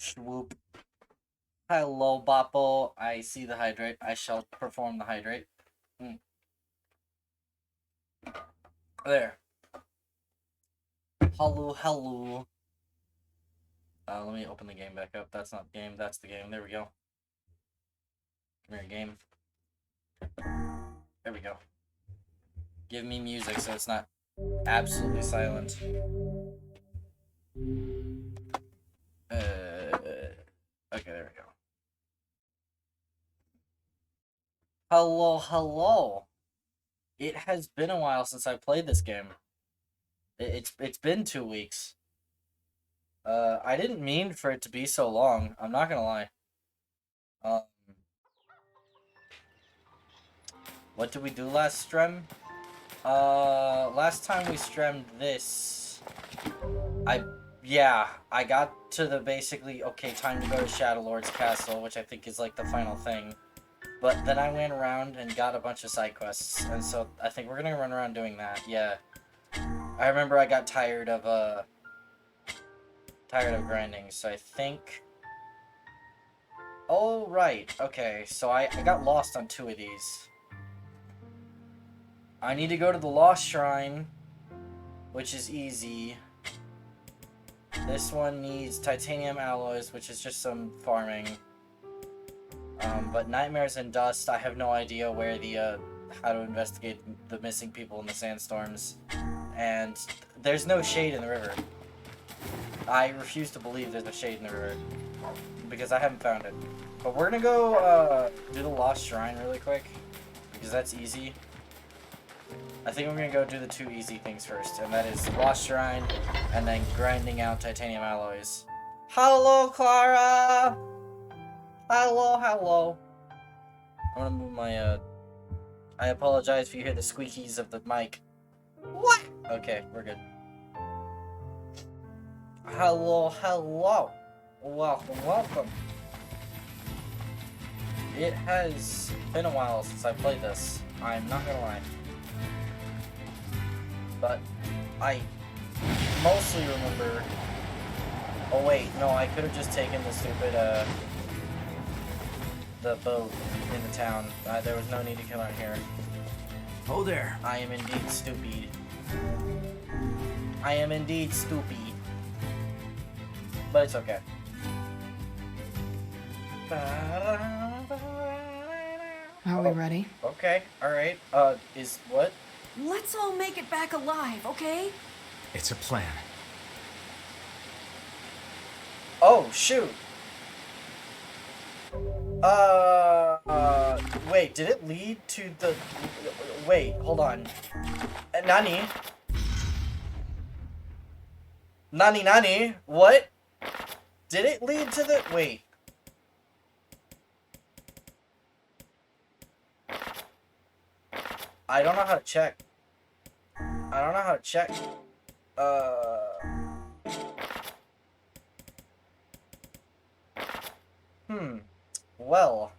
Swoop. Hello, Boppo. I see the hydrate. I shall perform the hydrate. There. Hello, hello. Let me open the game back up. That's not the game. That's the game. There we go. Come here, game. There we go. Give me music so it's not absolutely silent. Okay, there we go. Hello, hello. It has been a while since I played this game. It's been 2 weeks. I didn't mean for it to be so long. I'm not gonna lie. What did we do last stream? Last time we streamed this, I got to the basically, okay, time to go to Shadow Lord's castle, which I think is like the final thing. But then I went around and got a bunch of side quests, and so I think we're gonna run around doing that, yeah. I remember I got tired of grinding, so I think... Oh, right, okay, so I got lost on 2 of these. I need to go to the Lost Shrine, which is easy. This one needs titanium alloys, which is just some farming. But Nightmares and Dust, I have no idea where the, how to investigate the missing people in the sandstorms. And there's no shade in the river. I refuse to believe there's a shade in the river, because I haven't found it. But we're gonna go, do the Lost Shrine really quick, because that's easy. I think we're gonna go do the 2 easy things first, and that is Lost Shrine, and then grinding out titanium alloys. Hello, Clara! Hello, hello. I'm gonna move my, I apologize if you hear the squeakies of the mic. What? Okay, we're good. Hello, hello. Welcome, welcome. It has been a while since I played this. I'm not gonna lie. But I mostly remember... Oh wait, no, I could have just taken the stupid, the boat in the town. There was no need to come out here. Oh there. I am indeed stupid. I am indeed stupid. But it's okay. Are we ready? Okay, alright. Is what? Let's all make it back alive, okay? It's a plan. Oh, shoot. Wait, did it lead to the... Wait, hold on. Nani? Nani? What? Did it lead to the... Wait. I don't know how to check. Well.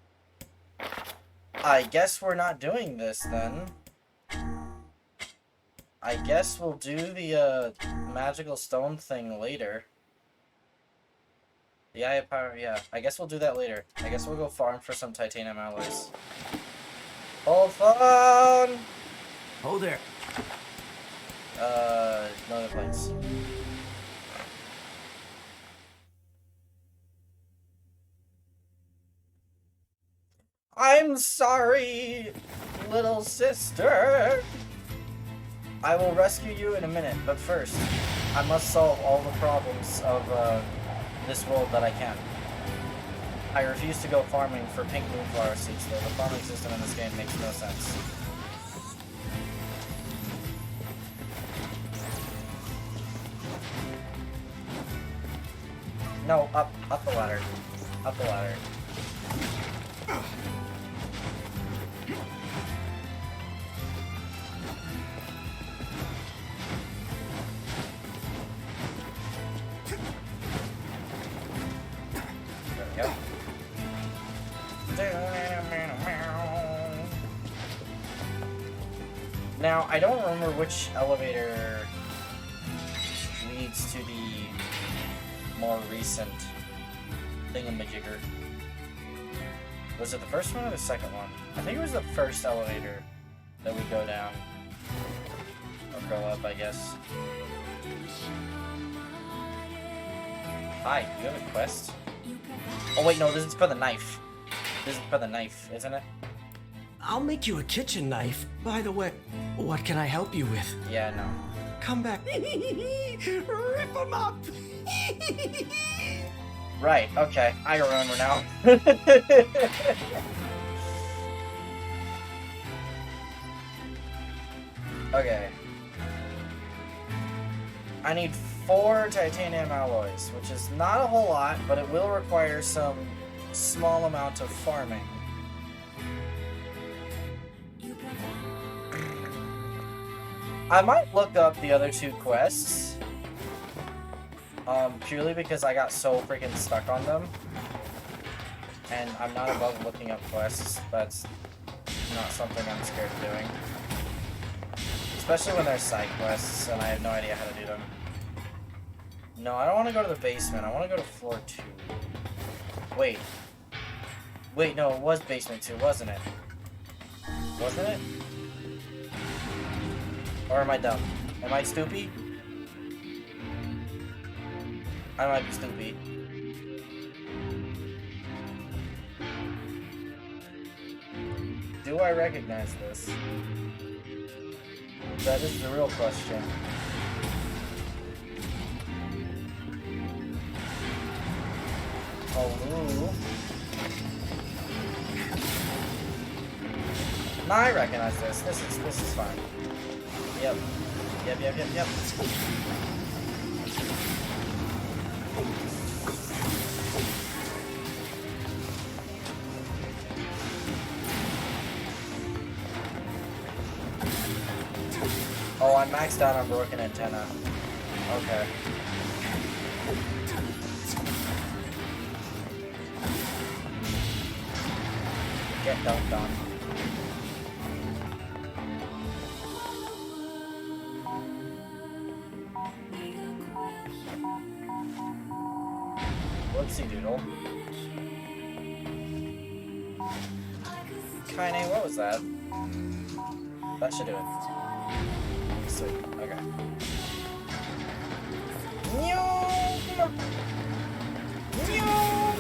I guess we're not doing this then. I guess we'll do the, magical stone thing later. The Eye of Power, yeah. I guess we'll do that later. I guess we'll go farm for some titanium alloys. Hold phone! Oh there. No other planes. I'm sorry, little sister. I will rescue you in a minute, but first, I must solve all the problems of, this world that I can. I refuse to go farming for pink moonflower seeds, though. The farming system in this game makes no sense. No, up the ladder. Up the ladder. There we go. Now, I don't remember which elevator leads to the more recent thingamajigger. Was it the first one or the second one? I think it was the first elevator that we go down. Or go up, I guess. Hi, do you have a quest? Oh wait, no, this is for the knife. This is for the knife, isn't it? I'll make you a kitchen knife. By the way, what can I help you with? Yeah, no. Come back. Rip them up. Right, okay. I remember now. Okay. I need 4 titanium alloys, which is not a whole lot, but it will require some small amount of farming. I might look up the other 2 quests. Purely because I got so freaking stuck on them. And I'm not above looking up quests. That's not something I'm scared of doing. Especially when they're side quests and I have no idea how to do them. No, I don't want to go to the basement. I want to go to floor 2. Wait. Wait, no, it was basement 2, wasn't it? Wasn't it? Or am I dumb? Am I stupid? I might be stupid. Do I recognize this? That is the real question. Oh, no, I recognize this. This is fine. Yep. Yep. Oh, I'm maxed out on broken antenna. Okay. Get dunked on. Whoopsie doodle. Kaine, what was that? That should do it. Sweet, okay. Nyum! Nyum!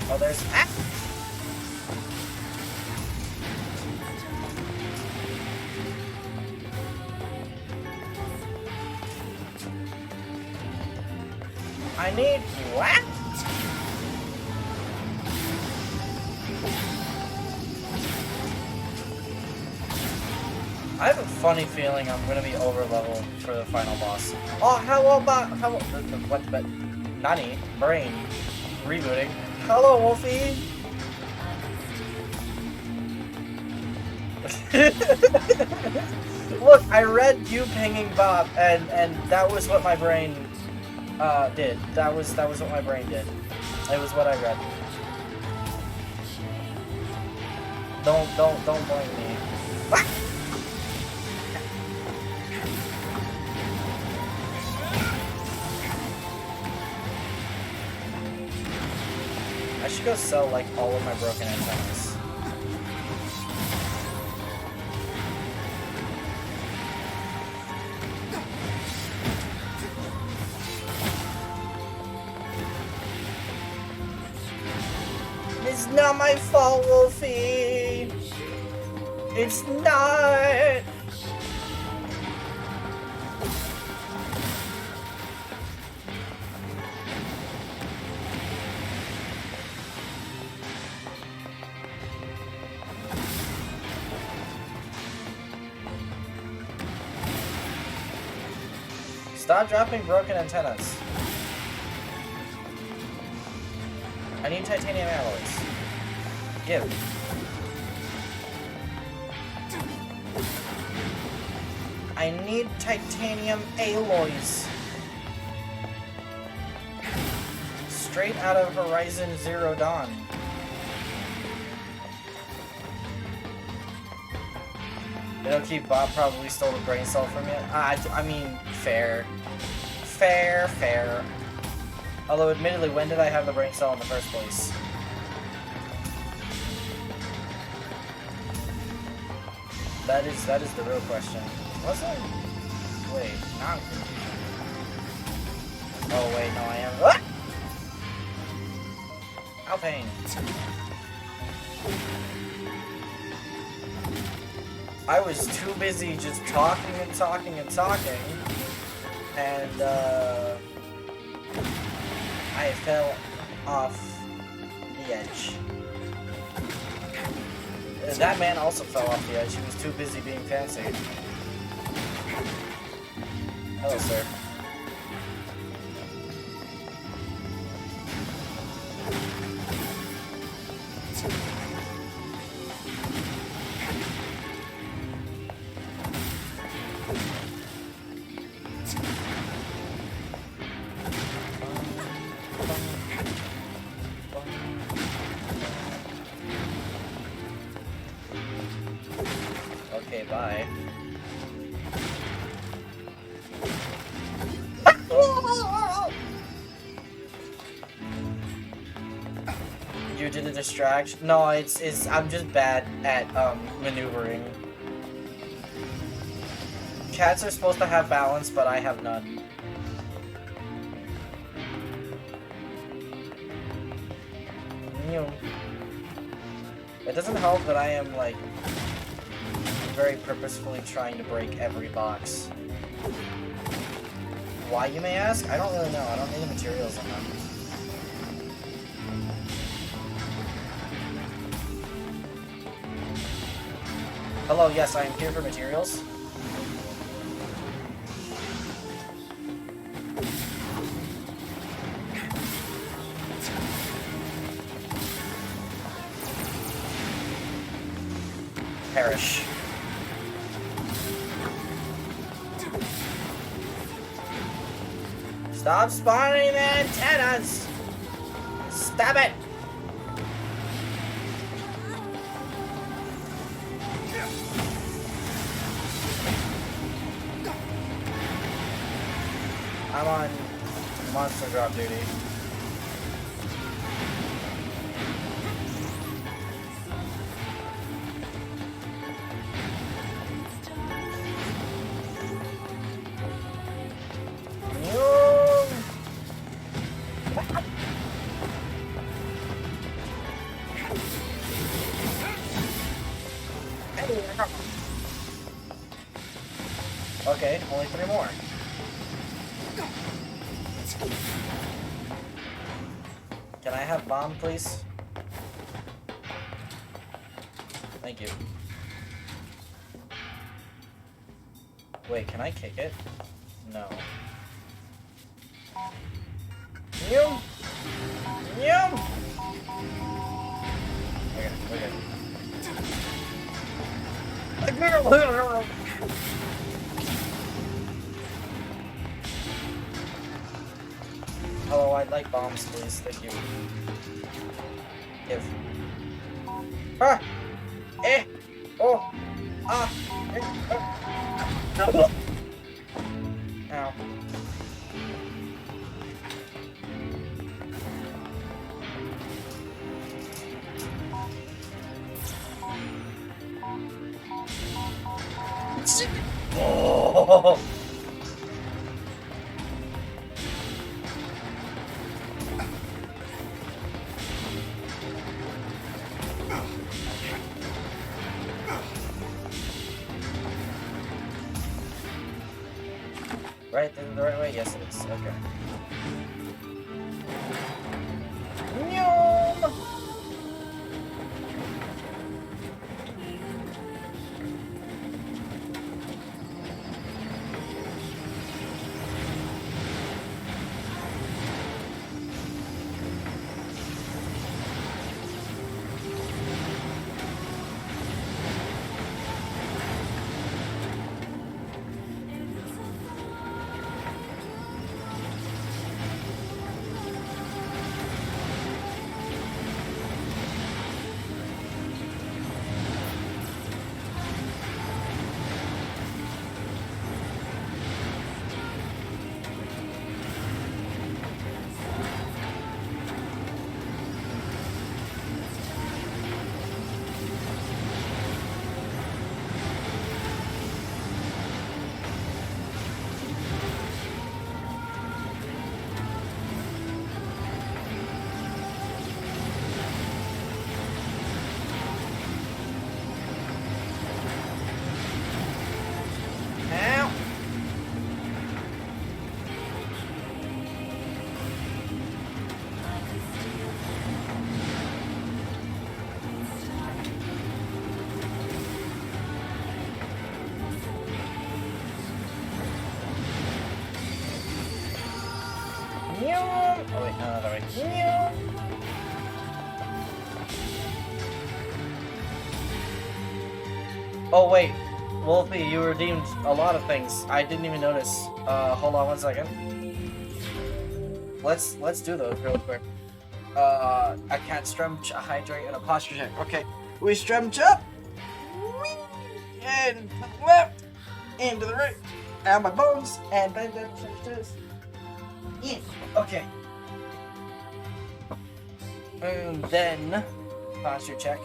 Oh, there's... Ah! I need what? I have a funny feeling I'm gonna be over leveled for the final boss. Oh, how about what? But Nani brain rebooting. Hello, Wolfie. Look, I read you pinging Bob, and that was what my brain did. That was what my brain did. It was what I read. Don't blame me. I should go sell like all of my broken antennas. It's not my fault, Wolfie. It's not. Stop dropping broken antennas. I need titanium alloys. Give. I need titanium alloys. straight out of Horizon Zero Dawn. Keep Bob probably stole the brain cell from you. I mean, fair. Fair. Although, admittedly, when did I have the brain cell in the first place? That is the real question. Was it? Wait, now I'm confused. Oh wait, no, I am. What? Ow, pain. I was too busy just talking, and I fell off the edge. That man also fell off the edge. He was too busy being fancy. Hello, sir. Okay, bye. You did a distraction? No, it's I'm just bad at maneuvering. Cats are supposed to have balance, but I have none. It doesn't help that I am like very purposefully trying to break every box. Why, you may ask? I don't really know. I don't need the materials on them. Hello, yes, I am here for materials. Perish. Stop spawning the antennas! Stop it! I'm on monster drop duty. Okay, only 3 more. Can I have bomb, please? Thank you. Wait, can I kick it? No. Yum! Yum! Okay. Hello, I'd like bombs, please. Thank you. Give. Ah! Eh! Oh! Ah! Eh! Ah! Ow. Oh! Right, the right way? Yes, it is. Okay. Nyom! Oh wait, no, that way. Oh wait, Wolfie, you redeemed a lot of things. I didn't even notice. Hold on 1 second. Let's do those real quick. I can't stretch, a hydrate, and a posture check. Okay, we stretch up, and to the left, and to the right, and my bones, and bend down, yeah. Okay. And then posture check.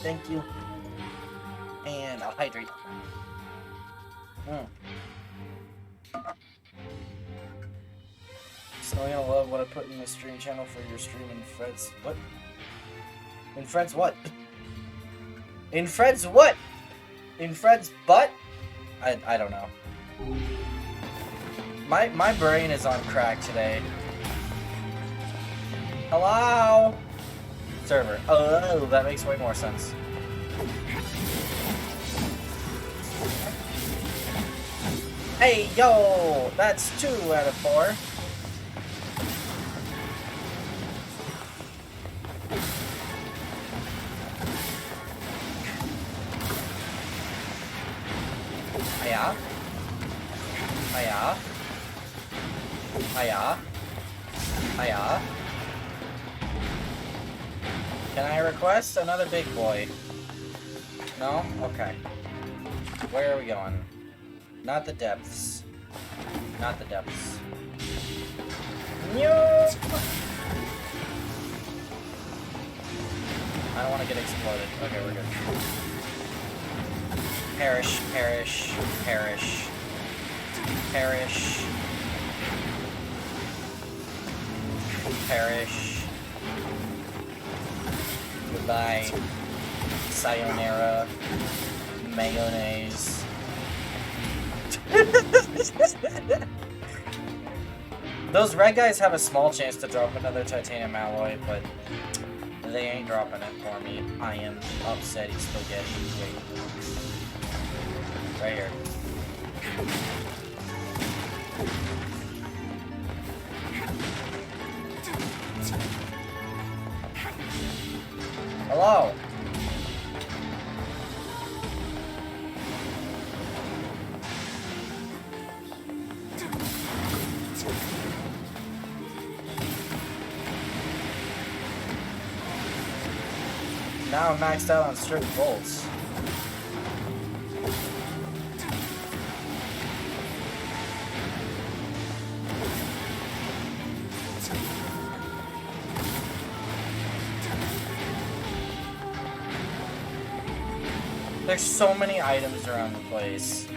Thank you. And I'll hydrate. So I'm gonna love what I put in the stream channel for your stream in Fred's what? In Fred's what? In Fred's what? In Fred's butt? I don't know. My brain is on crack today. Hello? Server. Oh, that makes way more sense. Hey, yo! That's 2 out of 4. Hiya. Hiya. Hiya. Hiya. Can I request another big boy? No? Okay. Where are we going? Not the depths. Not the depths. No! I don't want to get exploded. Okay, we're good. Perish, perish, perish. Perish. Perish. Goodbye. Sayonara. Mayonnaise. Those red guys have a small chance to drop another titanium alloy, but they ain't dropping it for me. I am upsetty spaghetti. Wait. Right here. Hello. Now I'm maxed out on strict bolts. There's so many items around the place.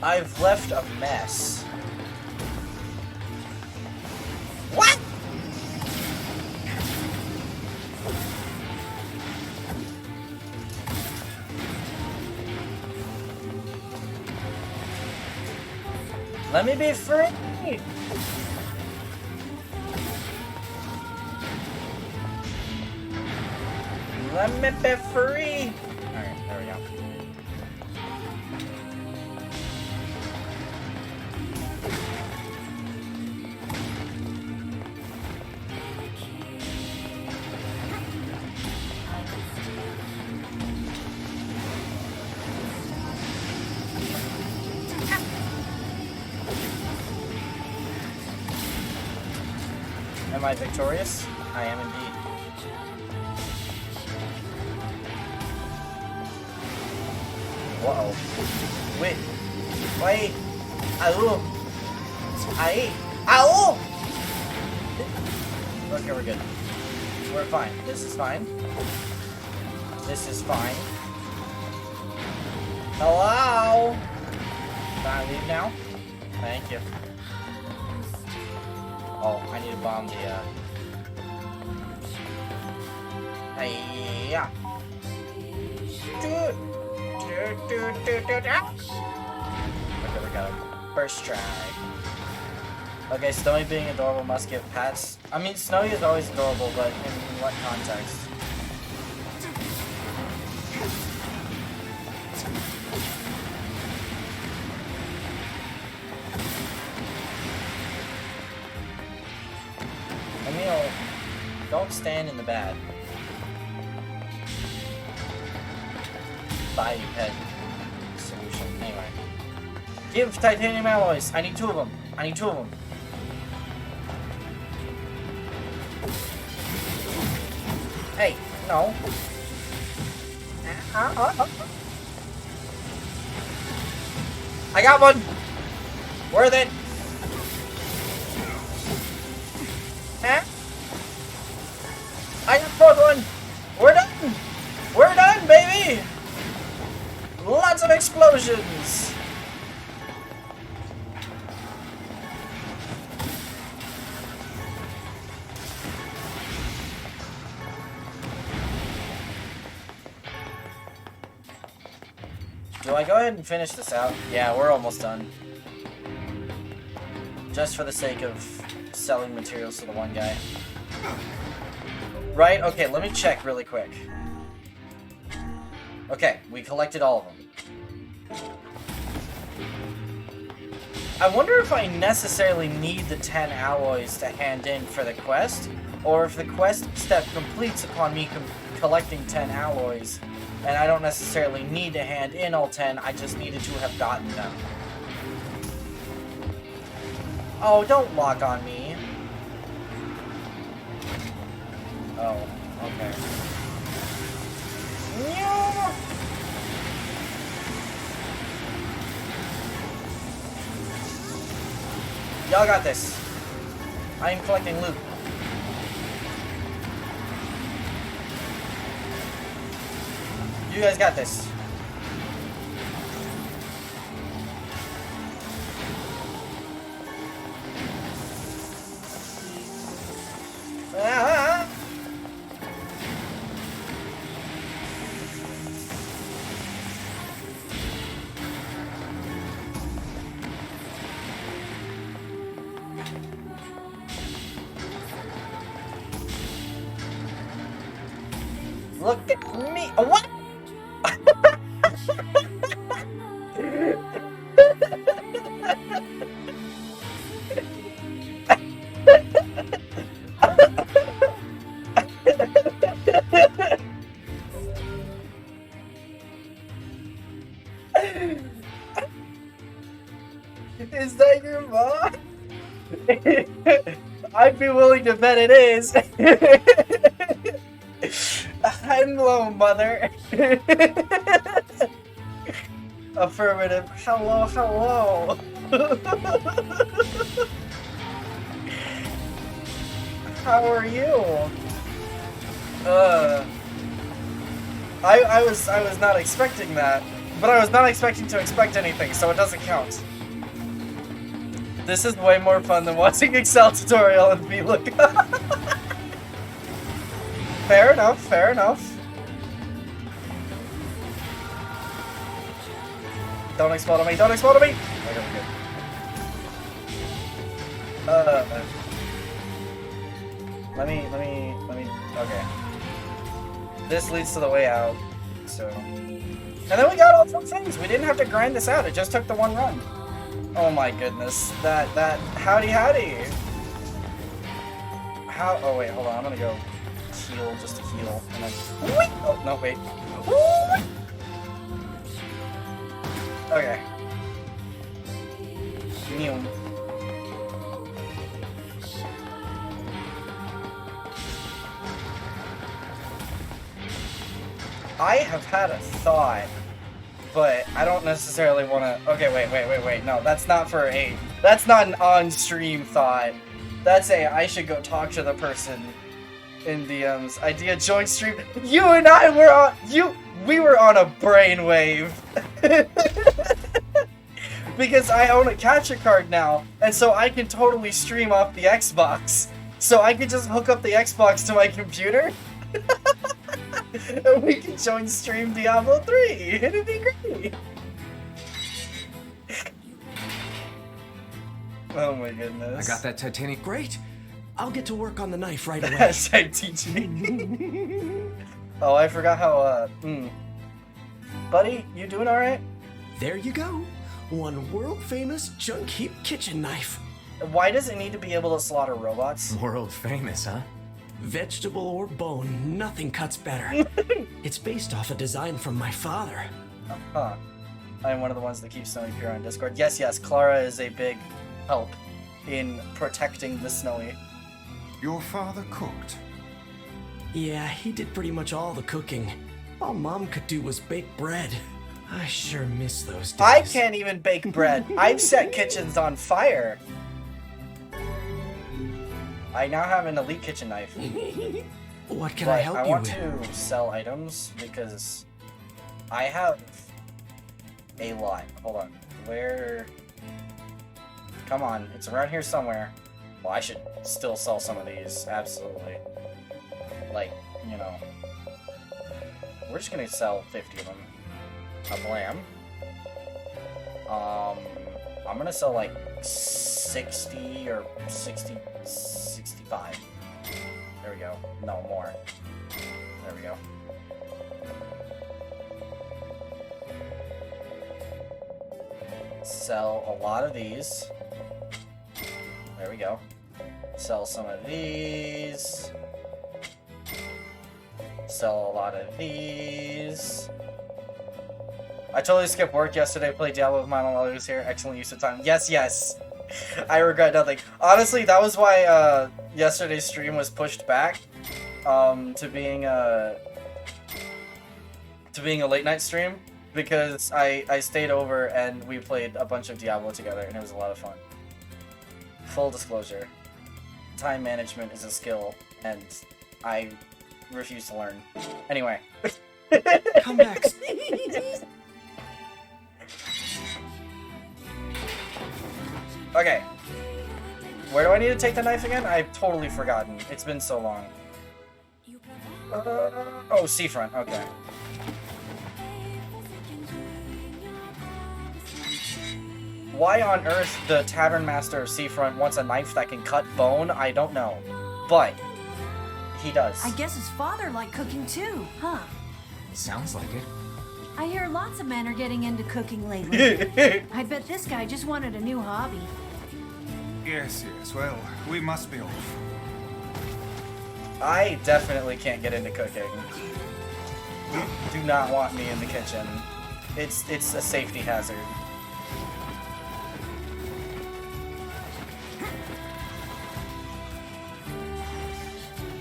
I've left a mess. What? Let me be free! Let me be free! Alright, there we go. Am I victorious? I am indeed. Uh-oh. Wait. Wait. Ow. Aye. Ow! Okay, we're good. We're fine. This is fine. This is fine. Hello? Can I leave now? Thank you. Oh, I need to bomb the, Hey, yeah. Okay, we got him. First try. Okay, Snowy being adorable must get pats. I mean, Snowy is always adorable, but in what context? Don't stand in the bad. Biped solution. Anyway. Give titanium alloys. I need 2 of them. I need 2 of them. Hey, no. I got one. Worth it. Huh? I got 4th one. We're done. We're done, baby. Lots of explosions. Do I go ahead and finish this out? Yeah, we're almost done. Just for the sake of selling materials to the one guy. Right? Okay, let me check really quick. Okay, we collected all of them. I wonder if I necessarily need the 10 alloys to hand in for the quest, or if the quest step completes upon me collecting 10 alloys, and I don't necessarily need to hand in all 10, I just needed to have gotten them. Oh, don't lock on me. Oh, okay. No! Y'all got this. I am collecting loot. You guys got this. Ah! Look at me. Oh, what? Is that your mom? I'd be willing to bet it is. Hello, mother. Affirmative. Hello, hello. How are you? I was not expecting that, but I was not expecting to expect anything, so it doesn't count. This is way more fun than watching Excel tutorial and VLOOKUP. Fair enough, fair enough. Don't explode on me, don't explode on me! Okay, we're good. Let me, okay. This leads to the way out, so. And then we got all 4 things. We didn't have to grind this out, it just took the 1 run. Oh my goodness, that, howdy. How, oh wait, hold on, I'm gonna go heal, just to heal, and then, whee! Oh, no, wait. Whee! Okay. Mew. I have had a thought, but I don't necessarily want to. Okay, wait. No, that's not for a. That's not an on-stream thought. That's a. I should go talk to the person in DMs. Idea joint stream. You and I were on. We were on a brainwave. Because I own a capture card now, and so I can totally stream off the Xbox. So I can just hook up the Xbox to my computer. And we can join stream Diablo 3. It'd be great. Oh my goodness. I got that titanium. Great. I'll get to work on the knife right away. Hashtag teach me. Oh, I forgot how, Buddy, you doing alright? There you go. One world-famous junk heap kitchen knife. Why does it need to be able to slaughter robots? World famous, huh? Vegetable or bone, nothing cuts better. It's based off a design from my father. Huh. I'm one of the ones that keeps Snowy pure on Discord. Yes, yes, Clara is a big help in protecting the Snowy. Your father cooked? Yeah, he did pretty much all the cooking. All Mom could do was bake bread. I sure miss those days. I can't even bake bread. I've set kitchens on fire. I now have an elite kitchen knife. What can I help you with? I want to sell items because I have a lot. Hold on. Where? Come on. It's around here somewhere. Well, I should still sell some of these. Absolutely. Like, you know. We're just gonna sell 50 of them. A lamb. I'm gonna sell like 60 or 60, 65. There we go. No, more. There we go. Sell a lot of these. There we go. Sell some of these. Sell a lot of these. I totally skipped work yesterday, played Diablo with my while I was here. Excellent use of time. Yes, yes. I regret nothing. Honestly, that was why yesterday's stream was pushed back to being a late night stream, because I stayed over and we played a bunch of Diablo together and it was a lot of fun. Full disclosure, time management is a skill and I refuse to learn. Anyway. Come back. Okay. Where do I need to take the knife again? I've totally forgotten. It's been so long. Oh, seafront. Okay. Why on earth the Tavern Master of Seafront wants a knife that can cut bone, I don't know. But he does. I guess his father liked cooking too, huh? Sounds like it. I hear lots of men are getting into cooking lately. I bet this guy just wanted a new hobby. Yes, yes. Well, we must be off. I definitely can't get into cooking. Do not want me in the kitchen. It's a safety hazard.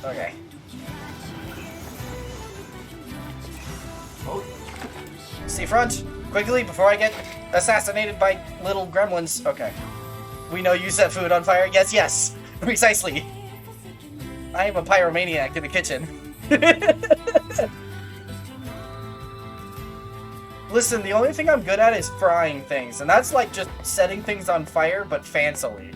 Okay. Oh, Seafront, quickly before I get assassinated by little gremlins. Okay. We know you set food on fire. Yes, yes. Precisely. I am a pyromaniac in the kitchen. Listen, the only thing I'm good at is frying things, and that's like just setting things on fire, but fancily.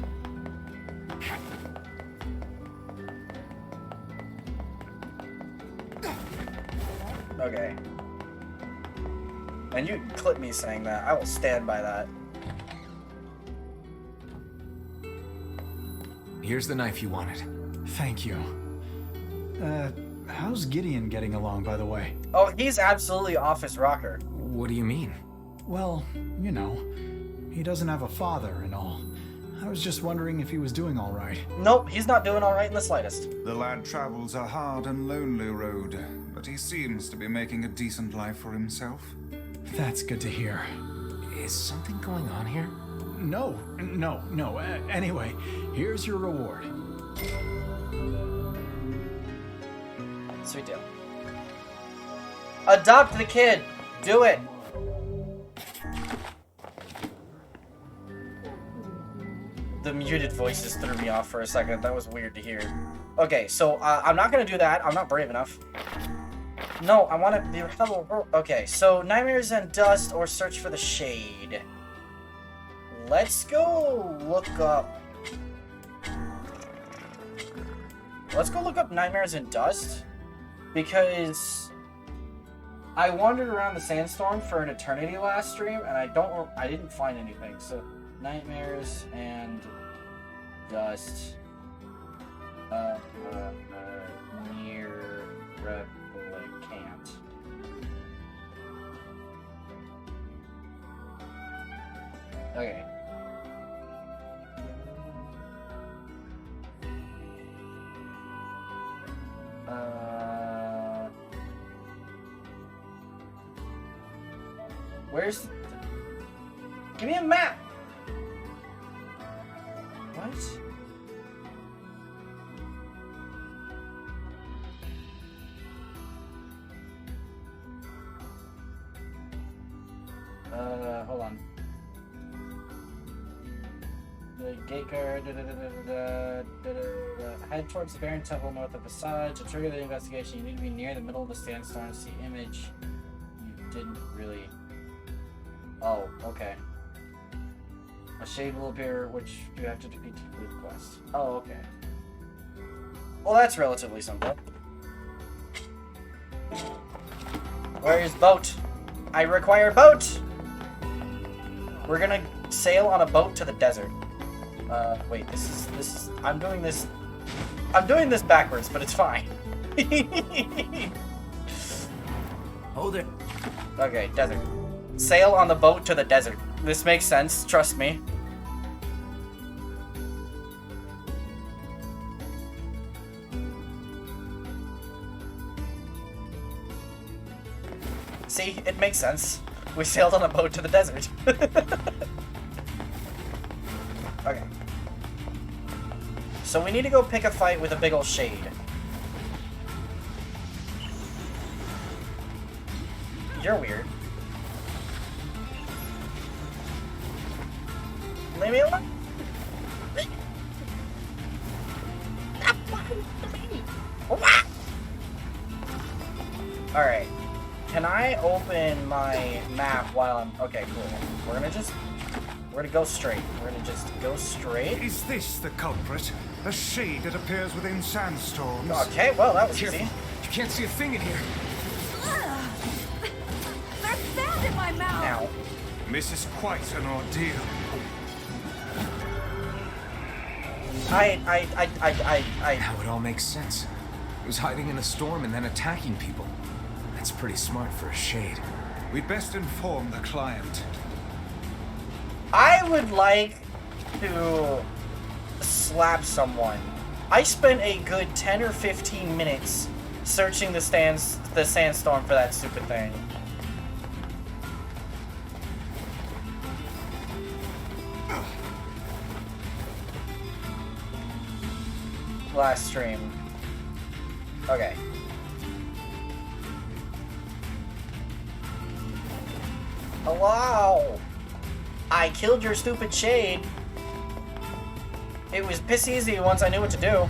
Okay. And you can clip me saying that. I will stand by that. here's the knife you wanted. Thank you. How's Gideon getting along, by the way? Oh, he's absolutely off his rocker. What do you mean? Well, you know, he doesn't have a father and all. I was just wondering if he was doing all right. Nope, he's not doing all right in the slightest. The lad travels a hard and lonely road, but he seems to be making a decent life for himself. That's good to hear. Is something going on here? No. Anyway, here's your reward. Sweet deal. Adopt the kid! Do it! The muted voices threw me off for a second. That was weird to hear. Okay, so I'm not gonna do that. I'm not brave enough. No, I want to be rebel. Okay, so Nightmares and Dust or Search for the Shade. Let's go look up. Let's go look up Nightmares and Dust, because I wandered around the sandstorm for an eternity last stream, and I didn't find anything. So Nightmares and Dust, NieR Replicant. Okay. Where's the... Give me a map! What? Hold on. The gate guard, head towards the Baron Temple north of Visage. To trigger the investigation, you need to be near the middle of the sandstorm to see image. You didn't really... Oh, okay. A shade will appear, which you have to defeat to complete the quest. Oh, okay. Well, that's relatively simple. Where's boat? I require boat! We're gonna sail on a boat to the desert. Wait, this is, I'm doing this backwards, but it's fine. Hold it. Okay, desert. Sail on the boat to the desert. This makes sense, trust me. See, it makes sense. We sailed on a boat to the desert. Okay. So we need to go pick a fight with a big ol' shade. You're weird. Leave me alone. Alright. Can I open my map while I'm... Okay, cool. We're gonna go straight. We're gonna just go straight. Is this the culprit? A shade that appears within sandstorms? Okay, well, that was Careful. easy. You can't see a thing in here. There's sand in my mouth! Now. This is quite an ordeal. Now it all makes sense. It was hiding in a storm and then attacking people. That's pretty smart for a shade. We'd best inform the client. I would like to slap someone. I spent a good 10 or 15 minutes searching the sandstorm for that stupid thing. Last stream. Okay. Hello! I killed your stupid shade. It was piss easy once I knew what to do.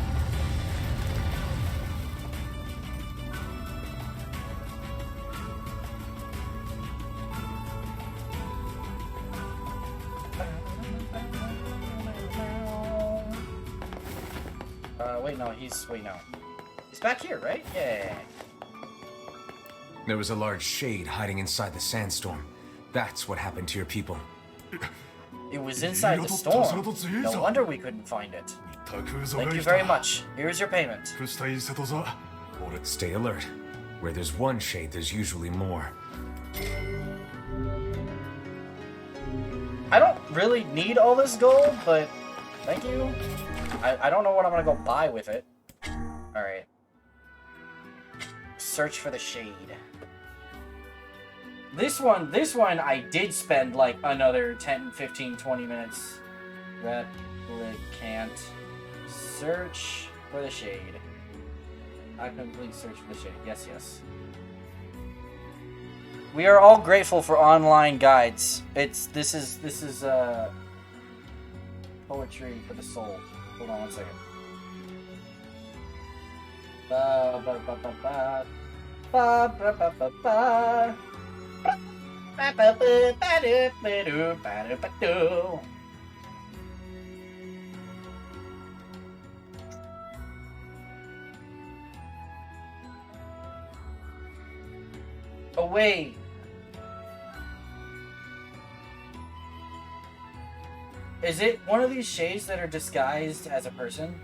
Wait, no. He's back here, right? Yeah. There was a large shade hiding inside the sandstorm. That's what happened to your people. It was inside the storm. No wonder we couldn't find it. Thank you very much. Here's your payment. Stay alert. Where there's one shade, there's usually more. I don't really need all this gold, but thank you. I don't know what I'm gonna go buy with it. Alright. Search for the shade. This one I did spend like another 10, 15, 20 minutes. Replicant. Search for the shade. I complete search for the shade. Yes, yes. We are all grateful for online guides. This is poetry for the soul. Hold on one second. Ba ba ba ba ba ba ba ba ba ba. Oh wait. Is it one of these shades that are disguised as a person?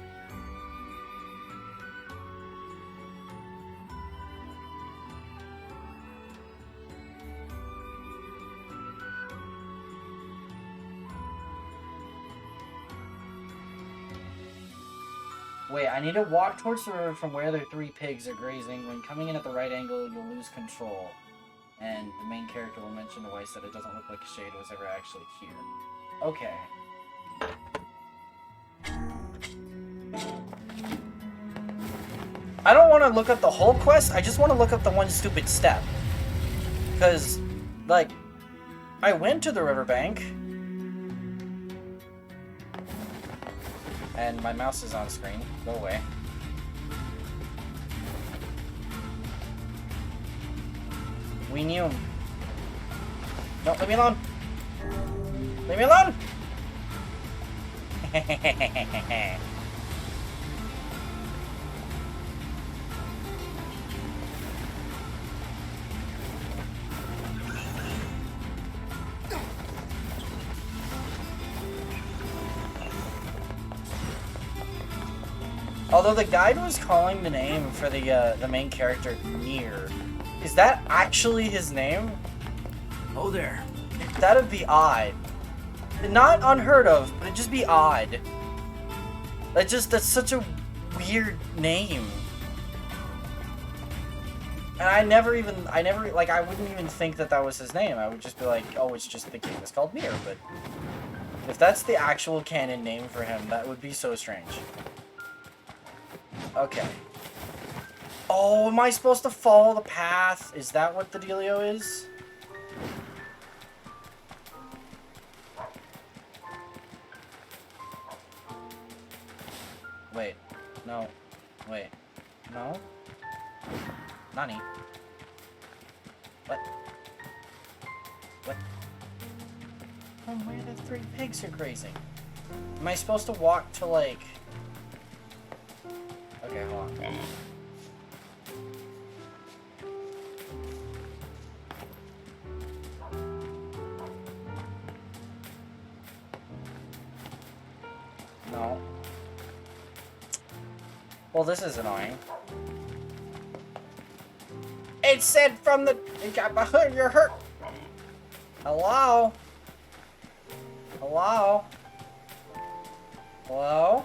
Wait, I need to walk towards the river from where the 3 pigs are grazing. When coming in at the right angle, you'll lose control. And the main character will mention twice that it doesn't look like a shade was ever actually here. Okay. I don't want to look up the whole quest, I just want to look up the one stupid step. Because, like, I went to the riverbank. And my mouse is on screen. Go away. We knew him. No, leave me alone. Leave me alone! Although the guide was calling the name for the main character NieR. Is that actually his name? Oh there. That'd be odd. Not unheard of, but it'd just be odd. That's such a weird name. And I wouldn't even think that was his name. I would just be like, oh, it's just the game is called NieR, but if that's the actual canon name for him, that would be so strange. Okay. Oh, am I supposed to follow the path? Is that what the dealio is? Wait. No. Wait. No? Nani? What? What? Oh, where the 3 pigs are grazing? Am I supposed to walk to, like... Okay, hold on. No. Well, this is annoying. It said from the... It got behind your hurt. Hello? Hello? Hello?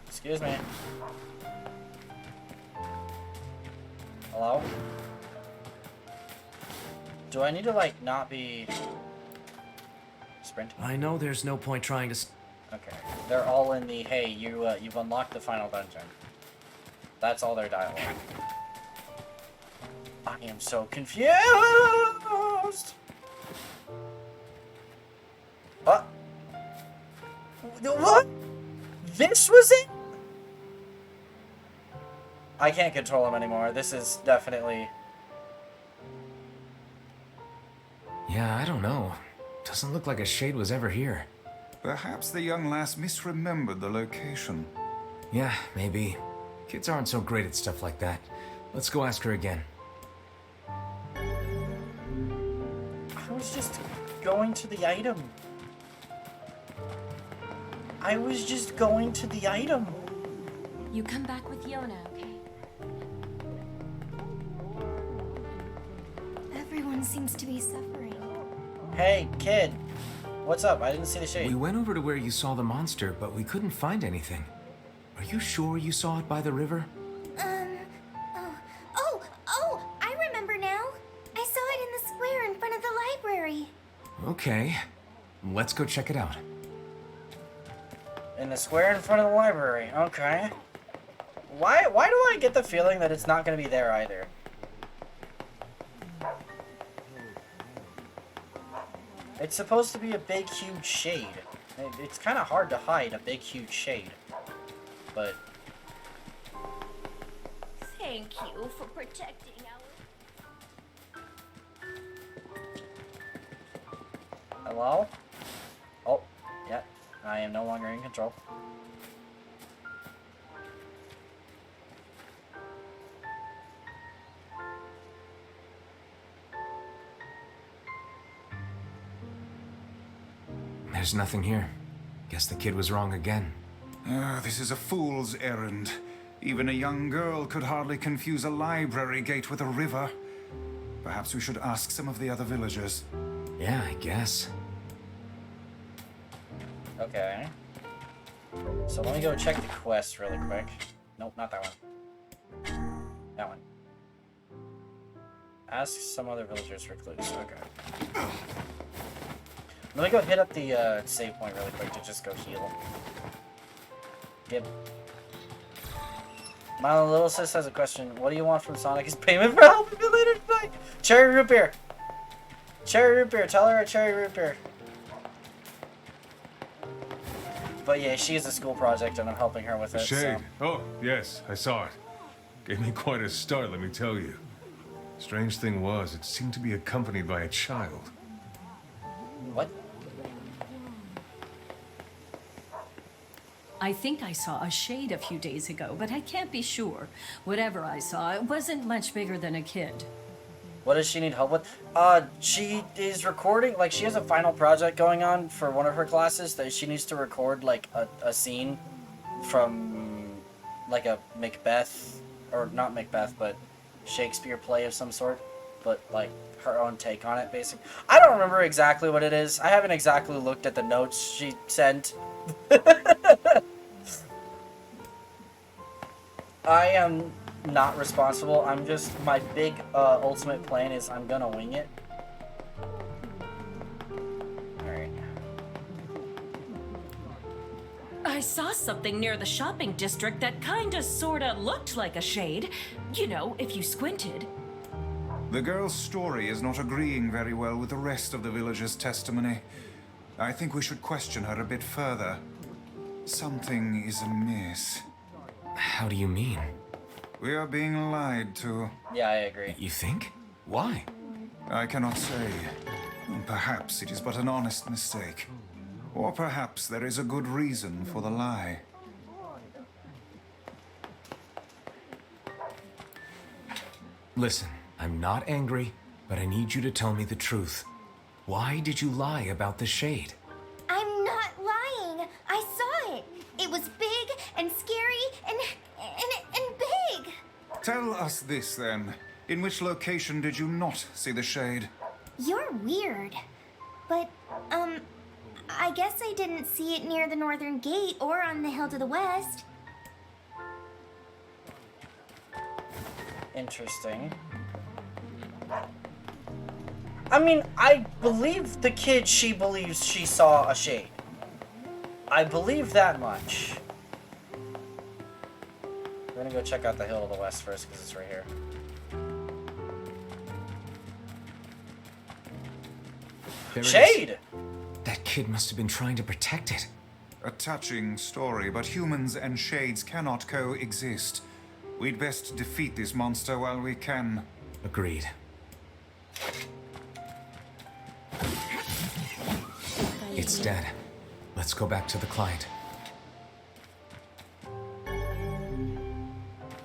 Excuse me. Hello? Do I need to, like, not be... Sprint? I know there's no point trying to... Okay. They're all in the, hey, you've unlocked the final dungeon. That's all their dialogue. I am so confused! What? What? This was it? I can't control him anymore. This is definitely... Yeah, I don't know. Doesn't look like a shade was ever here. Perhaps the young lass misremembered the location. Yeah, maybe. Kids aren't so great at stuff like that. Let's go ask her again. I was just going to the item. I was just going to the item. You come back with Yona, okay? Everyone seems to be suffering. Hey, kid. What's up? I didn't see the shade. We went over to where you saw the monster, but we couldn't find anything. Are you sure you saw it by the river? Oh, I remember now. I saw it in the square in front of the library. Okay. Let's go check it out. In the square in front of the library. Okay. Why do I get the feeling that it's not going to be there either? It's supposed to be a big, huge shade. It's kind of hard to hide a big, huge shade. But... Thank you for protecting our... Hello? Oh, yeah. I am no longer in control. There's nothing here. Guess the kid was wrong again. This is a fool's errand. Even a young girl could hardly confuse a library gate with a river. Perhaps we should ask some of the other villagers. Yeah, I guess. Okay. So let me go check the quest really quick. Nope, not that one. That one. Ask some other villagers for clues. Okay. Let me go hit up the save point really quick to just go heal. Give. My little sis has a question. What do you want from Sonic as payment for helping me later tonight? Cherry root beer. Cherry root beer. Tell her a cherry root beer. But yeah, she has a school project and I'm helping her with it. Shade. So. Oh, yes, I saw it. Gave me quite a start, let me tell you. Strange thing was, it seemed to be accompanied by a child. What? I think I saw a shade a few days ago, but I can't be sure. Whatever I saw, it wasn't much bigger than a kid. What does she need help with? She is recording, like, she has a final project going on for one of her classes that she needs to record, like, a scene from, like, a Macbeth, or not Macbeth, but Shakespeare play of some sort, but, like, her own take on it, basically. I don't remember exactly what it is. I haven't exactly looked at the notes she sent. I am not responsible. I'm just, my big ultimate plan is I'm gonna wing it. Alright. I saw something near the shopping district that kinda sorta looked like a shade. You know, if you squinted. The girl's story is not agreeing very well with the rest of the villagers' testimony. I think we should question her a bit further. Something is amiss. How do you mean? We are being lied to. Yeah, I agree. You think? Why? I cannot say. Perhaps it is but an honest mistake. Or perhaps there is a good reason for the lie. Listen, I'm not angry, but I need you to tell me the truth. Why did you lie about the shade? I'm not lying. I saw it. It was big and scary and big. Tell us this then. In which location did you not see the shade? You're weird. But, I guess I didn't see it near the northern gate or on the hill to the west. Interesting. I mean, I believe the kid she believes she saw a shade. I believe that much. We're gonna go check out the hill to the west first because it's right here. There it Shade! is. That kid must have been trying to protect it. A touching story, but humans and shades cannot coexist. We'd best defeat this monster while we can. Agreed. It's dead. Let's go back to the client.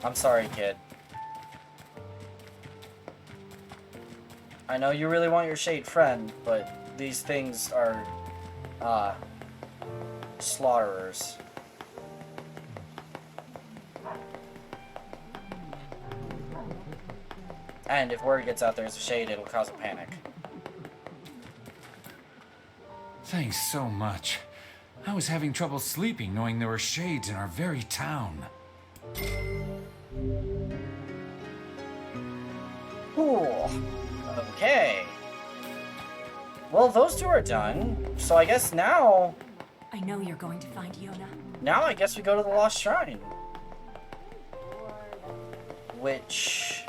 I'm sorry, kid. I know you really want your shade friend, but these things are, slaughterers. And if word gets out there's a shade, it'll cause a panic. Thanks so much. I was having trouble sleeping knowing there were shades in our very town. Cool. Okay. Well, those two are done. So I guess now... I know you're going to find Yona. Now I guess we go to the Lost Shrine. Which...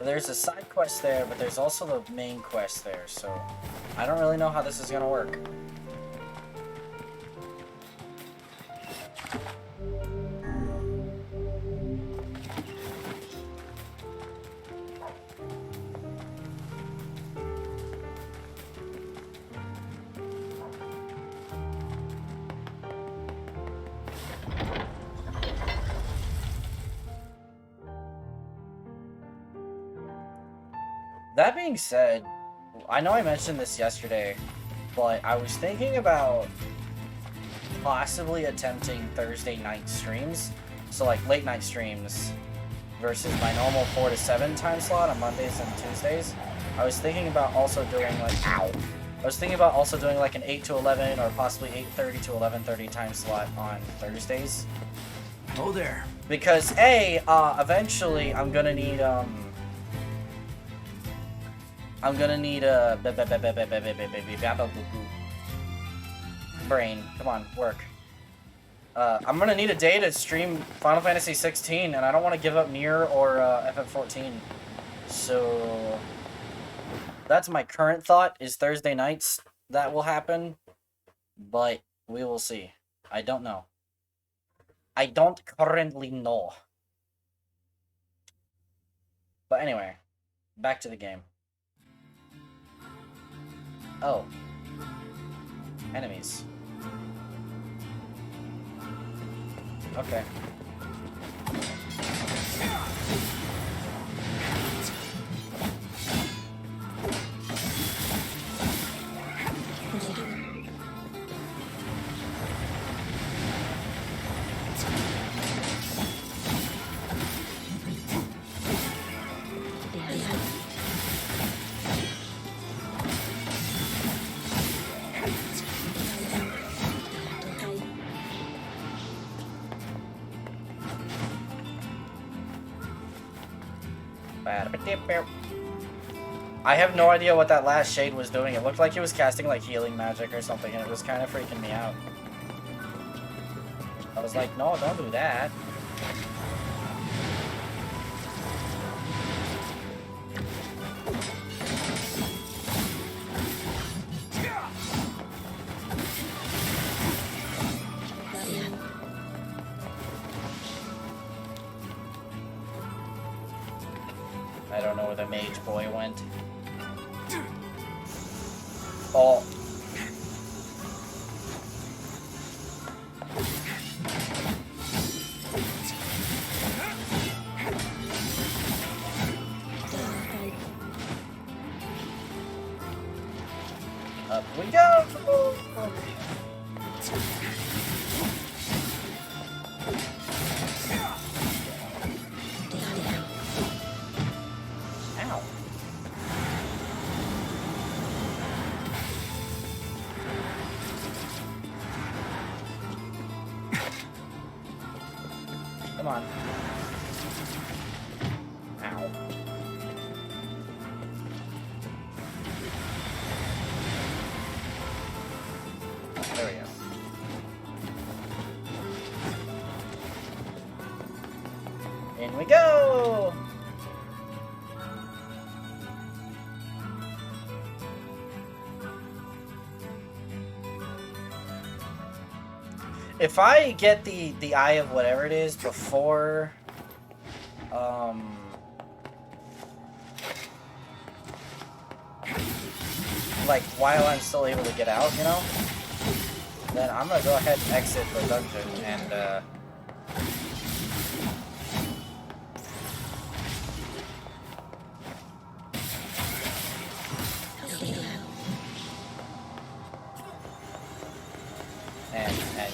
There's a side quest there, but there's also the main quest there, so... I don't really know how this is gonna work. That being said, I know I mentioned this yesterday, but I was thinking about possibly attempting Thursday night streams. So like late night streams versus my normal 4 to 7 time slot on Mondays and Tuesdays. I was thinking about also doing like an 8 to 11 or possibly 8:30 to 11:30 time slot on Thursdays. Oh there. Because eventually I'm gonna need brain. Come on, work. I'm gonna need a day to stream Final Fantasy 16, and I don't want to give up NieR or FF14. So that's my current thought, is Thursday nights that will happen, but we will see. I don't know. I don't currently know. But anyway, back to the game. Oh. Enemies. Okay. I have no idea what that last shade was doing. It looked like he was casting like healing magic or something, and it was kind of freaking me out. I was like, no, don't do that. I don't know where the mage boy went. Oh. Up we go! Ow. Come on. Ow. There we go. In we go! If I get the eye of whatever it is before, like while I'm still able to get out, you know, then I'm gonna go ahead and exit the dungeon and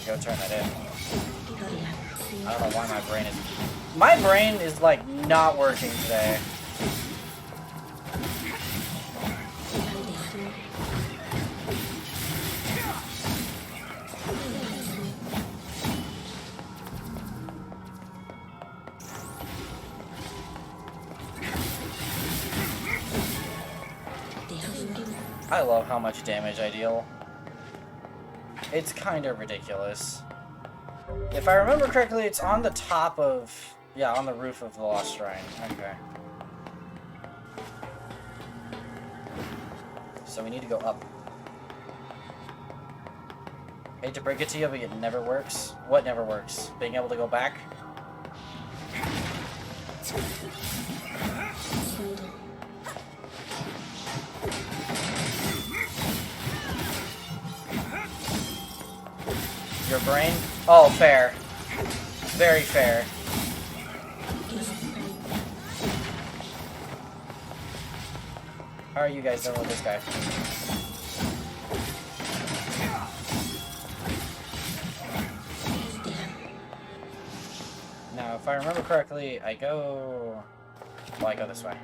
go turn it in. I don't know why my brain is like not working today. I love how much damage I deal. It's kind of ridiculous. If I remember correctly, it's on the top of... yeah, on the roof of the Lost Shrine. Okay. So we need to go up. Hate to break it to you, but it never works. What never works? Being able to go back? Your brain? Oh, fair. Very fair. How are you guys doing with this guy? if I remember correctly, I go... Well, I go this way.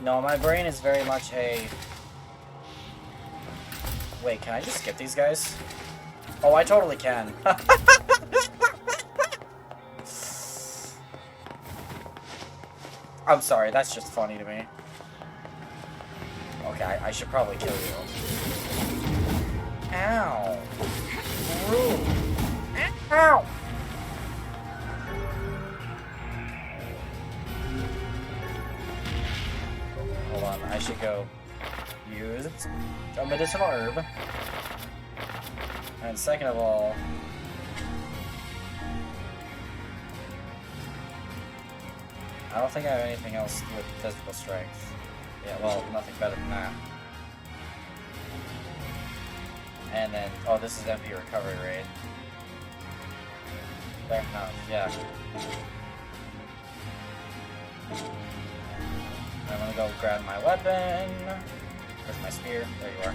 No, my brain is very much a... Wait, can I just skip these guys? Oh, I totally can. I'm sorry, that's just funny to me. Okay, I should probably kill you. Ow. Rude. Ow! Hold on, I should go use a medicinal herb. And second of all... I don't think I have anything else with physical strength. Yeah, well, nothing better than that. And then, oh, this is MP recovery rate. There, no, yeah. I'm gonna go grab my weapon. Where's my spear? There you are.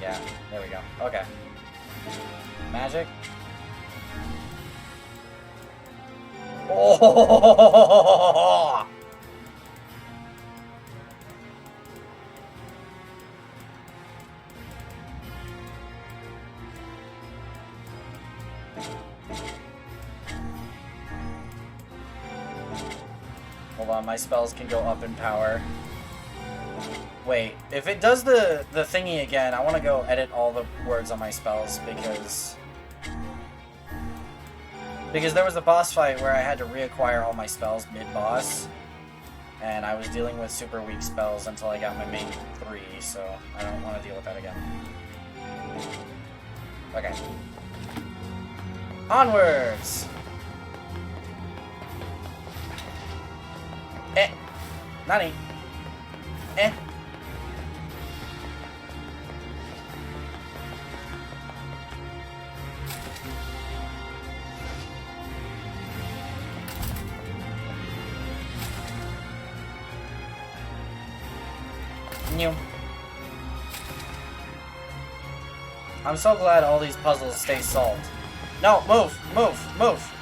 Yeah, there we go. Okay. Magic. Oh! Hold on, my spells can go up in power. Wait, if it does the thingy again, I want to go edit all the words on my spells because there was a boss fight where I had to reacquire all my spells mid-boss, and I was dealing with super weak spells until I got my main 3, so I don't want to deal with that again. Okay. Onwards! Eh! Nani? Eh! New. I'm so glad all these puzzles stay solved. No, move, move, move.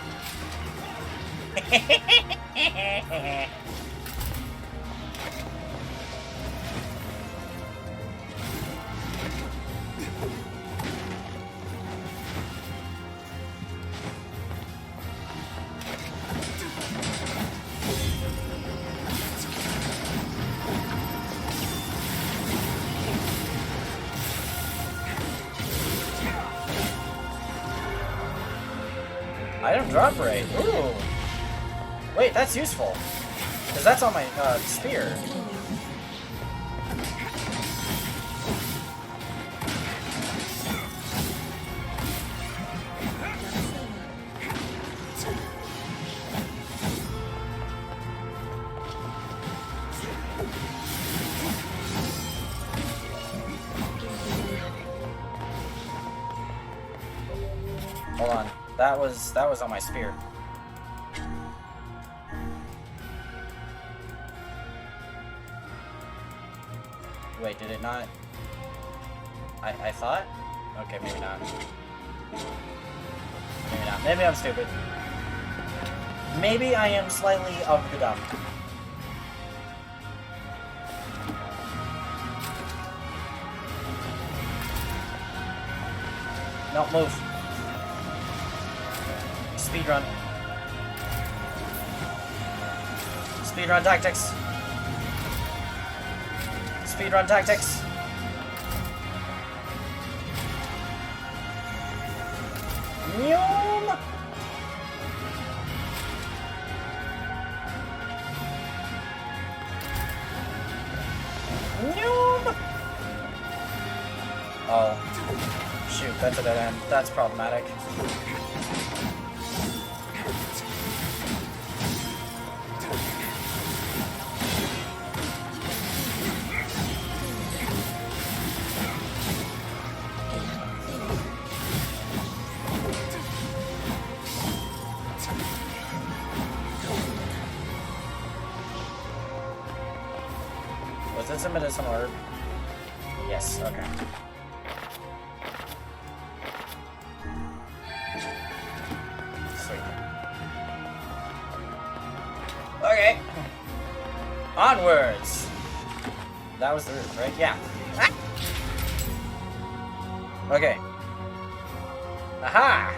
Item drop rate. Ooh. Wait, that's useful. Because that's on my spear. Hold on. That was on my spear. Wait, did it not? I thought? Okay, maybe not. Maybe not. Maybe I'm stupid. Maybe I am slightly of the dumb. No, move. Speedrun. Speedrun tactics. Speedrun tactics. Nyum. Nyum. Oh. Shoot, that's a dead end. That's problematic. a medicinal herb. Yes, okay. Sweet. Okay. Onwards! That was the route, right? Yeah. Ah! Okay. Aha!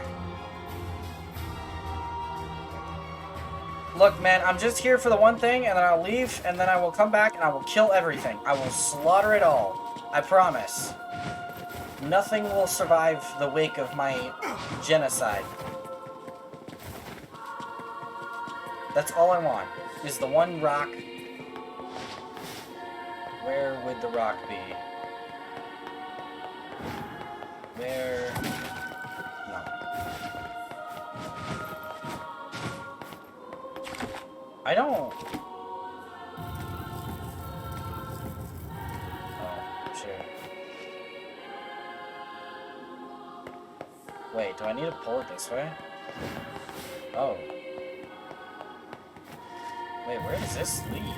Look, man, I'm just here for the one thing, and then I'll leave, and then I will come back, and I will kill everything. I will slaughter it all. I promise. Nothing will survive the wake of my genocide. That's all I want, is the one rock. Where would the rock be? Where... No. I don't... Oh, sure. Wait, do I need to pull it this way? Oh. Wait, where does this lead?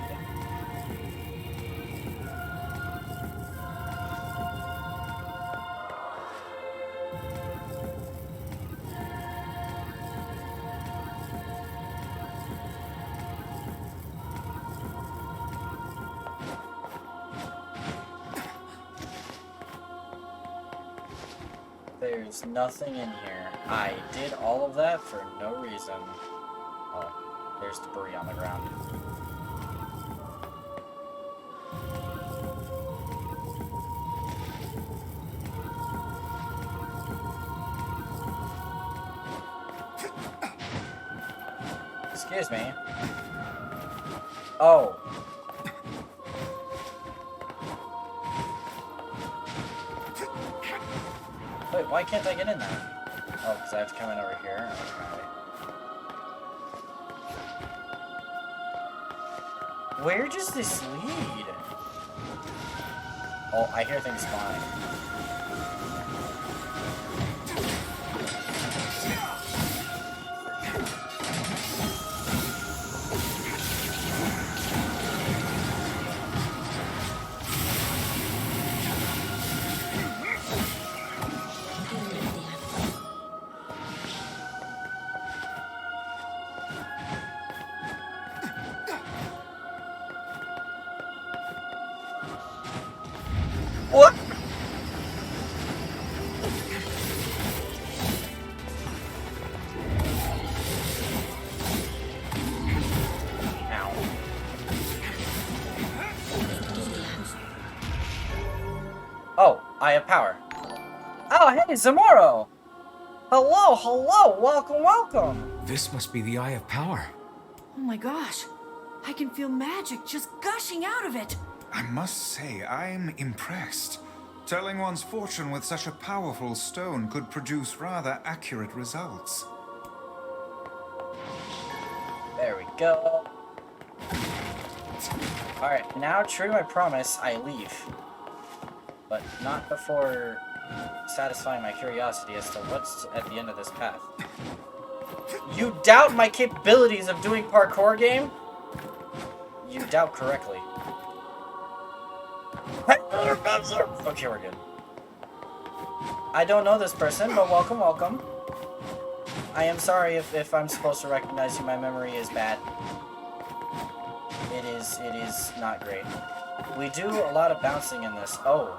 There's nothing in here. I did all of that for no reason. Oh, there's debris on the ground. Excuse me. Oh. Wait, why can't I get in there? Oh, because I have to come in over here? Okay. Where does this lead? Oh, I hear things flying. What? Ow. Oh, I have power. Oh, hey, Zamoro! Hello, hello, welcome, welcome! This must be the Eye of Power. Oh my gosh. I can feel magic just gushing out of it. I must say, I'm impressed. Telling one's fortune with such a powerful stone could produce rather accurate results. There we go. Alright, now true to my promise, I leave. But not before satisfying my curiosity as to what's at the end of this path. You doubt my capabilities of doing parkour, game? You doubt correctly. Okay, we're good. I don't know this person, but welcome, welcome. I am sorry if I'm supposed to recognize you. My memory is bad. It is not great. We do a lot of bouncing in this. Oh.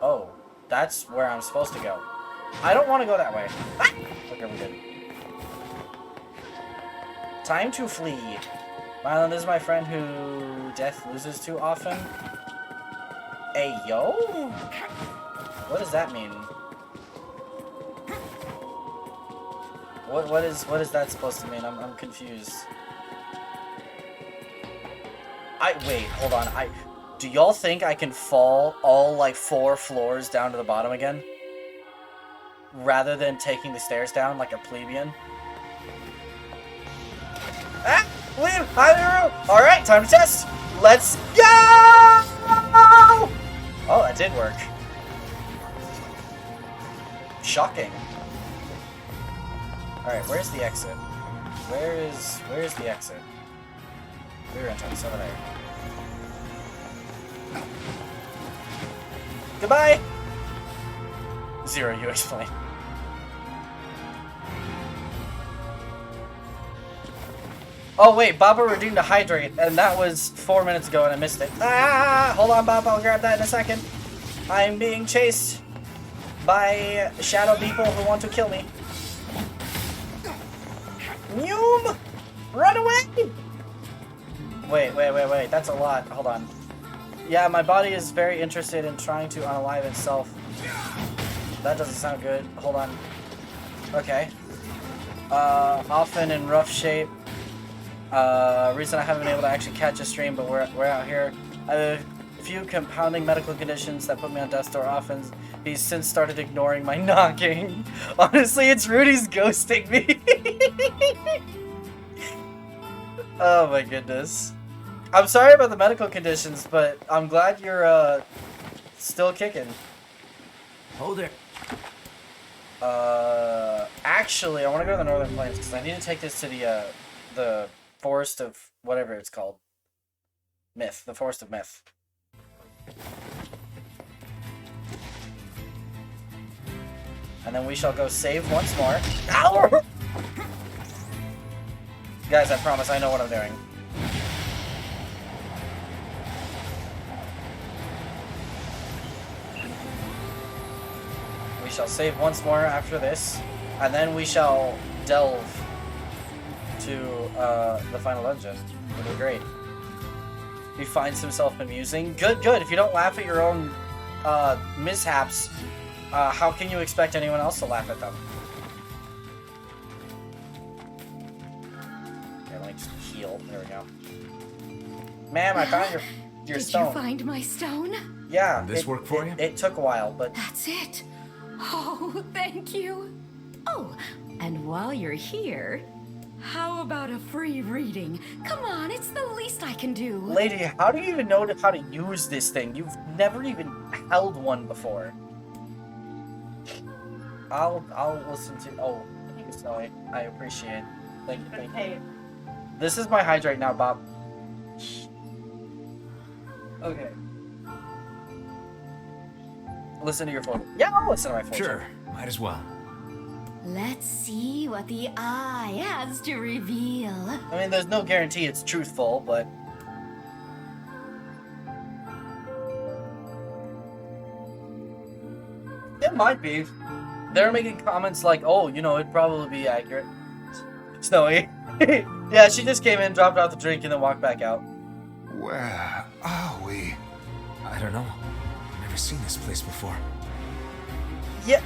Oh, that's where I'm supposed to go. I don't want to go that way. Ah! Okay, we're good. Time to flee. Mylon, this is my friend who death loses to often. Hey, yo? What does that mean? What is that supposed to mean? I'm confused. Wait, hold on. Do y'all think I can fall all like 4 floors down to the bottom again? Rather than taking the stairs down like a plebeian? Ah! Leave! Alright, time to test! Let's go! Oh, that did work. Shocking. Alright, where's the exit? Where's the exit? Rear entrance, over there. Goodbye! Zero, you explain. Oh wait, Baba redeemed a hydrate, and that was 4 minutes ago and I missed it. Ah! Hold on, Baba, I'll grab that in a second. I'm being chased by shadow people who want to kill me. Noom! Run away! Wait, that's a lot. Hold on. Yeah, my body is very interested in trying to unalive itself. That doesn't sound good. Hold on. Okay. Often in rough shape. Reason I haven't been able to actually catch a stream, but we're out here. I have a few compounding medical conditions that put me on death's door often. He's since started ignoring my knocking. Honestly, it's Rudy's ghosting me. Oh my goodness. I'm sorry about the medical conditions, but I'm glad you're still kicking. Hold there. Actually, I want to go to the Northern Plains because I need to take this to the Forest of whatever it's called. Myth. The Forest of Myth. And then we shall go save once more. Ow! Guys, I promise I know what I'm doing. We shall save once more after this, and then we shall delve to the final dungeon. It'll be great. He finds himself amusing. Good. If you don't laugh at your own mishaps, how can you expect anyone else to laugh at them? Okay, let me just heal. There we go. Ma'am, I found your stone. Did you find my stone? Yeah. Did this work for you? It took a while, but... That's it. Oh, thank you. Oh, and while you're here, how about a free reading? Come on, it's the least I can do. Lady, how do you even know how to use this thing? You've never even held one before. I'll listen to... Oh, thank you, Snowy. I appreciate it. Thank you. Hey. This is my hydrate now, Bob. Okay. Listen to your phone. Yeah, I'll listen to my phone. Sure, might as well. Let's see what the eye has to reveal. I mean, there's no guarantee it's truthful, but... It might be. They're making comments like, oh, you know, it'd probably be accurate. Snowy. Yeah, she just came in, dropped out the drink, and then walked back out. Where are we? I don't know. I've never seen this place before. Yeah.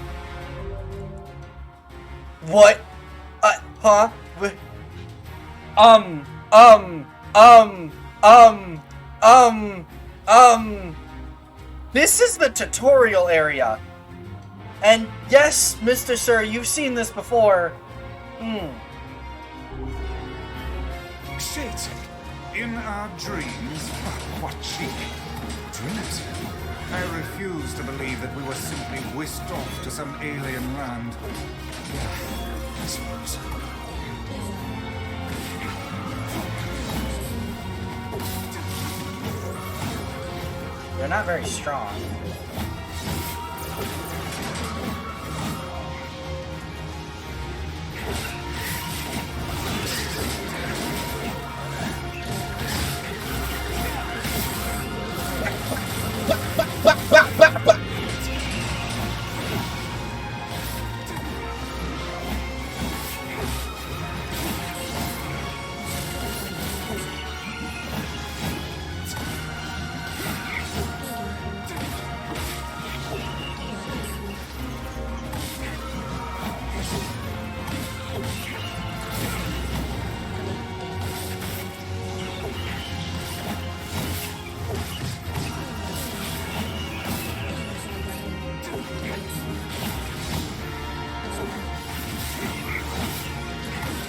What? Huh? This is the tutorial area. And yes, Mr. Sir, you've seen this before. Shit! In our dreams? What cheek! Dreams? I refuse to believe that we were simply whisked off to some alien land. I suppose. They're not very strong.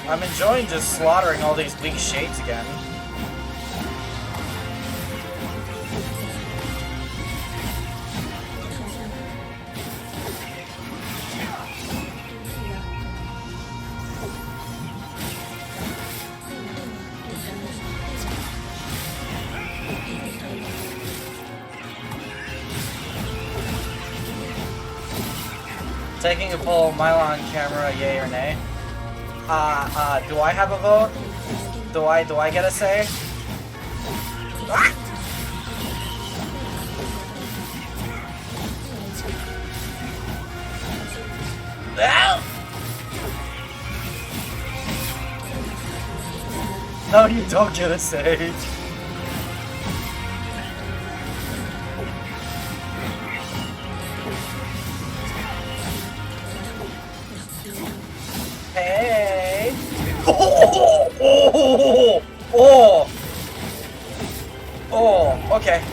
I'm enjoying just slaughtering all these weak shades again. Taking a full Mylon camera, yay or nay? Do I have a vote? Do I get a say? Ah! Ow! No, you don't get a say. Hey! Oh! Oh! Oh! Oh! Okay.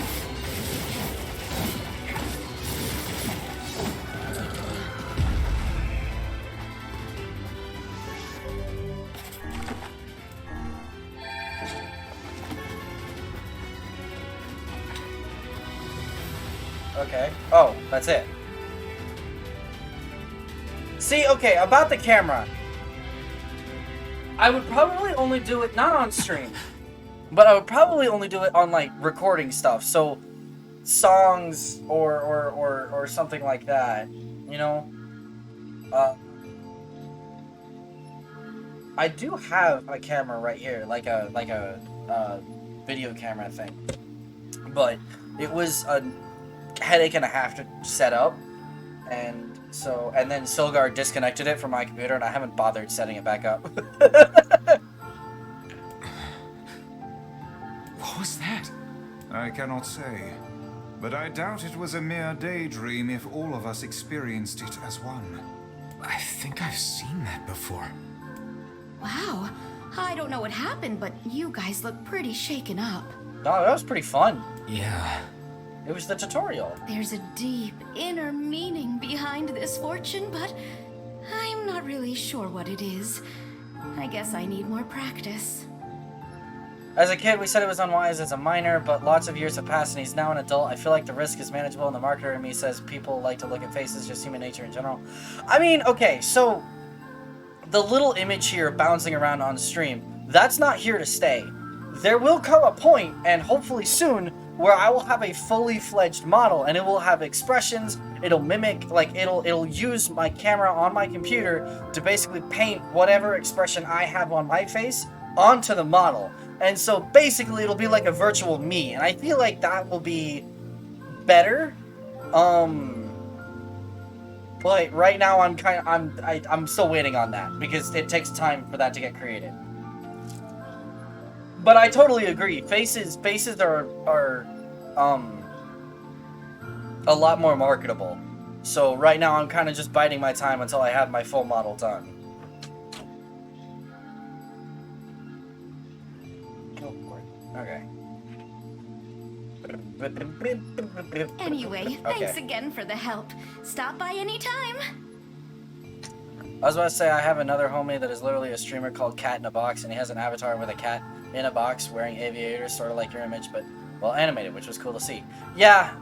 Okay. Oh, that's it. See, okay, about the camera. I would probably only do it, not on stream, but I would probably only do it on, like, recording stuff. So, songs or something like that, you know? I do have a camera right here, like a video camera thing. But it was a headache and a half to set up, and then Silgar disconnected it from my computer, and I haven't bothered setting it back up. What was that? I cannot say, but I doubt it was a mere daydream if all of us experienced it as one. I think I've seen that before. Wow. I don't know what happened, but you guys look pretty shaken up. No, that was pretty fun. Yeah. It was the tutorial. There's a deep inner meaning behind this fortune, but I'm not really sure what it is. I guess I need more practice. As a kid, we said it was unwise as a minor, but lots of years have passed and he's now an adult. I feel like the risk is manageable, and the marketer in me says people like to look at faces, just human nature in general. I mean, okay, so the little image here bouncing around on stream, that's not here to stay. There will come a point, and hopefully soon, where I will have a fully fledged model, and it will have expressions, it'll mimic, like, it'll use my camera on my computer to basically paint whatever expression I have on my face onto the model. And so basically it'll be like a virtual me, and I feel like that will be better. But right now I'm still waiting on that because it takes time for that to get created. But I totally agree. Faces are a lot more marketable. So right now I'm kind of just biding my time until I have my full model done. Okay. Anyway, thanks again for the help. Stop by anytime. I was about to say, I have another homie that is literally a streamer called Cat in a Box, and he has an avatar with a cat in a box wearing aviators, sort of like your image, but, well, animated, which was cool to see. Yeah,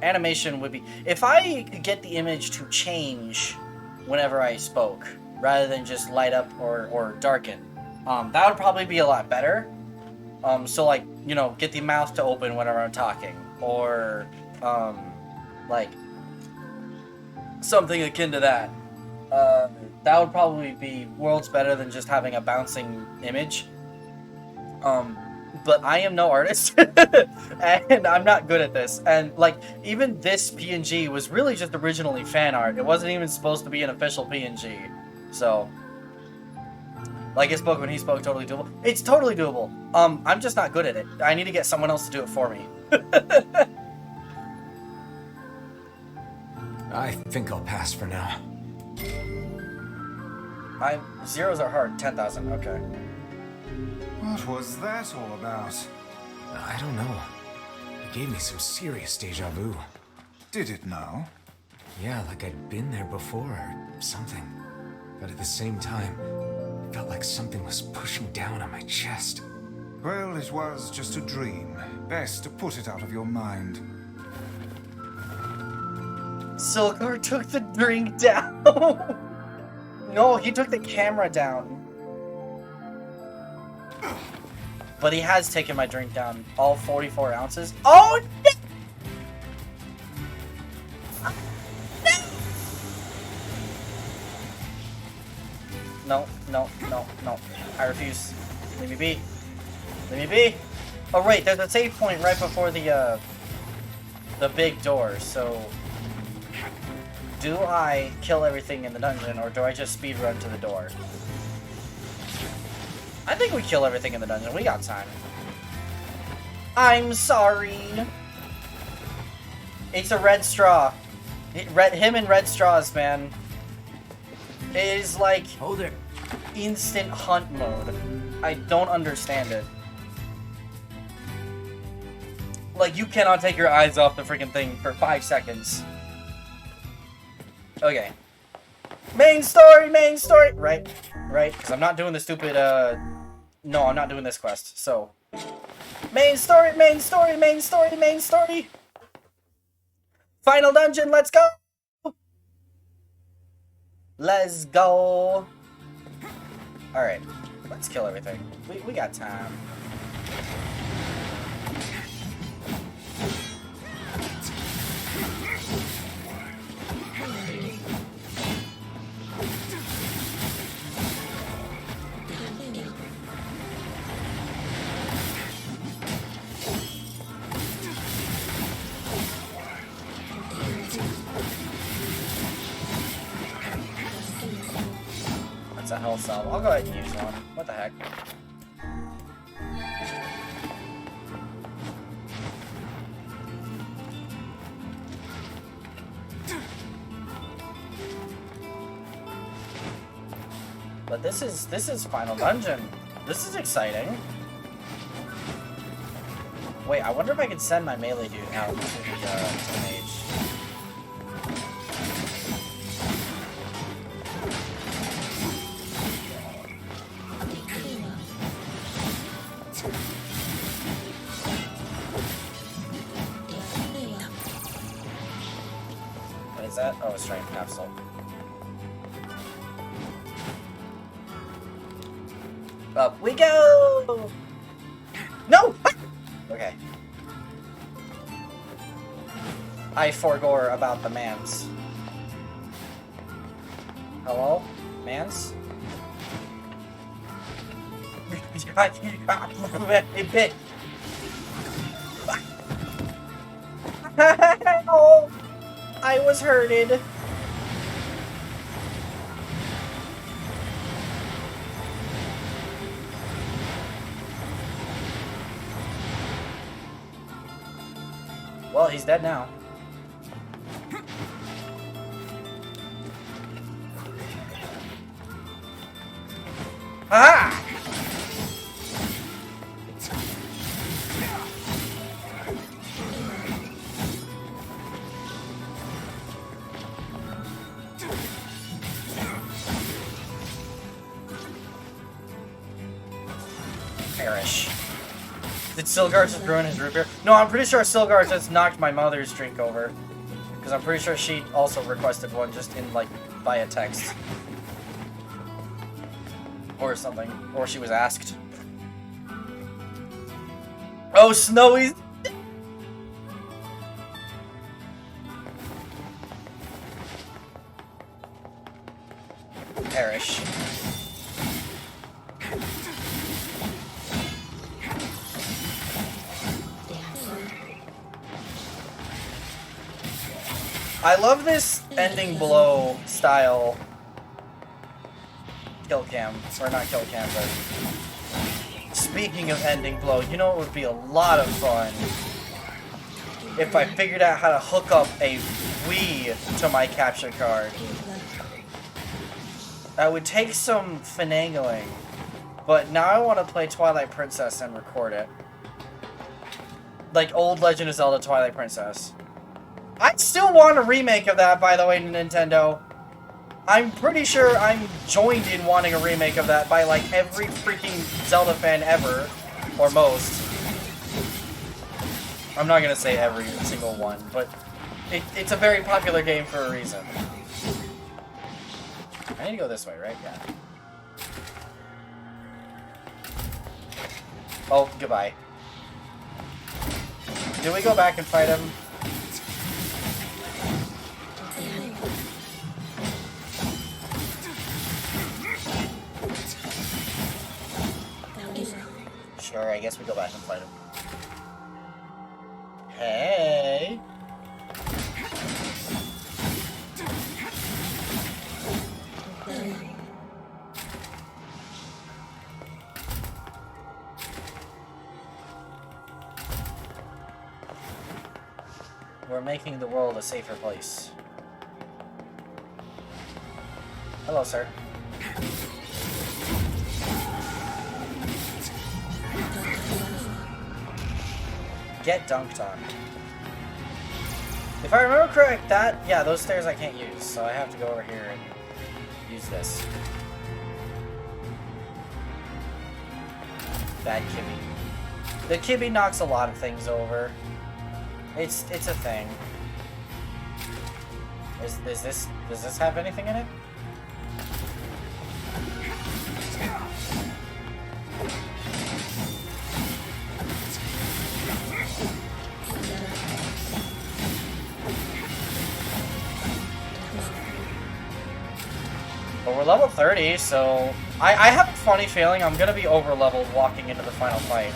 animation would be... If I could get the image to change whenever I spoke, rather than just light up or darken, that would probably be a lot better. So, like, you know, get the mouth to open whenever I'm talking, or, like, something akin to that. That would probably be worlds better than just having a bouncing image. But I am no artist, and I'm not good at this. And, like, even this PNG was really just originally fan art. It wasn't even supposed to be an official PNG. So, like, it spoke when he spoke, totally doable. It's totally doable. I'm just not good at it. I need to get someone else to do it for me. I think I'll pass for now. Zeros are hard. 10,000. Okay. What was that all about? I don't know. It gave me some serious deja vu. Did it now? Yeah, like I'd been there before or something. But at the same time, it felt like something was pushing down on my chest. Well, it was just a dream. Best to put it out of your mind. Silgar took the drink down. No, he took the camera down. But he has taken my drink down. All 44 ounces. Oh, no! no, no, no, no. I refuse. Leave me be. Leave me be. Oh, right, there's a save point right before the big door, so... Do I kill everything in the dungeon, or do I just speedrun to the door? I think we kill everything in the dungeon. We got time. I'm sorry. It's a red straw. Him and red straws, man. It is like Hold it. instant hunt mode. I don't understand it. Like, you cannot take your eyes off the freaking thing for 5 seconds. Okay. Main story, main story! Right, right, because I'm not doing the stupid, No, I'm not doing this quest, so... Main story, main story, main story, main story! Final dungeon, let's go! Let's go! Alright, let's kill everything. We got time. That's a health salve. I'll go ahead and use one. What the heck? But this is final dungeon. This is exciting. Wait, I wonder if I could send my melee dude out to the mage. What is that? Oh, a strength capsule. Up we go! No! Okay. I forgore about the mans. Hello? Mans? Oh, I was hurted. Well, he's dead now. Ah! Perish. Did Silgar just ruin his root beer? No, I'm pretty sure Silgar just knocked my mother's drink over. Because I'm pretty sure she also requested one just in, like, via text. Or something. Or she was asked. Oh, Snowy! Perish. I love this ending blow style kill cam. Or not kill cam, but speaking of ending blow, you know it would be a lot of fun if I figured out how to hook up a Wii to my capture card. That would take some finagling, but now I want to play Twilight Princess and record it. Like old Legend of Zelda Twilight Princess. I still want a remake of that, by the way, Nintendo. I'm pretty sure I'm joined in wanting a remake of that by, like, every freaking Zelda fan ever. Or most. I'm not gonna say every single one, but it's a very popular game for a reason. I need to go this way, right? Yeah. Oh, goodbye. Do we go back and fight him? Sure, I guess we go back and fight him. Hey! We're making the world a safer place. Hello, sir. Get dunked on. If I remember correct, yeah, those stairs I can't use, so I have to go over here and use this. Bad Kibby. The Kibby knocks a lot of things over. It's a thing. Does this have anything in it? But we're level 30, so I have a funny feeling I'm gonna be over leveled walking into the final fight.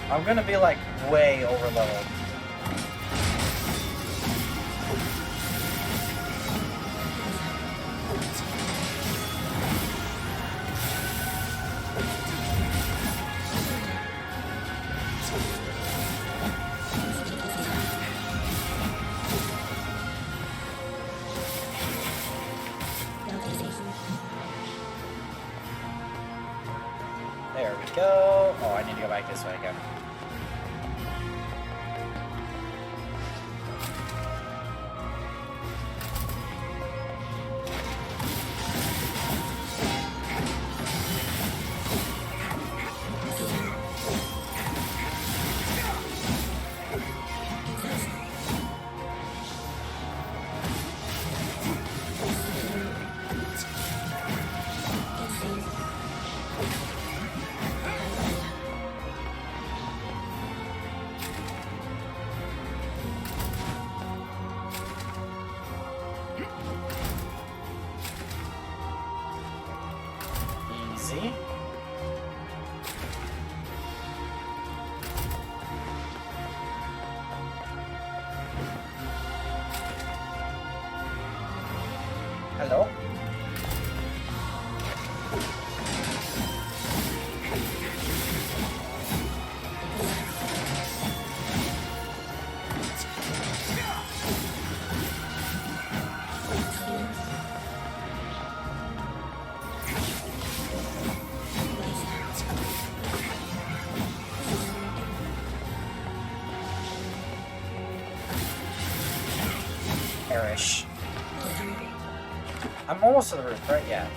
I'm gonna be like way over leveled. There we go. Oh, I need to go back this way again. Easy. Hello? Perish. I'm almost to the roof, right? Yeah.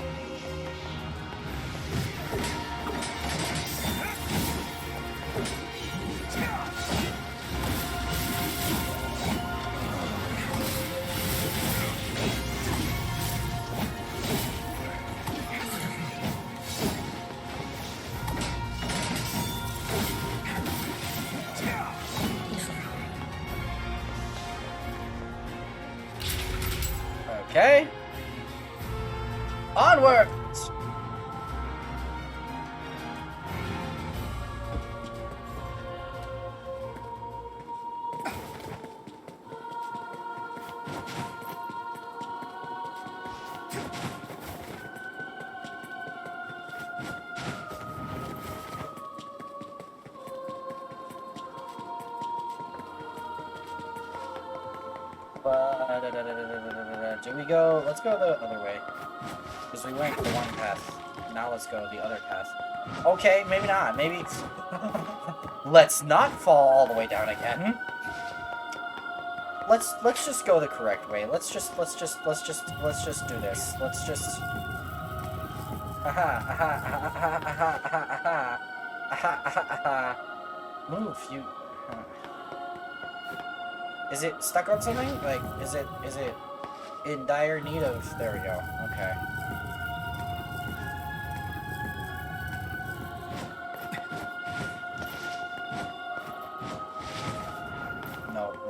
Okay. Onwards! Do we go? Let's go the other way. Because we went the one path. Now let's go the other path. Okay, maybe not. Maybe let's not fall all the way down again. Let's just go the correct way. Let's just do this. Let's just move, you. Is it stuck on something? Like, is it in dire need of... There we go. Okay.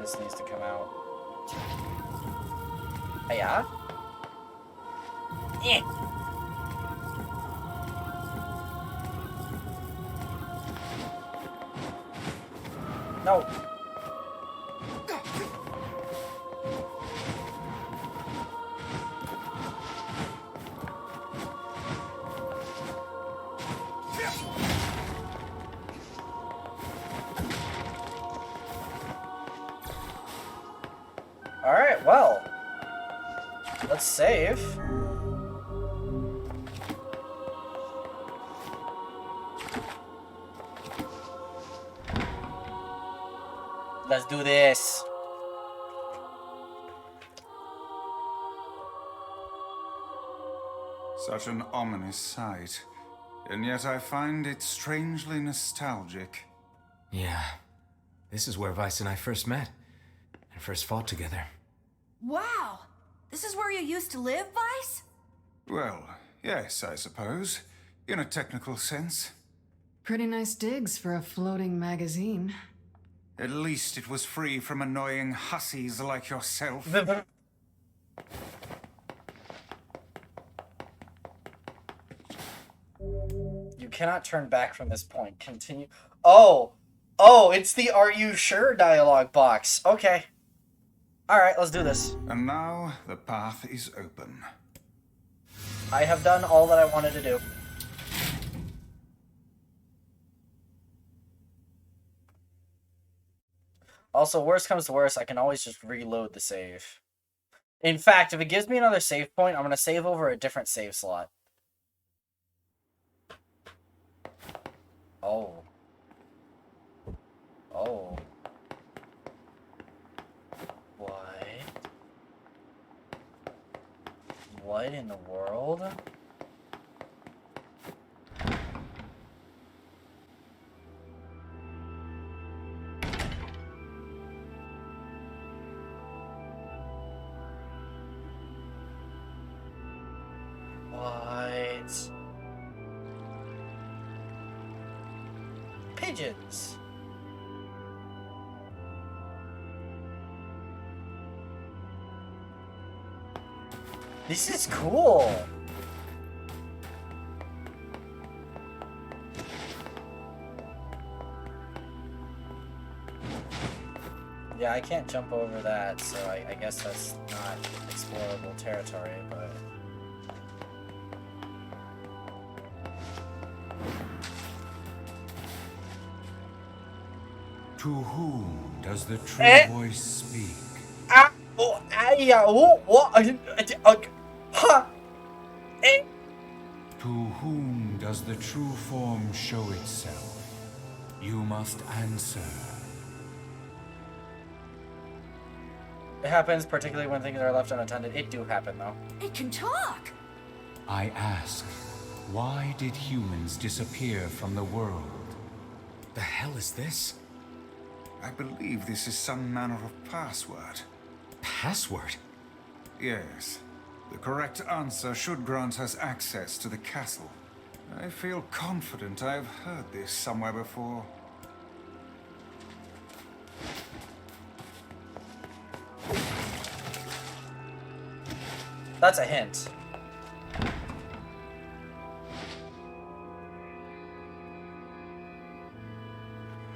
this needs to come out. Yeah? Yeah. No. Alright, well. Let's save. Let's do this. Such an ominous sight. And yet I find it strangely nostalgic. Yeah. This is where Vice and I first met. And first fought together. Wow! This is where you used to live, Vice? Well, yes, I suppose. In a technical sense. Pretty nice digs for a floating magazine. At least it was free from annoying hussies like yourself. You cannot turn back from this point. Continue. Oh! Oh, it's the "Are you sure" dialogue box. Okay. Alright, let's do this. And now the path is open. I have done all that I wanted to do. Also, worst comes to worst, I can always just reload the save. In fact, if it gives me another save point, I'm going to save over a different save slot. Oh. Oh. What? What in the world? What? Pigeons. This is cool. Yeah, I can't jump over that, so I guess that's not explorable territory, but... To whom does the true voice speak? Ah! Oh! Ah! Yeah! Oh! What? Huh! Eh! To whom does the true form show itself? You must answer. It happens, particularly when things are left unattended. It do happen, though. It can talk! I ask, why did humans disappear from the world? The hell is this? I believe this is some manner of password. Password? Yes. The correct answer should grant us access to the castle. I feel confident I've heard this somewhere before. That's a hint.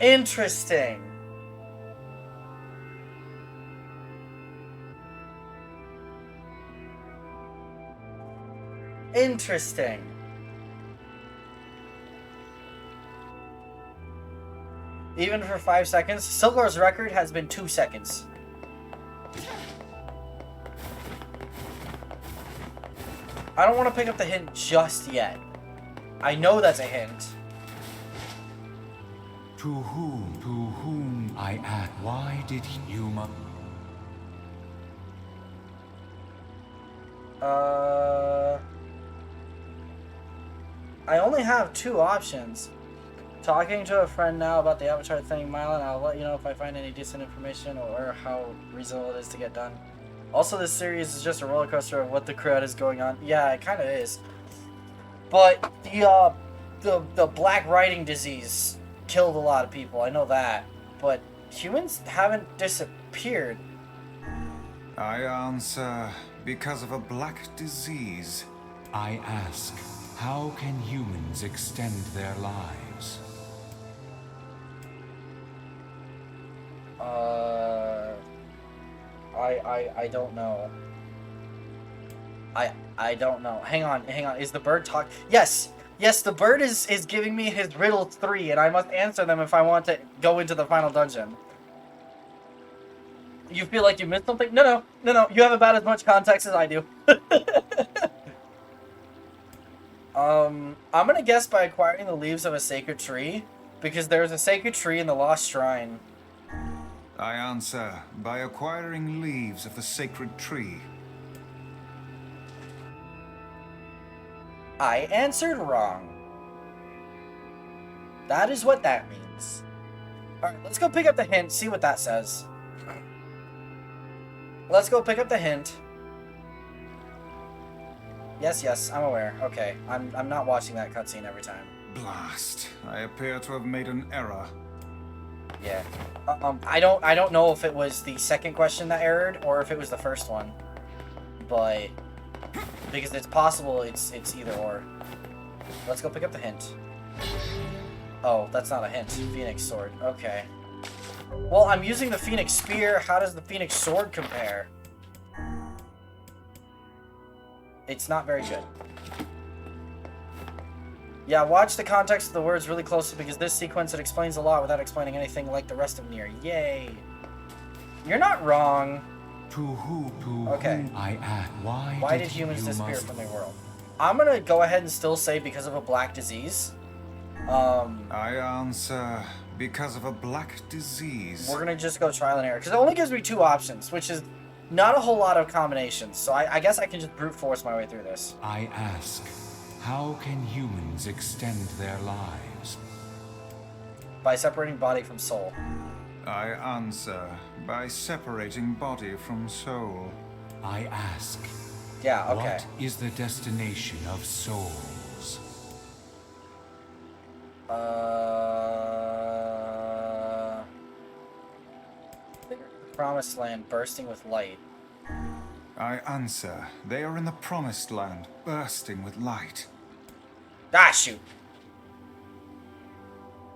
Interesting. Interesting. Even for 5 seconds, Silgar's record has been 2 seconds. I don't want to pick up the hint just yet. I know that's a hint. To whom I ask, why did human... I only have 2 options. Talking to a friend now about the Avatar thing, Mylon. I'll let you know if I find any decent information or how reasonable it is to get done. Also, this series is just a roller coaster of what the crowd is going on. Yeah, it kind of is. But the black writing disease killed a lot of people. I know that. But humans haven't disappeared. appeared. I answer, because of a black disease. I ask, how can humans extend their lives? I don't know. I don't know. Hang on. Is the bird talk? Yes, the bird is giving me his riddle 3, and I must answer them if I want to go into the final dungeon. You feel like you missed something? No. You have about as much context as I do. I'm gonna guess by acquiring the leaves of a sacred tree, because there's a sacred tree in the lost shrine. I answer, by acquiring leaves of the sacred tree. I answered wrong. That is what that means. Alright, let's go pick up the hint, see what that says. Let's go pick up the hint. Yes, I'm aware. Okay, I'm not watching that cutscene every time. Blast. I appear to have made an error. Yeah. I don't know if it was the second question that errored or if it was the first one. But because it's possible it's either or. Let's go pick up the hint. Oh, that's not a hint. Phoenix sword. Okay. Well, I'm using the Phoenix spear. How does the Phoenix sword compare? It's not very good. Yeah, watch the context of the words really closely because this sequence, it explains a lot without explaining anything like the rest of NieR. Yay. You're not wrong. Okay. Why did humans disappear from the world? I'm gonna go ahead and still say because of a black disease. I answer, because of a black disease. We're gonna just go trial and error because it only gives me 2 options, which is not a whole lot of combinations. So I guess I can just brute force my way through this. I ask, how can humans extend their lives? By separating body from soul. I answer, by separating body from soul. I ask, yeah, okay. What is the destination of souls? Promised land bursting with light. I answer, they are in the promised land, bursting with light. Ah, shoot.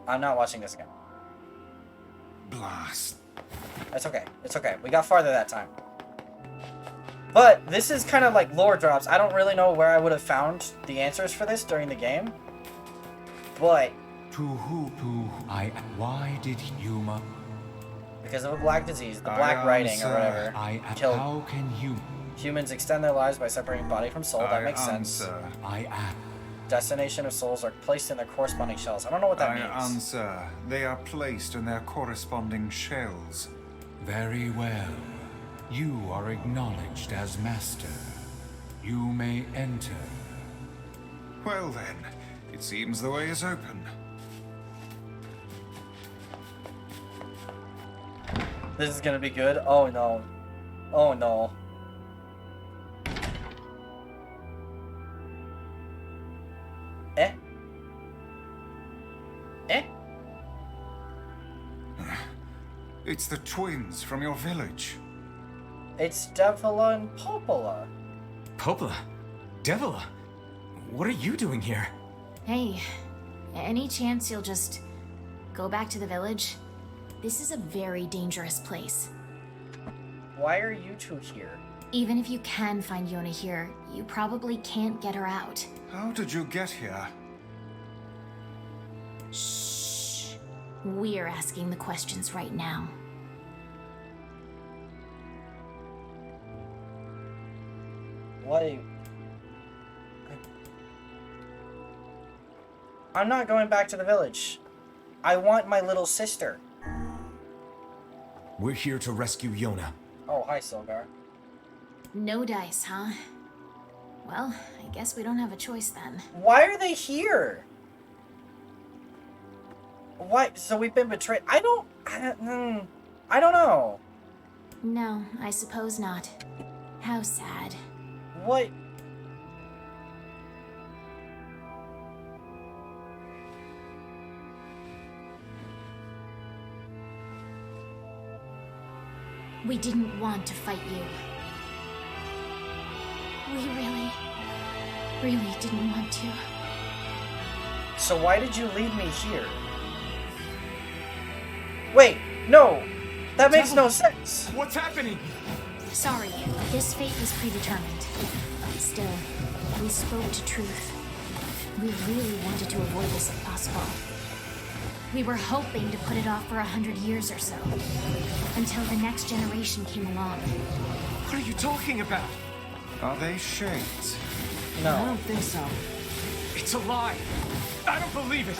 I'm not watching this again. Blast. It's okay. We got farther that time. But this is kind of like lore drops. I don't really know where I would have found the answers for this during the game. But why did human? Because of a black disease, the black writing or whatever. How can humans extend their lives by separating body from soul? That makes sense. Destination of souls are placed in their corresponding shells. I don't know what that means. I answer, they are placed in their corresponding shells. Very well. You are acknowledged as master. You may enter. Well then, it seems the way is open. This is gonna be good. Oh no. Oh no. Eh? It's the twins from your village. It's Devila and Popola. Popola? Devila? What are you doing here? Hey, any chance you'll just go back to the village? This is a very dangerous place. Why are you two here? Even if you can find Yona here, you probably can't get her out. How did you get here? Shh. We're asking the questions right now. What? I'm not going back to the village. I want my little sister. We're here to rescue Yona. Oh, hi, Silgar. No dice, huh? Well, I guess we don't have a choice then. Why are they here? Why? So we've been betrayed. I don't know. No, I suppose not. How sad. What? We didn't want to fight you. We really didn't want to. So why did you lead me here? Wait, no! That makes no sense! What's happening? Sorry, this fate was predetermined. Still, we spoke to truth. We really wanted to avoid this if possible. We were hoping to put it off for 100 years or so, until the next generation came along. What are you talking about? Are they shades? I No. don't think so. It's a lie. I don't believe it.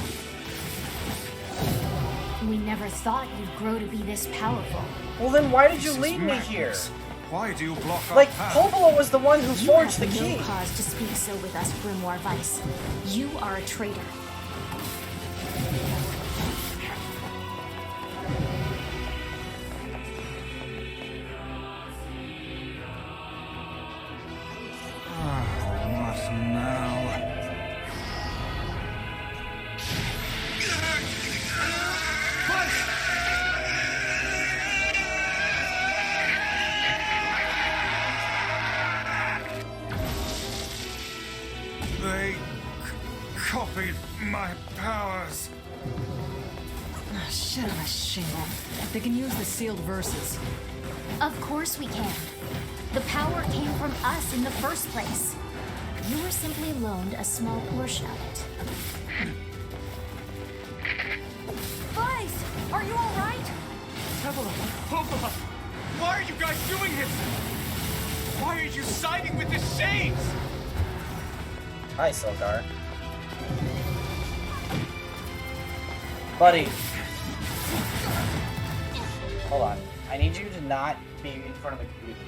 We never thought you'd grow to be this powerful. Well then why did you This is lead me here? madness. Why do you block our Like, path? Popola was the one who You forged the have key. no cause to speak so with us, Grimoire Vice. You are a traitor. What now? They copied my powers. Ah, shit on a shingle. They can use the sealed verses. Of course we can. The power came from us in the first place. You were simply loaned a small portion of it. Vice, are you all right? Popola, why are you guys doing this? Why are you siding with the shades? Hi, Silgar. Buddy. Hold on. I need you to not be in front of the computer.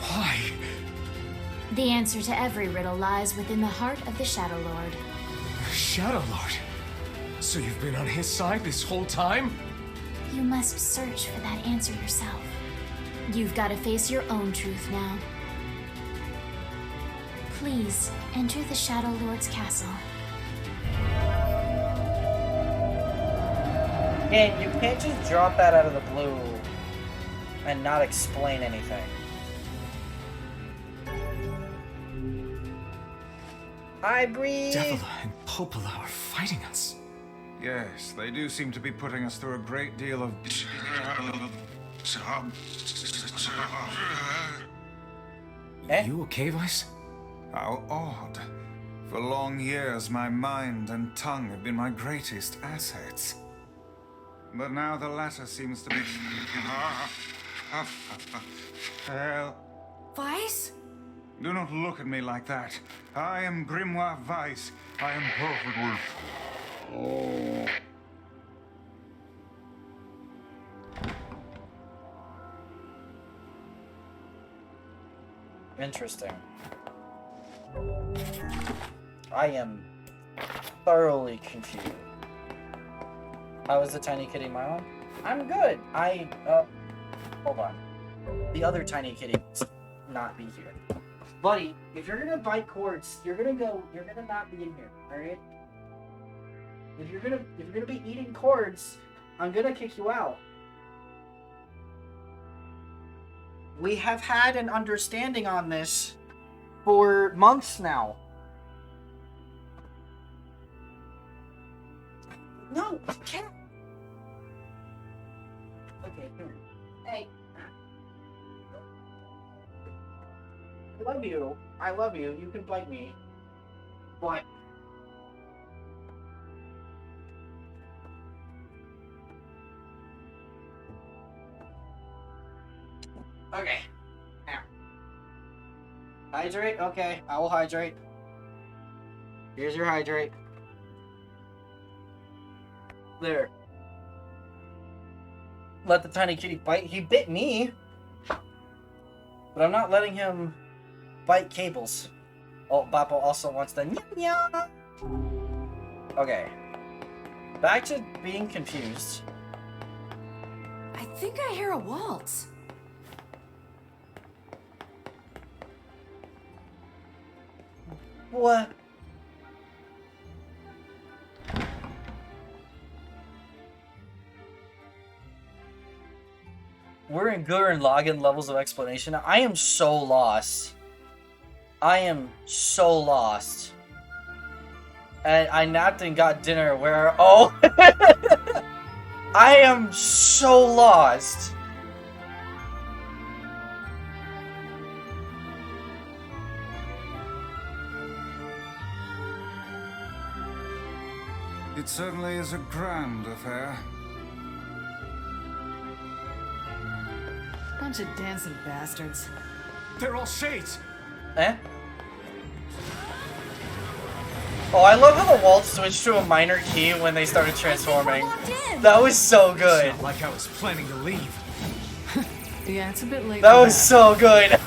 Why? The answer to every riddle lies within the heart of the Shadow Lord. Shadow Lord. So you've been on his side this whole time? You must search for that answer yourself. You've got to face your own truth now. Please, enter the Shadow Lord's castle. And you can't just drop that out of the blue and not explain anything. I breathe. Devila and Popola are fighting us. Yes, they do seem to be putting us through a great deal of... You okay, Vice? How odd. For long years, my mind and tongue have been my greatest assets. But now the latter seems to be... Hell, Vice? do not look at me like that. I am Grimoire Vice. I am perfectly... Oh. Interesting. I am thoroughly confused. How is the tiny kitty mom? I'm good. Hold on. The other tiny kitty must not be here. Buddy, if you're gonna bite cords, you're gonna not be in here, alright? If you're gonna be eating cords, I'm gonna kick you out. We have had an understanding on this for months now. No, I can't. Okay, come here. Hey. I love you. I love you. You can bite me. But... Okay. Now. Hydrate? Okay, I will hydrate. Here's your hydrate. There. Let the tiny kitty bite. He bit me. But I'm not letting him Bite cables. Oh, Bappo also wants the nya. Okay. Back to being confused. I think I hear a waltz. What? We're in Gurren Lagann levels of explanation. I am so lost. I am so lost. And I napped and got dinner where... Oh! I am so lost. It certainly is a grand affair. Bunch of dancing bastards. They're all shades. Eh? Oh, I love how the waltz switched to a minor key when they started transforming. That was so good. It's not like I was planning to leave. Yeah, it's a bit late. That was so good.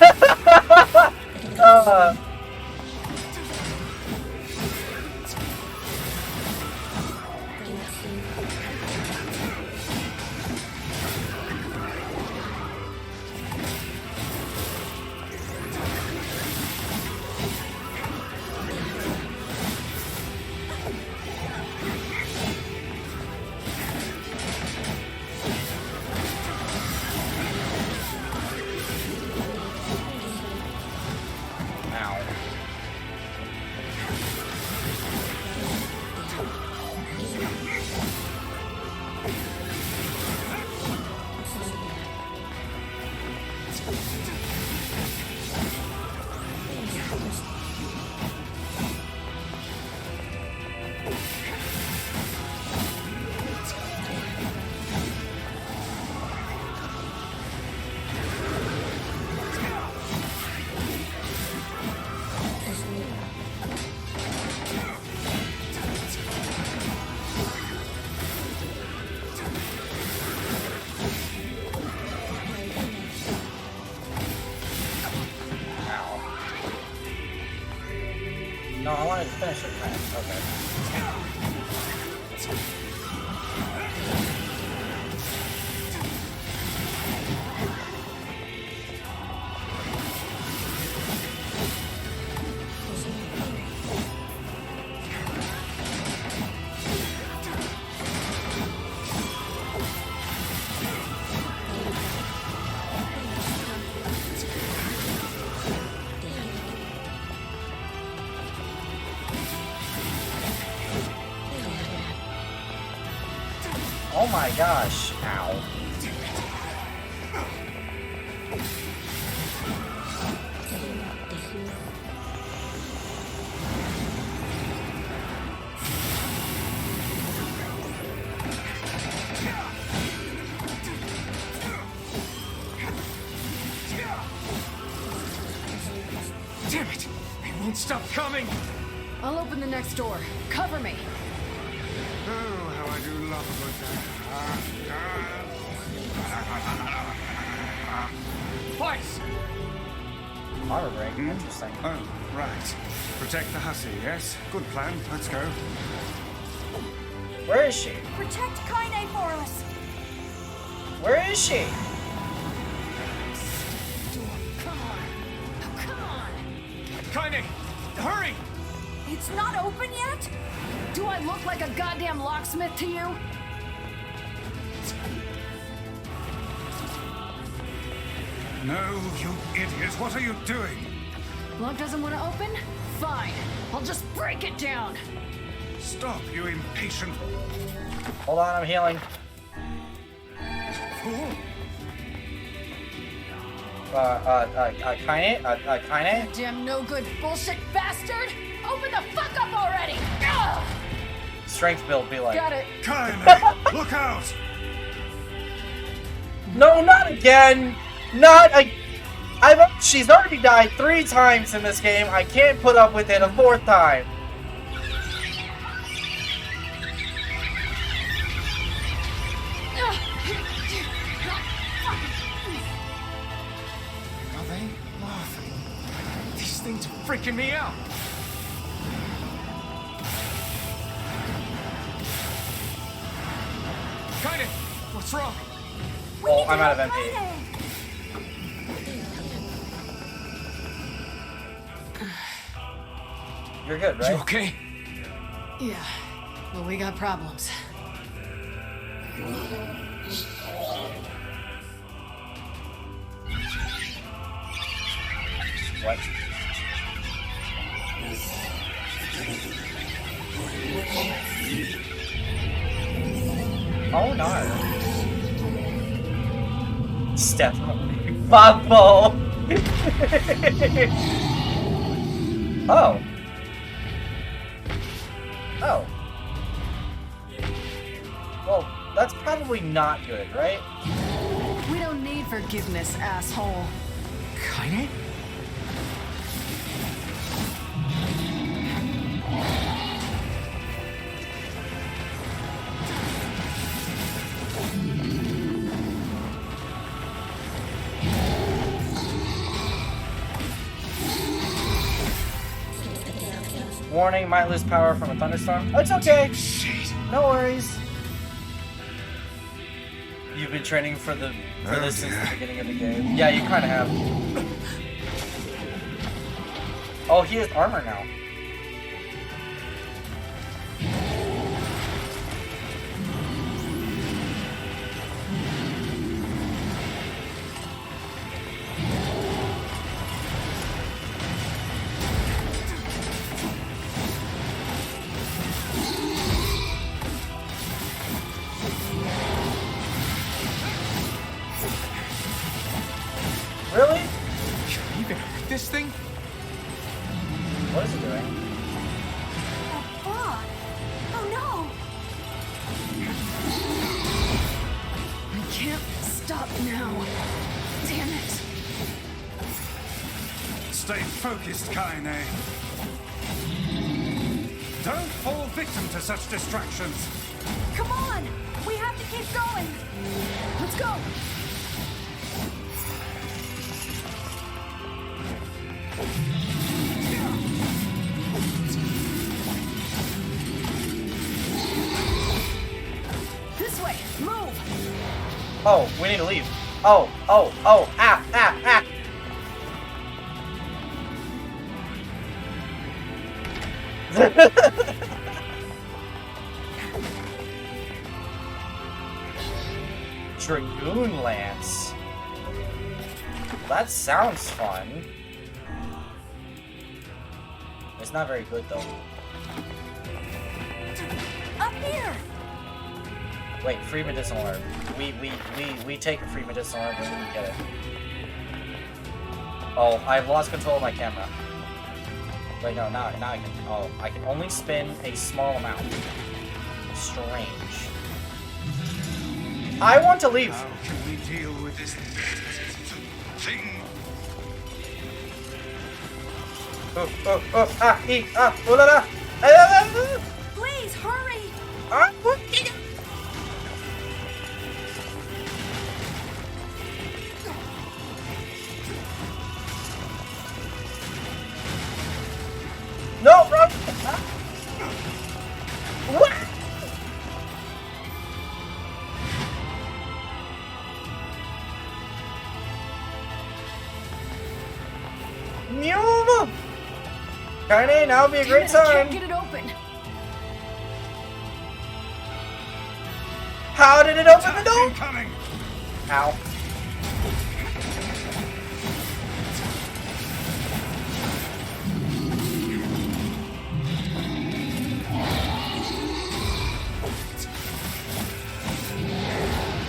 No, I wanted to finish it. Okay. Oh my gosh. Ow. Damn it! They won't stop coming! I'll open the next door. Cover me. Oh, how I do love a good Twice! Armor break. Interesting. Oh, right. Protect the hussy, yes? Good plan. Let's go. Where is she? Protect Kaine for us. Where is she? Come on. Oh, come on. Kaine! Hurry! It's not open yet? Do I look like a goddamn locksmith to you? No, you idiot. What are you doing? Lock doesn't want to open? Fine. I'll just break it down. Stop, you impatient Hold on, I'm healing. fool. Kaine? Damn no good bullshit bastard! Open the fuck up already! Ugh! Strength build, be like. Got it. Kaine, look out! No, not again! She's already died 3 times in this game. I can't put up with it a 4th time. Are they laughing? These freaking me out. Kaine, what's wrong? Oh, I'm out of MP. You're good, right? You okay? Yeah, but we got problems. What? Oh no. Step Bumble. Oh. Oh. Well, that's probably not good, right? We don't need forgiveness, asshole. Kaine? Warning, might lose power from a thunderstorm. Oh, it's okay. No worries. You've been training for this since the beginning of the game. Yeah, you kind of have. Oh, he has armor now. Really? You even hurt this thing? What is it doing? Oh, fuck. Oh, no. I can't stop now. Damn it. Stay focused, Kaine. Don't fall victim to such distractions. Come on. We have to keep going. Let's go. This way. Move. Oh, we need to leave. Oh, ah. Dragoon Lance. That sounds fun. It's not very good though. Up here. Wait, free medicinal herb. We take a free medicinal herb when we get it. Oh, I've lost control of my camera. Wait, no, now I can. Oh, I can only spin a small amount. Strange. I want to leave. How can we deal with this thing? Oh la la. Please, hurry. No, run! What? Mule! Kaine, now would be a great Damn it, I time. can't get it open. How did it open the door? Incoming! Ow.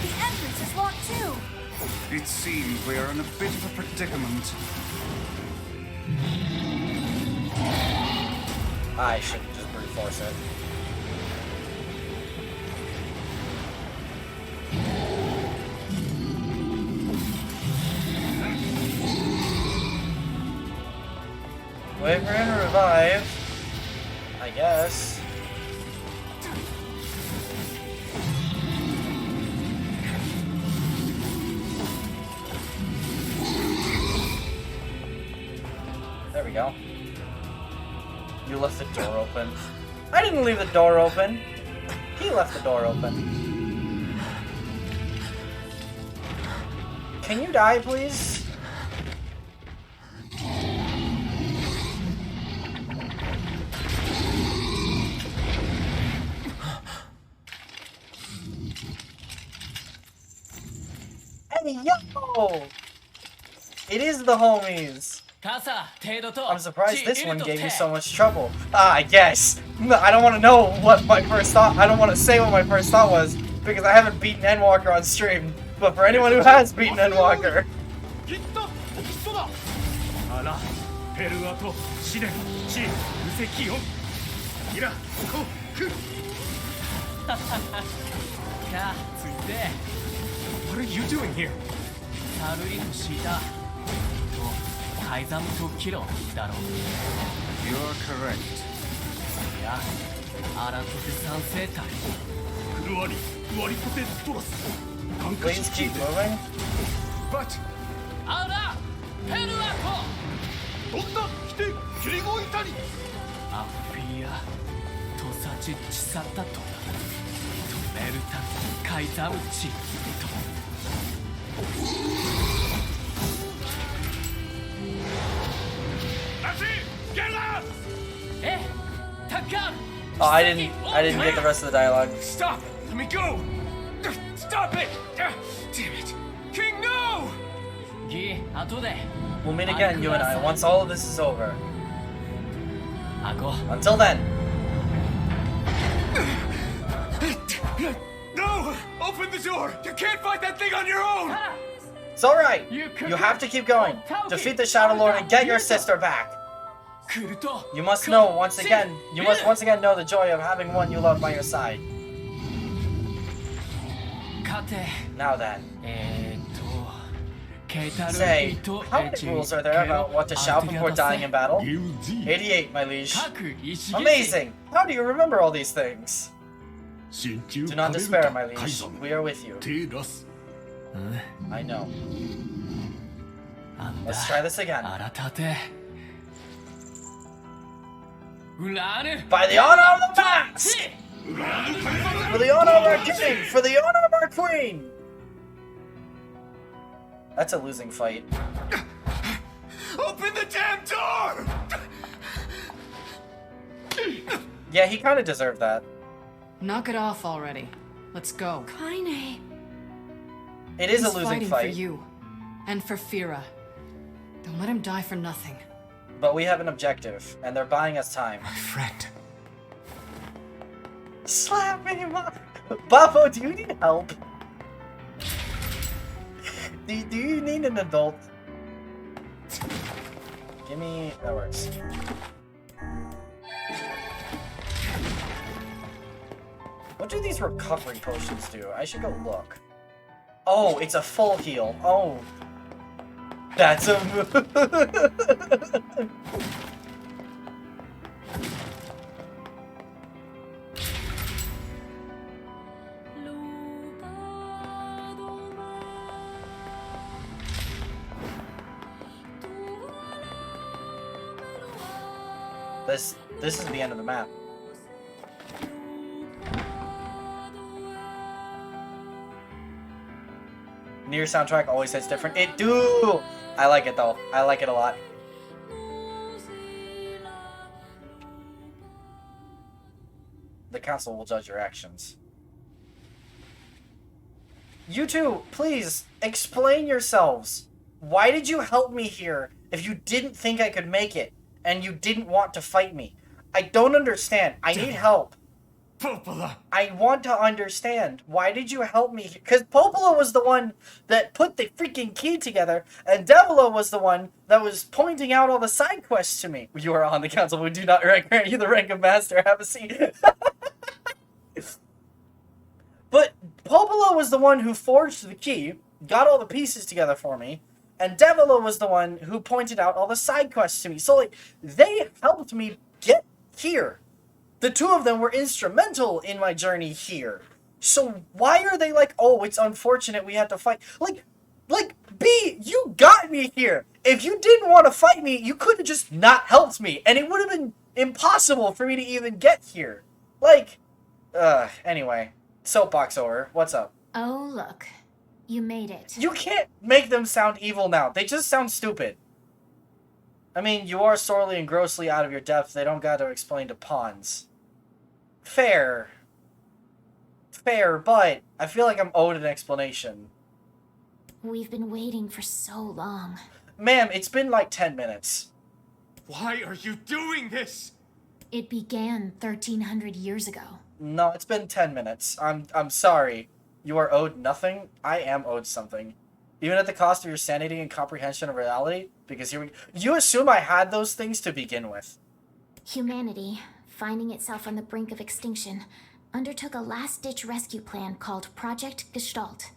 The entrance is locked too. It seems we are in a bit of a predicament. I should just brute force it. Wait for him to revive. I guess. There we go. You left the door open. I didn't leave the door open. He left the door open. Can you die, please? Hey, yo! It is the homies. I'm surprised this one gave you so much trouble. Ah, yes. I don't want to know what my first thought. I don't want to say what my first thought was because I haven't beaten Endwalker on stream. But for anyone who has beaten Endwalker, What are you doing here? You're correct. please keep moving. But Oh, I didn't get the rest of the dialogue. stop! Let me go! Stop it! Damn it! King, no! We'll meet again, you and I, once all of this is over. Until then. No! Open the door! You can't fight that thing on your own! It's alright. You have to keep going. Defeat the Shadow Lord and get your sister back. You must once again know the joy of having one you love by your side. Now then. Say, how many rules are there about what to shout before dying in battle? 88, my liege. Amazing! How do you remember all these things? Do not despair, my liege. We are with you. I know. Let's try this again. By the honor of the mask! For the honor of our king! For the honor of our queen! That's a losing fight. Open the damn door! Yeah, he kind of deserved that. Knock it off already. Let's go. Kaine. It is He's a losing fighting fight. for you. And for Fira. Don't let him die for nothing. But we have an objective, and they're buying us time. My friend. Slap me, Mom! Babo, do you need help? Do you need an adult? Give me... that works. What do these recovery potions do? I should go look. Oh, it's a full heal. Oh. That's a move. This is the end of the map. NieR soundtrack always hits different. It do! I like it though. I like it a lot. The council will judge your actions. You two, please, explain yourselves. Why did you help me here if you didn't think I could make it and you didn't want to fight me? I don't understand. I need help. Popola! I want to understand. Why did you help me? Because Popola was the one that put the freaking key together, and Devila was the one that was pointing out all the side quests to me. You are on the council. We do not grant you the rank of master. Have a seat. But Popola was the one who forged the key, got all the pieces together for me, and Devila was the one who pointed out all the side quests to me. So, like, they helped me get here. The two of them were instrumental in my journey here. So why are they like, oh, it's unfortunate we had to fight? Like, B, you got me here. If you didn't want to fight me, you could have just not helped me, and it would have been impossible for me to even get here. Like, anyway. Soapbox over. What's up? Oh, look. You made it. You can't make them sound evil now. They just sound stupid. I mean, you are sorely and grossly out of your depth. They don't got to explain to pawns. Fair. Fair, but I feel like I'm owed an explanation. We've been waiting for so long. Ma'am, it's been like 10 minutes. Why are you doing this? It began 1,300 years ago. No, it's been 10 minutes. I'm sorry. You are owed nothing. I am owed something. Even at the cost of your sanity and comprehension of reality? Because you assume I had those things to begin with. Humanity, finding itself on the brink of extinction, undertook a last-ditch rescue plan called Project Gestalt.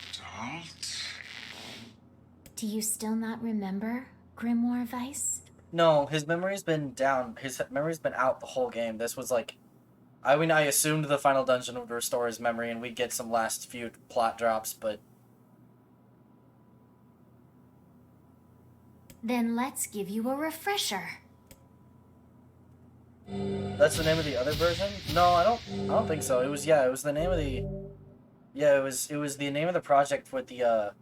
Gestalt? Do you still not remember, Grimoire Weiss? No, his memory's been down. His memory's been out the whole game. This was like... I mean, I assumed the final dungeon would restore his memory and we'd get some last few plot drops, but... Then let's give you a refresher. That's the name of the other version? No, I don't think so. It was the name of the... Yeah, it was the name of the project with the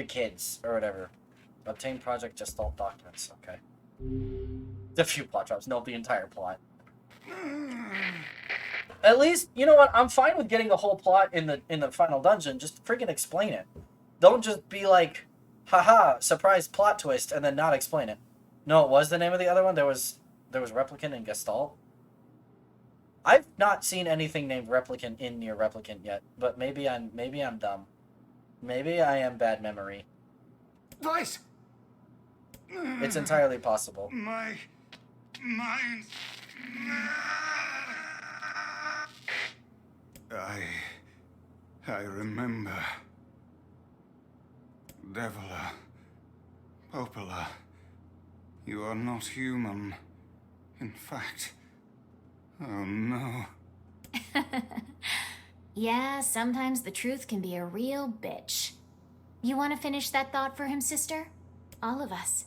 kids, or whatever. Obtain Project Gestalt documents, okay. A few plot drops, no, the entire plot. At least, you know what, I'm fine with getting the whole plot in the final dungeon, just freaking explain it. Don't just be like, haha, surprise plot twist, and then not explain it. No, it was the name of the other one? There was Replicant and Gestalt? I've not seen anything named Replicant in NieR Replicant yet, but maybe I'm dumb. Maybe I am bad memory. Weiss! It's entirely possible. My mind. I remember. Devila, Popola, you are not human. In fact, oh no. Yeah, sometimes the truth can be a real bitch. You want to finish that thought for him, sister? All of us,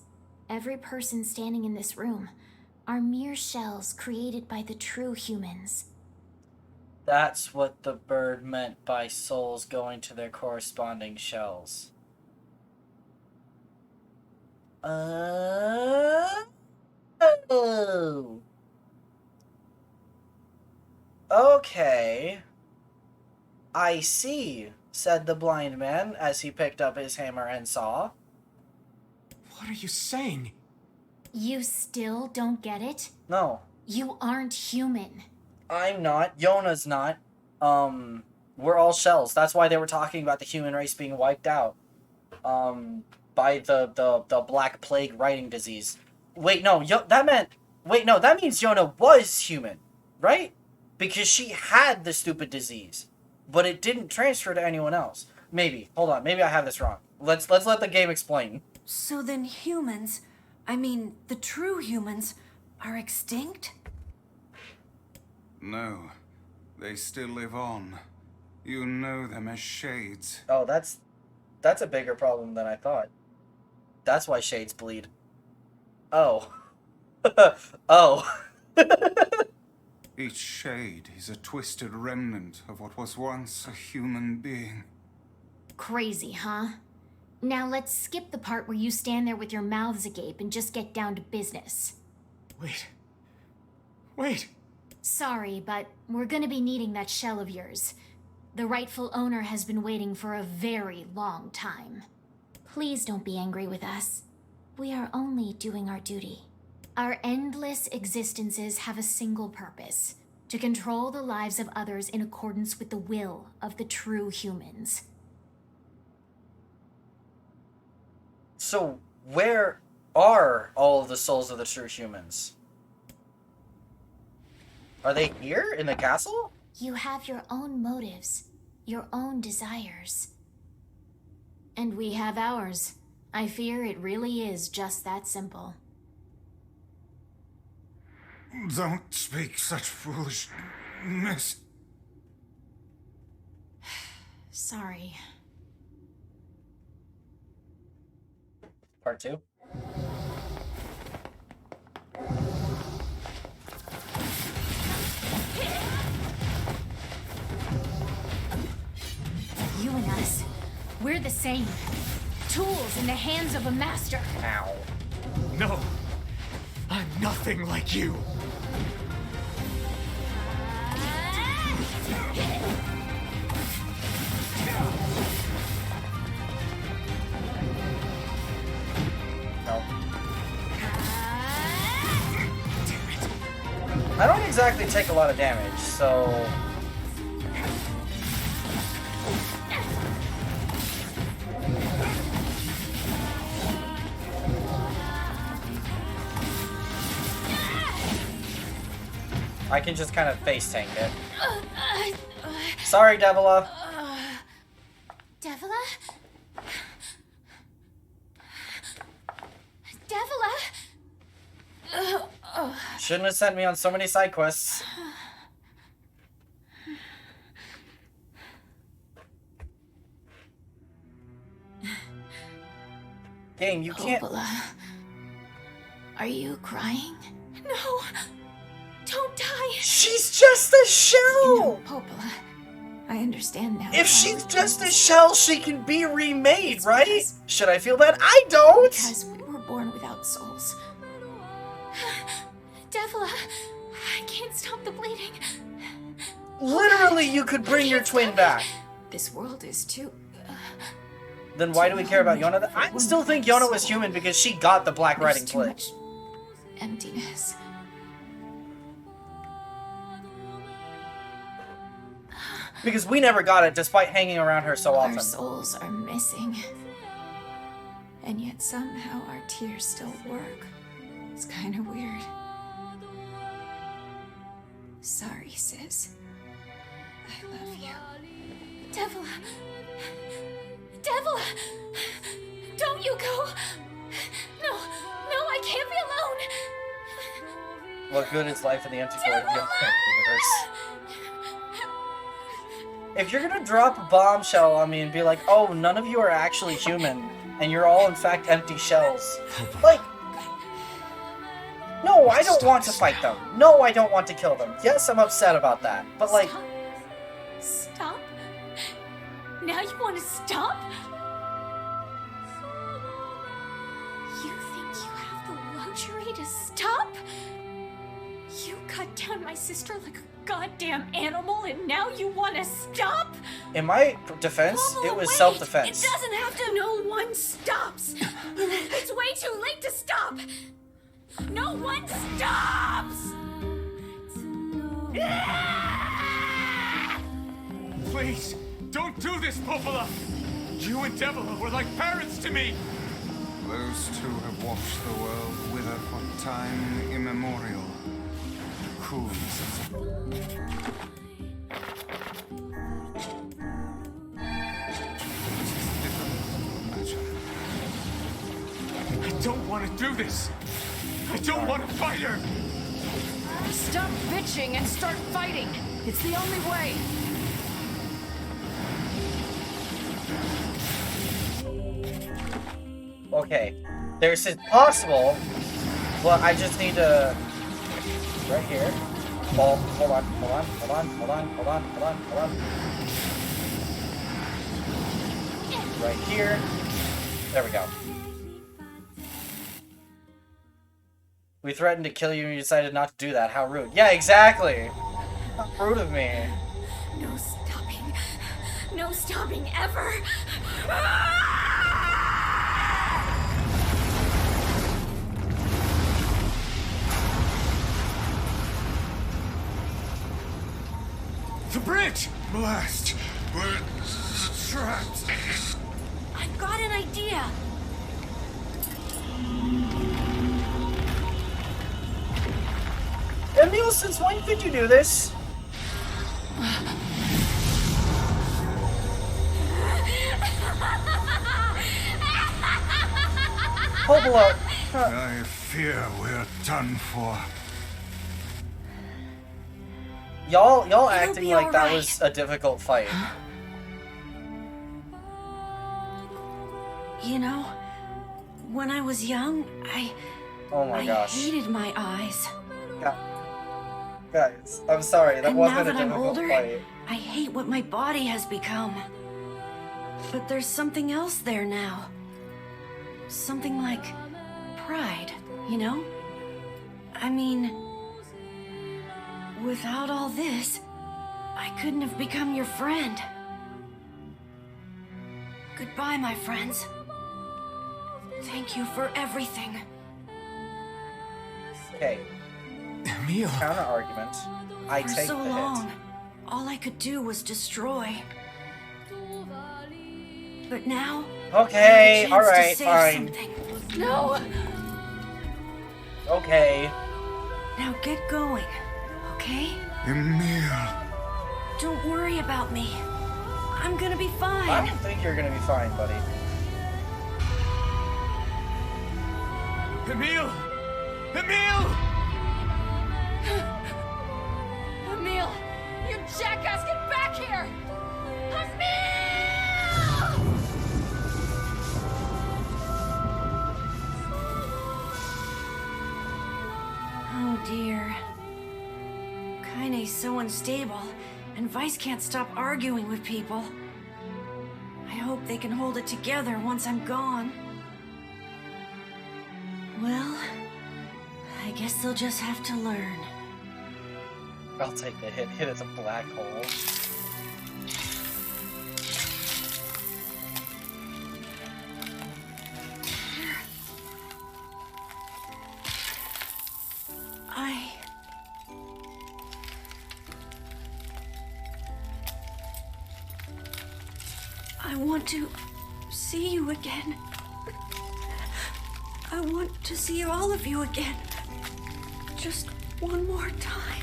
every person standing in this room, are mere shells created by the true humans. That's what the bird meant by souls going to their corresponding shells. Oh. Okay. I see, said the blind man as he picked up his hammer and saw. What are you saying? You still don't get it? No. You aren't human. I'm not. Yona's not. We're all shells. That's why they were talking about the human race being wiped out. By the Black Plague writing disease. Wait, no, that means Yona was human, right? Because she had the stupid disease, but it didn't transfer to anyone else. Maybe. Hold on, maybe I have this wrong. Let's let the game explain. So then humans, I mean, the true humans, are extinct? No, they still live on. You know them as shades. Oh, that's a bigger problem than I thought. That's why shades bleed. Oh. Oh. Each shade is a twisted remnant of what was once a human being. Crazy, huh? Now let's skip the part where you stand there with your mouths agape and just get down to business. Wait. Sorry, but we're gonna be needing that shell of yours. The rightful owner has been waiting for a very long time. Please don't be angry with us. We are only doing our duty. Our endless existences have a single purpose: to control the lives of others in accordance with the will of the true humans. So, where are all of the souls of the true humans? Are they here in the castle? You have your own motives, your own desires. And we have ours. I fear it really is just that simple. Don't speak such foolishness. Sorry. Part 2. You and us, we're the same. Tools in the hands of a master. Ow. No! I'm nothing like you! No. I don't exactly take a lot of damage, so... I can just kind of face tank it. Sorry, Devila. Devila? Devila? Shouldn't have sent me on so many side quests. Game, you can't. Popola, are you crying? No! Don't die! She's just a shell! No, Popola. I understand now. If she's just a shell, she can be remade, right? Should I feel bad? I don't! Because we were born without souls. Devila, I can't stop the bleeding. Literally, you could bring your twin back. This world is too... Then why do we care about Yona? I still think Yona was human because she got the Black Riding There's too Flip. much emptiness. Because we never got it, despite hanging around her so often. Our souls are missing. And yet somehow our tears still work. It's kind of weird. Sorry, sis. I love you. Devila! Devila! Don't you go! No, I can't be alone! What good is life in the empty void of the universe? If you're gonna drop a bombshell on me and be like, oh, none of you are actually human, and you're all in fact empty shells, like, no, I don't want to fight them. No, I don't want to kill them. Yes, I'm upset about that, but like... Stop? Now you want to stop? You think you have the luxury to stop? You cut down my sister like a goddamn animal and now you want to stop? In my defense, Popola, it was wait. self-defense. It doesn't have to. No one stops. It's way too late to stop. No one stops. Please, don't do this, Popola! You and Devila were like parents to me! Those two have watched the world wither for time immemorial. Coolness. I don't want to do this! I don't want to fight her! Stop bitching and start fighting. It's the only way. Okay, there's it's possible, but I just need to... Right here. Oh, hold on. Right here. There we go. We threatened to kill you and you decided not to do that. How rude. Yeah, exactly. How rude of me. No stopping. No stopping ever. The bridge! Blast! We're trapped. I've got an idea. Emil, since when could you do this? Popola. I fear we're done for. Y'all acting like that was a difficult fight. You know, when I was young, Oh my gosh. I hated my eyes. Guys, I'm sorry, that And wasn't now a that I'm difficult older, fight. I hate what my body has become. But there's something else there now. Something like pride, you know? I mean, without all this, I couldn't have become your friend. Goodbye, my friends. Thank you for everything. Okay. Emil. Counter argument. I For take so the hit. long, all I could do was destroy. But now, Okay, I have a chance alright, to save fine. something. No! Okay. Now get going, okay? Emil. Don't worry about me. I'm gonna be fine. I don't think you're gonna be fine, buddy. Emil! Emil! Emil! You jackass, get back here! Oh dear. Kaine's so unstable, and Vice can't stop arguing with people. I hope they can hold it together once I'm gone. Well, I guess they'll just have to learn. I'll take the hit. Hit as a black hole. I want to see you again. I want to see all of you again. Just one more time.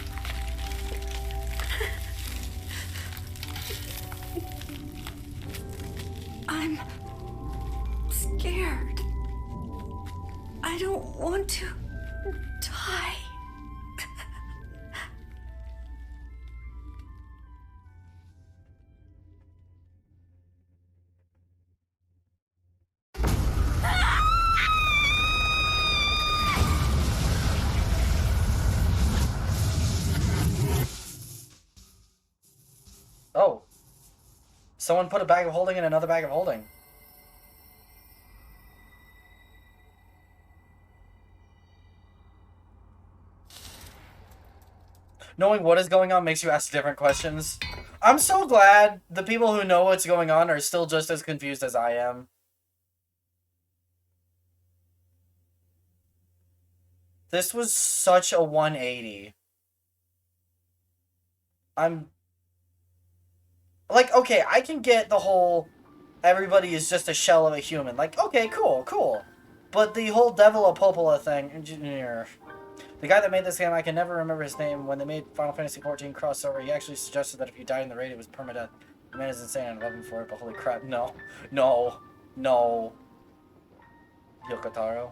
I'm scared. I don't want to die. Oh. Someone put a bag of holding in another bag of holding. Knowing what is going on makes you ask different questions. I'm so glad the people who know what's going on are still just as confused as I am. This was such a 180. I'm... Like, okay, I can get the whole everybody is just a shell of a human. Like, okay, cool, cool. But the whole Devil of Popola thing, engineer... The guy that made this game, I can never remember his name. When they made Final Fantasy XIV crossover, he actually suggested that if you died in the raid, it was permadeath. The man is insane, and I love him for it, but holy crap, no. No. No. Yokotaro.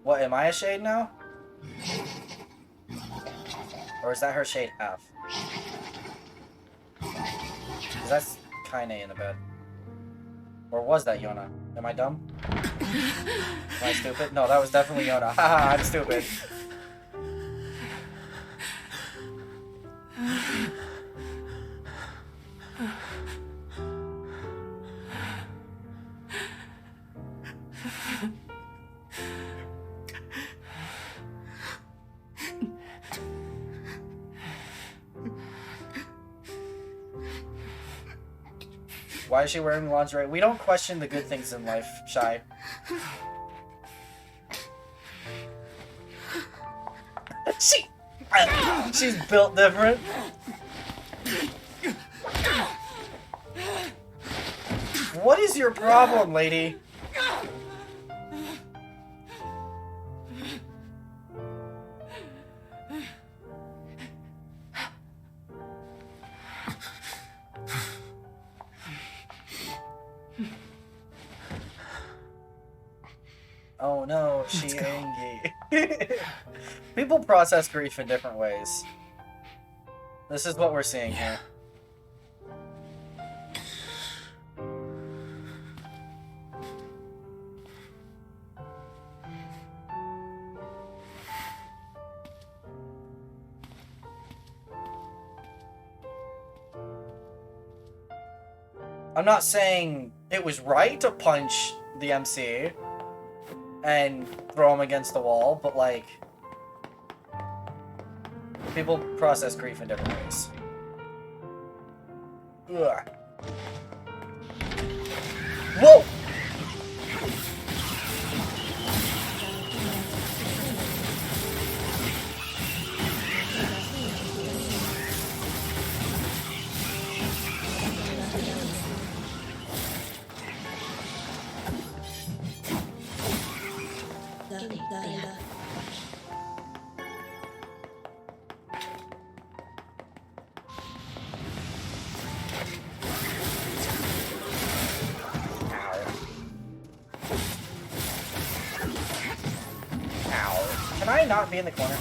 What, am I a shade now? Or is that her shade half? Because that's Kaine in the bed. Or was that Yona? Am I dumb? Am I stupid? No, that was definitely Yona. Haha, I'm stupid. Why is she wearing lingerie? We don't question the good things in life, Shy. She's built different. What is your problem, lady? Oh no, she angry. People process grief in different ways. This is what we're seeing here. I'm not saying it was right to punch the MC and throw him against the wall, but like, people process grief in different ways. Ugh. Whoa! Can I not be in the corner?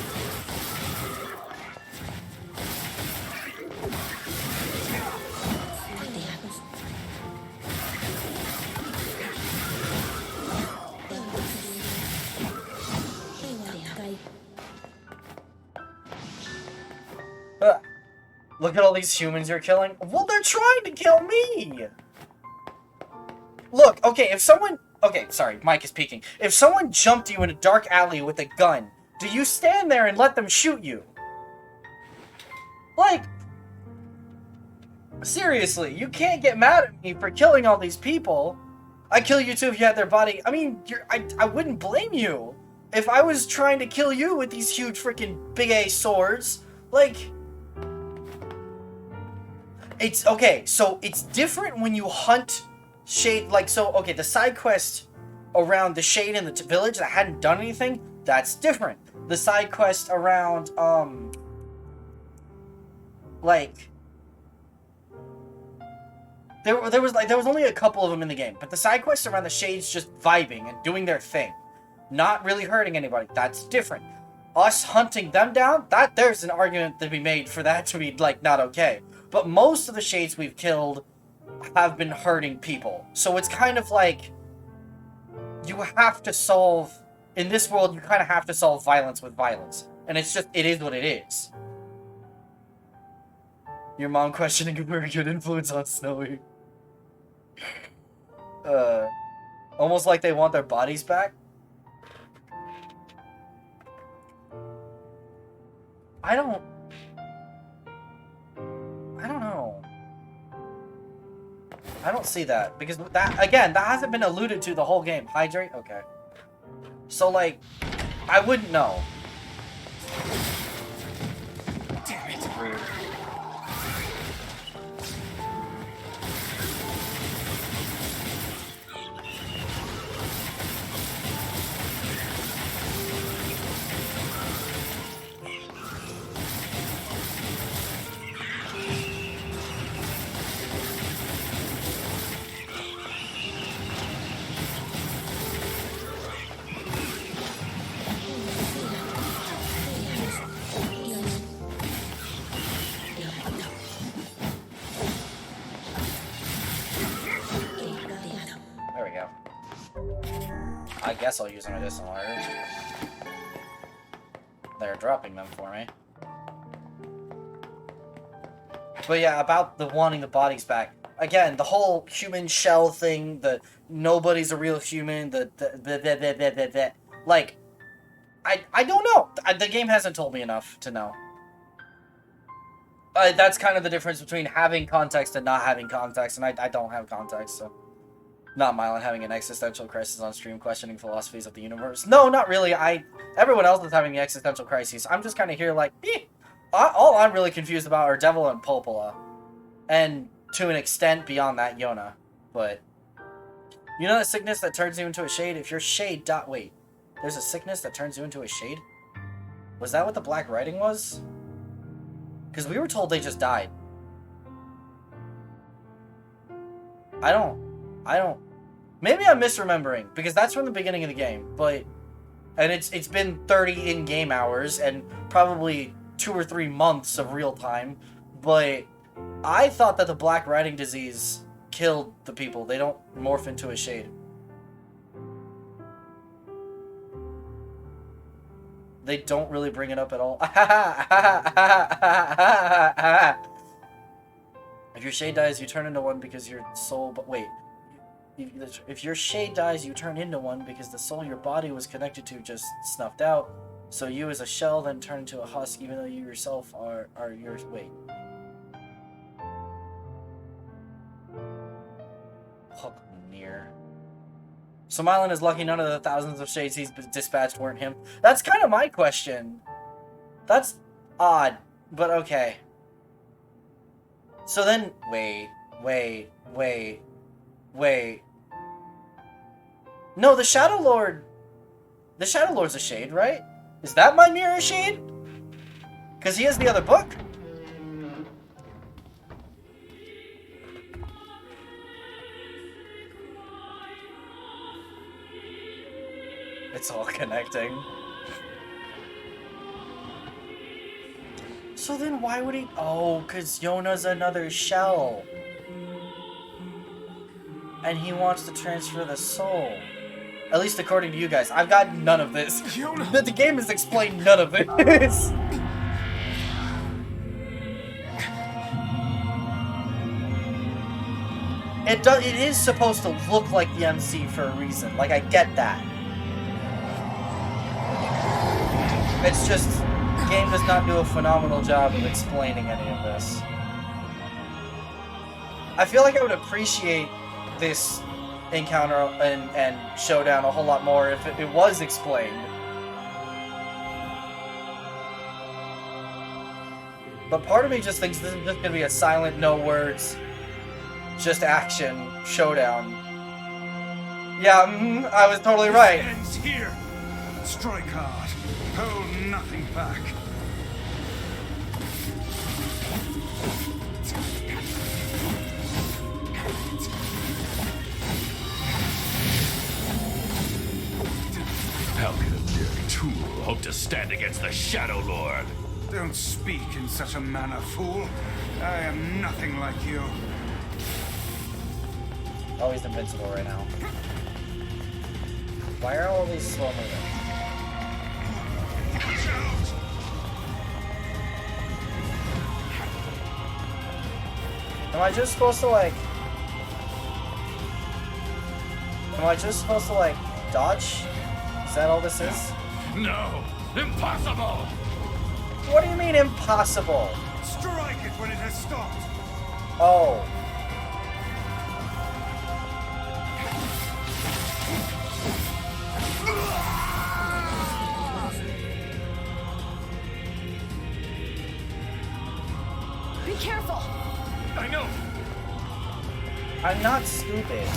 Ugh. Look at all these humans you're killing. Well, they're trying to kill me! Look, okay, if someone... Okay, sorry, Mike is peeking. If someone jumped you in a dark alley with a gun, do you stand there and let them shoot you? Like... Seriously, you can't get mad at me for killing all these people. I'd kill you too if you had their body. I mean, I wouldn't blame you. If I was trying to kill you with these huge freaking big-A swords, like... It's, okay, so it's different when you hunt shade, like, so, okay, the side quest around the shade in the village that hadn't done anything, that's different. The side quest around, like, there was only a couple of them in the game, but the side quests around the shades just vibing and doing their thing, not really hurting anybody, that's different. Us hunting them down, there's an argument to be made for that to be, like, not okay. But most of the shades we've killed have been hurting people. So it's kind of like, you have to solve, in this world, you kind of have to solve violence with violence. And it's just, it is what it is. Your mom questioning if we're a good influence on Snowy. Almost like they want their bodies back. I don't know. I don't see that, because that, again, that hasn't been alluded to the whole game. Hydrate? Okay. So, like, I wouldn't know. Damn it. Rude. I guess I'll use a medicinal herb. They're dropping them for me. But yeah, about the wanting the bodies back. Again, the whole human shell thing, the nobody's a real human, the like, I don't know. The game hasn't told me enough to know. That's kind of the difference between having context and not having context, and I don't have context, so. Not Mylan having an existential crisis on stream questioning philosophies of the universe. No, not really. Everyone else is having the existential crises. I'm just kind of here like, all I'm really confused about are Devil and Popola. And to an extent beyond that, Yona. But, you know that sickness that turns you into a shade? If your shade wait, there's a sickness that turns you into a shade? Was that what the black writing was? Because we were told they just died. I don't... Maybe I'm misremembering, because that's from the beginning of the game, but... And it's been 30 in-game hours, and probably 2 or 3 months of real time, but I thought that the black writing disease killed the people. They don't morph into a shade. They don't really bring it up at all. If your shade dies, you turn into one because your soul... But wait. If your shade dies, you turn into one because the soul your body was connected to just snuffed out. So you as a shell then turn into a husk even though you yourself are yours. Wait. Fuck NieR. So Mylan is lucky none of the thousands of shades he's dispatched weren't him. That's kind of my question. That's odd, but okay. So then, wait. No, the Shadow Lord's a shade, right? Is that my mirror a shade? Because he has the other book. It's all connecting. So then why would he... Oh, because Yona's another shell. And he wants to transfer the soul. At least according to you guys. I've got none of this. The game has explained none of this. It is supposed to look like the MC for a reason. Like, I get that. It's just, the game does not do a phenomenal job of explaining any of this. I feel like I would appreciate this encounter and showdown a whole lot more if it was explained. But part of me just thinks this is just gonna be a silent, no words, just action showdown. Yeah, I was totally right. It ends here. Strike hard. Hold nothing back. How can a mere tool hope to stand against the Shadow Lord? Don't speak in such a manner, fool. I am nothing like you. Oh, he's invincible right now. Why are all these slow moving? Am I just supposed to like... Am I just supposed to like dodge? Is that all this is? No! Impossible! What do you mean impossible? Strike it when it has stopped. Oh. Be careful! I know! I'm not stupid.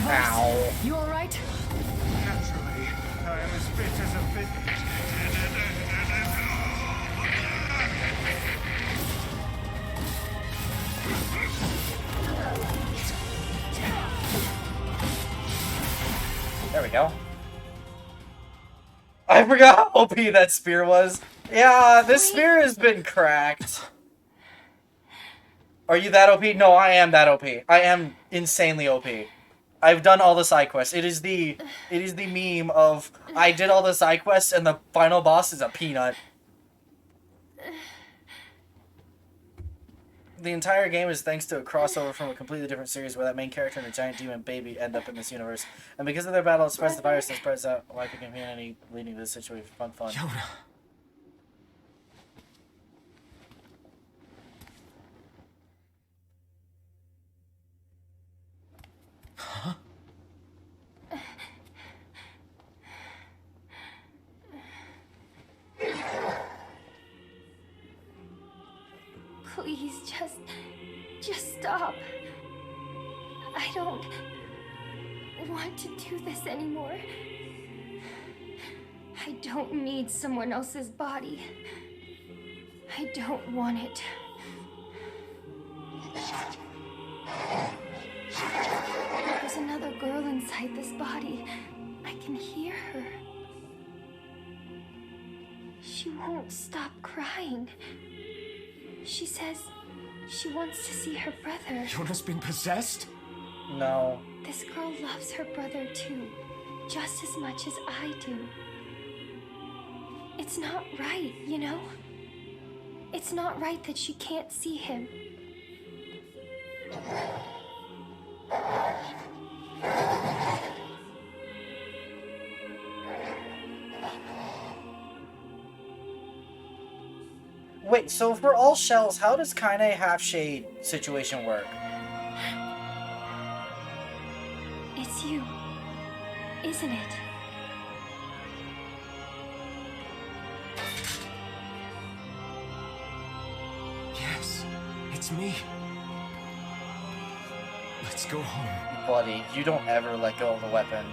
Ow. You alright? Naturally, I am as fit as a fit. There we go. I forgot how OP that spear was. Yeah, this spear has been cracked. Are you that OP? No, I am that OP. I am insanely OP. I've done all the side quests. It is the meme of I did all the side quests and the final boss is a peanut. The entire game is thanks to a crossover from a completely different series where that main character and a giant demon baby end up in this universe. And because of their battle, it spreads the virus and spreads out life and humanity, leading to this situation. Fun. Yoda. Huh? Please, just Just stop. I don't want to do this anymore. I don't need someone else's body. I don't want it. There's another girl inside this body. I can hear her. She won't stop crying. She says she wants to see her brother. Yona's been possessed? No. This girl loves her brother too, just as much as I do. It's not right, you know? It's not right that she can't see him. Wait, so if we're all shells, how does Kaine half-shade situation work? It's you, isn't it? Yes, it's me. Let's go home. Buddy, you don't ever let go of the weapon.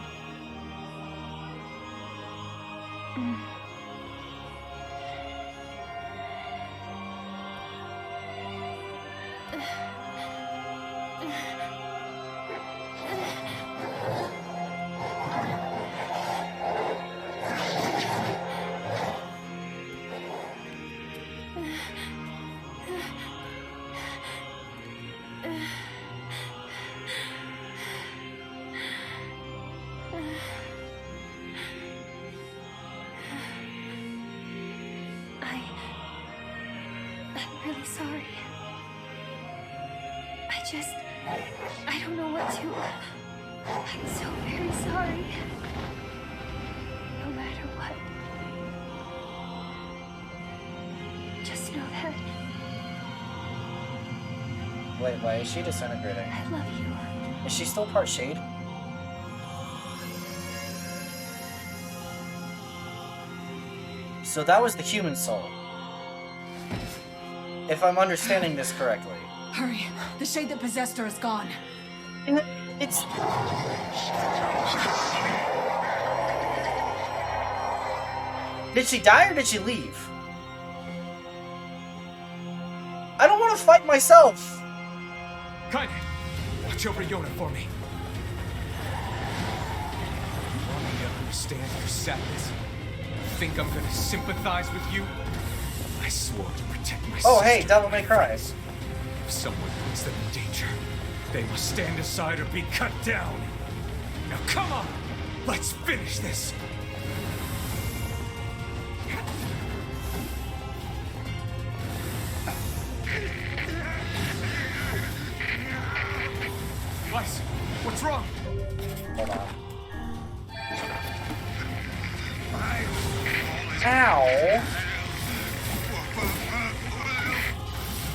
I'm really sorry. I don't know what to... I'm so very sorry. No matter what. Just know that Wait, why is she disintegrating? I love you. Is she still part shade? So that was the human soul. If I'm understanding this correctly. Hurry. The shade that possessed her is gone. It's... Did she die or did she leave? I don't want to fight myself! Kaine, watch over Yona for me. You want me to understand your sadness? You think I'm gonna sympathize with you? I swore to protect my Oh, hey, sister. Devil May Cry. If someone puts them in danger, they must stand aside or be cut down. Now come on! Let's finish this! Weiss, what's wrong? Hold on. Ow!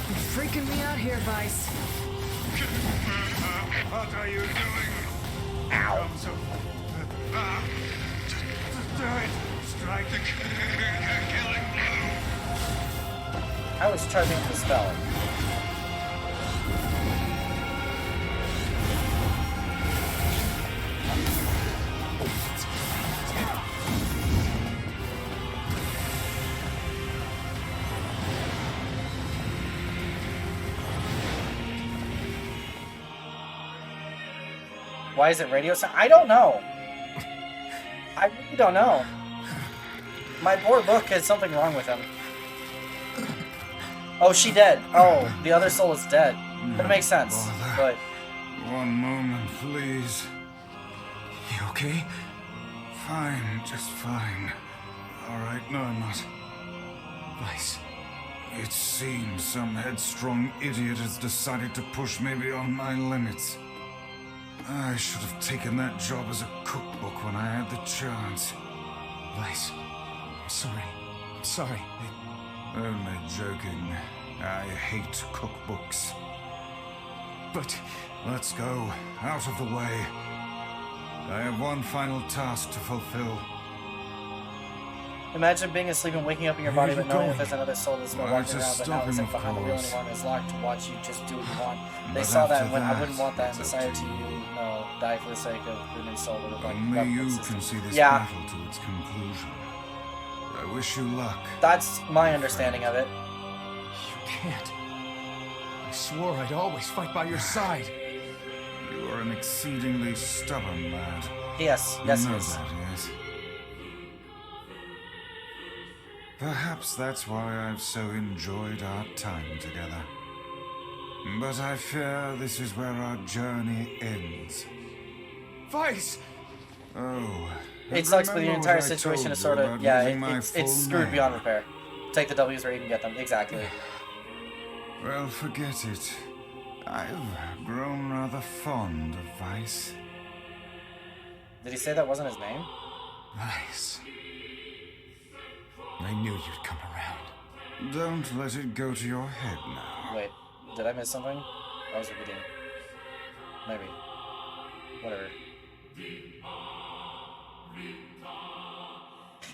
You're freaking me out here, Vice. What are you doing? Ow. Do it. Strike the killing blow. I was charging the spell. Why is it radio sound? I don't know. I really don't know. My poor book has something wrong with him. Oh, she dead. Oh, the other soul is dead. That makes sense. But One moment, please. You okay? Fine, just fine. Alright, no, I'm not. Weiss. It seems some headstrong idiot has decided to push me beyond my limits. I should have taken that job as a cookbook when I had the chance. Weiss, I'm sorry. I'm sorry. Only joking. I hate cookbooks. But... Let's go. Out of the way. I have one final task to fulfill. Imagine being asleep and waking up in your Where body, are but you knowing going? that there's another soul that's been Well, walking to around, but stop now it's him, like of behind the wheel course. anymore is locked to watch you just do what you want. They But saw that, after and went, I that, wouldn't want that, and it's decided up to, to you. die for the sake of the new soul. That would, like, Only government you system. can see this Yeah, battle to its conclusion. I wish you luck. that's my understanding of it. You can't. I swore I'd always fight by your side. You are an exceedingly stubborn lad. Yes, You yes, know yes. that, yes? Perhaps that's why I've so enjoyed our time together. But I fear this is where our journey ends. Vice! Oh. It sucks, but the remember entire what I situation told is you sort of, about yeah, losing my it's full screwed name? beyond repair. Take the W's where you can get them. Exactly. Well, forget it. I've grown rather fond of Vice. Did he say that wasn't his name? Vice. I knew you'd come around. Don't let it go to your head now. Wait, did I miss something? I was repeating. Maybe. Whatever.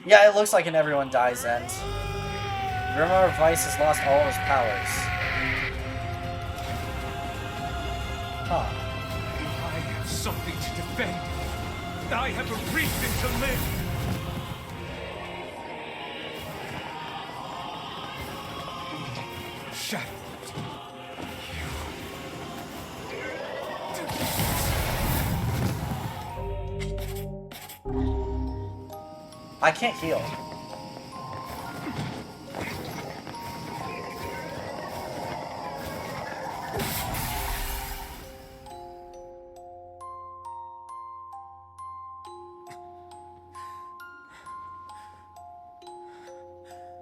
Yeah, it looks like an everyone dies end. Remember, Vice has lost all his powers. Huh. I have something to defend. I have a reason to live. Shadow. I can't heal.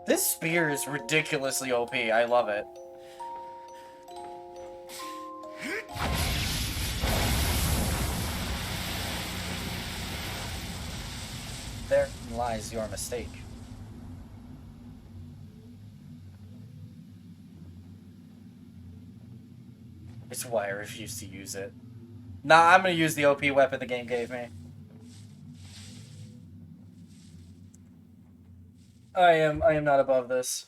This spear is ridiculously OP. I love it. There lies your mistake. It's why I refuse to use it. Nah, I'm gonna use the OP weapon the game gave me. I am not above this.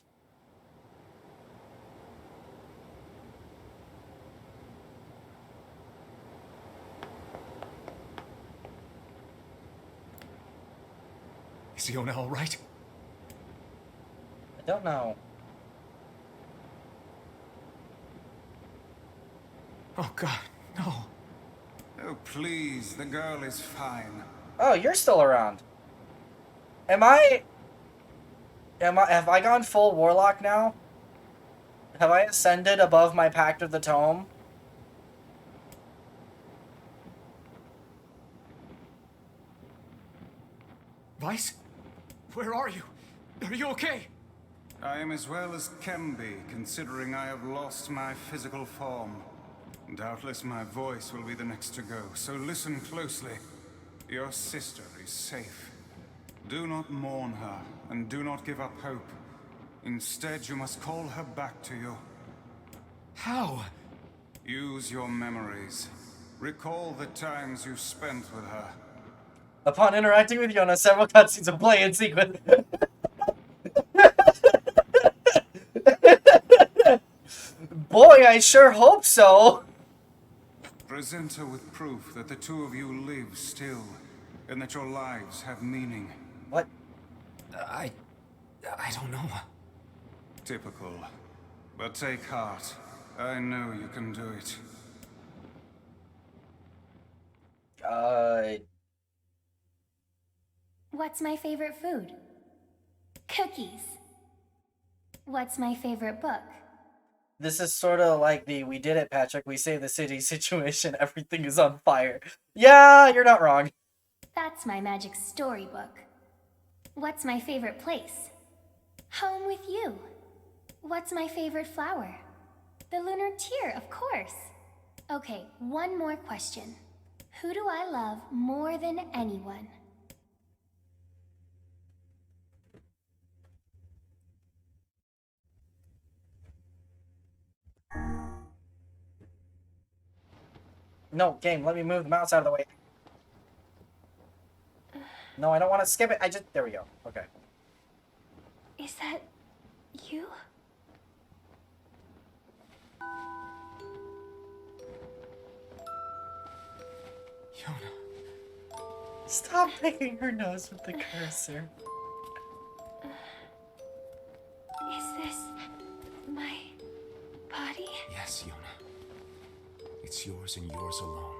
Is Iona all right? I don't know. Oh God, no. Oh, please, the girl is fine. Oh, you're still around. Have I gone full warlock now? Have I ascended above my Pact of the Tome? Vice? Where are you? Are you okay? I am as well as can be, considering I have lost my physical form. Doubtless my voice will be the next to go, so listen closely. Your sister is safe. Do not mourn her, and do not give up hope. Instead, you must call her back to you. How? Use your memories. Recall the times you spent with her. Upon interacting with Yona, several cutscenes of play in sequence. Boy, I sure hope so. Present her with proof that the two of you live still, and that your lives have meaning. What? I don't know. Typical. But take heart. I know you can do it. What's my favorite food? Cookies. What's my favorite book? This is sort of like the "we did it, Patrick, we saved the city" situation. Everything is on fire. Yeah, you're not wrong. That's my magic storybook. What's my favorite place? Home with you. What's my favorite flower? The lunar tear, of course. Okay, one more question. Who do I love more than anyone? No, game, let me move the mouse out of the way. No, I don't want to skip it. There we go. Okay. Is that you? Yona. Stop picking her nose with the cursor. Is this my body? Yes, Yona. It's yours and yours alone.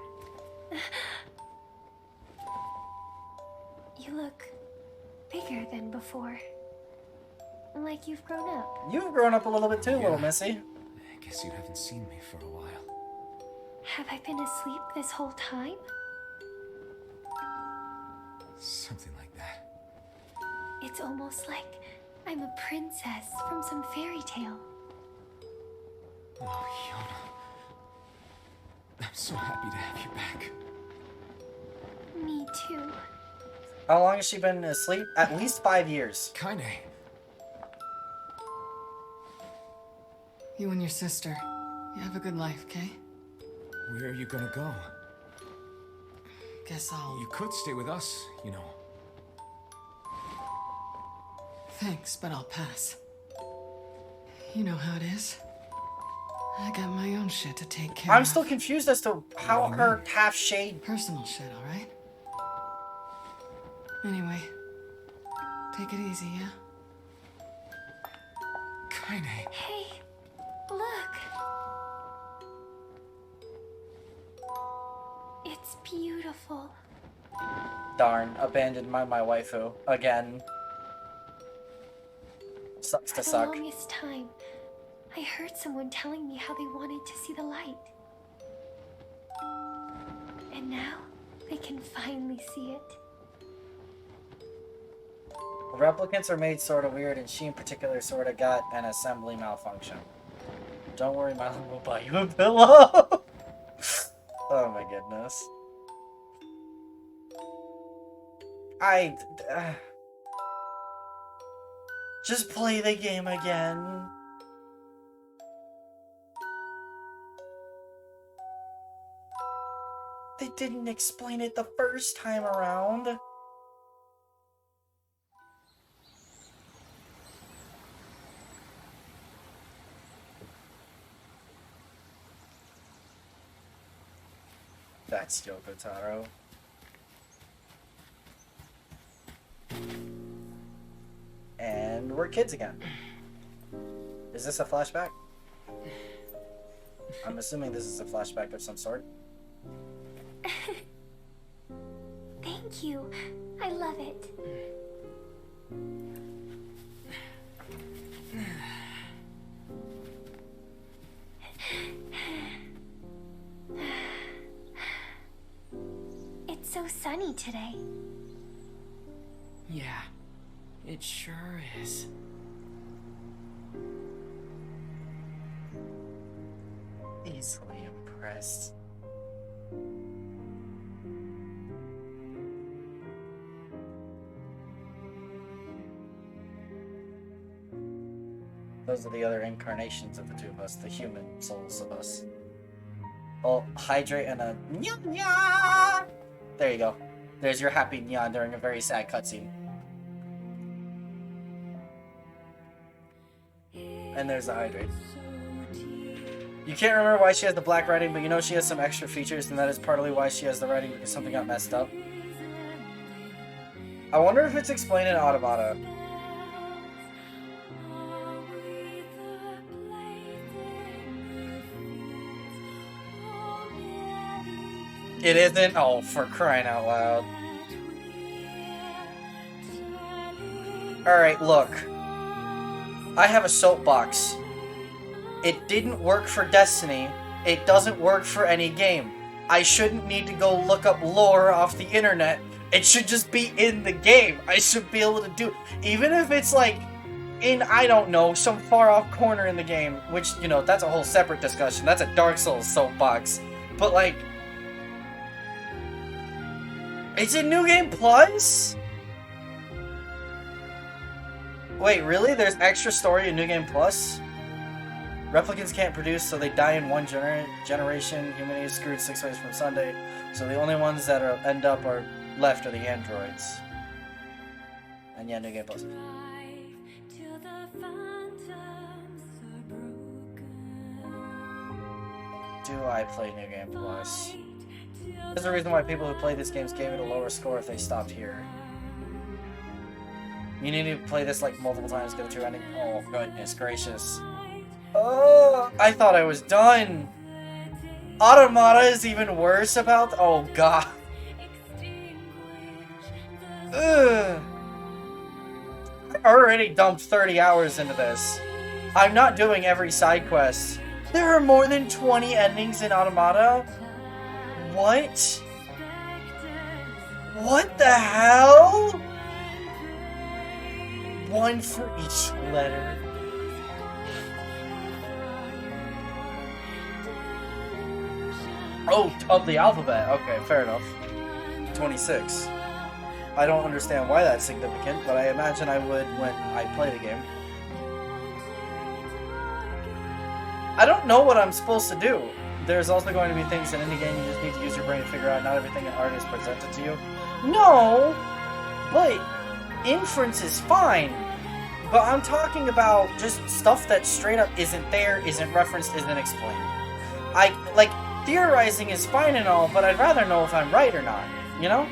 You look bigger than before. Like you've grown up. You've grown up a little bit too, little Missy. I guess you haven't seen me for a while. Have I been asleep this whole time? Something like that. It's almost like I'm a princess from some fairy tale. Oh, Yona. I'm so happy to have you back. Me too. How long has she been asleep? At least 5 years. Kaine. You and your sister, you have a good life, okay? Where are you gonna go? Guess I'll... You could stay with us, you know. Thanks, but I'll pass. You know how it is. I got my own shit to take care of. I'm still confused as to how her half-shade... Personal shit, alright? Anyway, take it easy, yeah? Kaine. Hey, look. It's beautiful. Darn, abandoned my waifu. Again. Sucks to For the suck. longest time, I heard someone telling me how they wanted to see the light. And now, they can finally see it. Replicants are made sort of weird, and she in particular sort of got an assembly malfunction. Don't worry, Milo will buy you a pillow. Oh my goodness. Just play the game again. They didn't explain it the first time around. That's Yoko Taro. And we're kids again. Is this a flashback? I'm assuming this is a flashback of some sort. Thank you. I love it. It's so sunny today. Yeah, it sure is. Easily impressed. Those are the other incarnations of the two of us, the human souls of us. Oh, hydrate and a nya nya! There you go. There's your happy nya during a very sad cutscene. And there's the hydrate. You can't remember why she has the black writing, but you know she has some extra features, and that is partly why she has the writing, because something got messed up. I wonder if it's explained in Automata. It isn't? Oh, for crying out loud. Alright, look. I have a soapbox. It didn't work for Destiny. It doesn't work for any game. I shouldn't need to go look up lore off the internet. It should just be in the game. I should be able to do it. Even if it's like in, I don't know, some far off corner in the game, which, you know, that's a whole separate discussion. That's a Dark Souls soapbox. But like, it's in New Game Plus? Wait, really? There's extra story in New Game Plus? Replicants can't produce, so they die in one generation. Humanity is screwed 6 ways from Sunday, so the only ones that end up are left are the androids. And yeah, New Game Plus. do I play New Game Plus? There's a reason why people who play these games gave it a lower score if they stopped here. You need to play this like multiple times, get a true ending. Oh, goodness gracious. Oh, I thought I was done. Automata is even worse about... Oh, God. Ugh. I already dumped 30 hours into this. I'm not doing every side quest. There are more than 20 endings in Automata? What? What the hell? One for each letter. Oh, of the alphabet. Okay, fair enough. 26. I don't understand why that's significant, but I imagine I would when I play the game. I don't know what I'm supposed to do. There's also going to be things in any game you just need to use your brain to figure out. Not everything an artist presented to you. No! But inference is fine. But I'm talking about just stuff that straight up isn't there, isn't referenced, isn't explained. Like, theorizing is fine and all, but I'd rather know if I'm right or not, you know?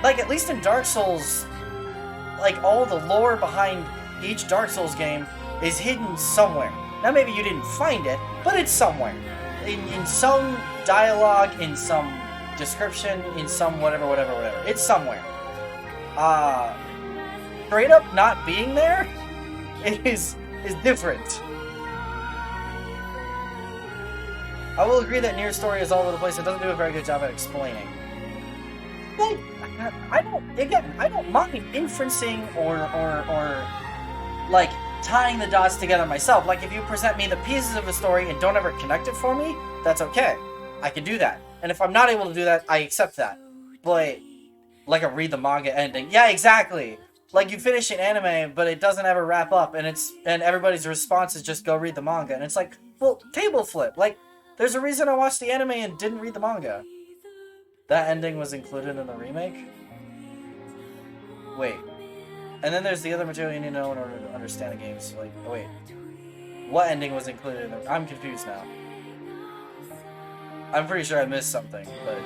Like, at least in Dark Souls, like, all the lore behind each Dark Souls game is hidden somewhere. Now, maybe you didn't find it, but it's somewhere. In some dialogue, in some description, in some whatever. It's somewhere. Straight up not being there is different. I will agree that NieR's story is all over the place. It doesn't do a very good job at explaining. Like, I don't mind inferencing or like tying the dots together myself. Like, if you present me the pieces of the story and don't ever connect it for me, that's okay. I can do that. And if I'm not able to do that, I accept that. But like a read the manga ending. Yeah, exactly. Like, you finish an anime, but it doesn't ever wrap up, and everybody's response is just go read the manga. And it's like, well, table flip. Like, there's a reason I watched the anime and didn't read the manga. That ending was included in the remake? Wait. And then there's the other material you need to know in order to understand the games. Like, oh wait. What ending was included in the... I'm confused now. I'm pretty sure I missed something, but...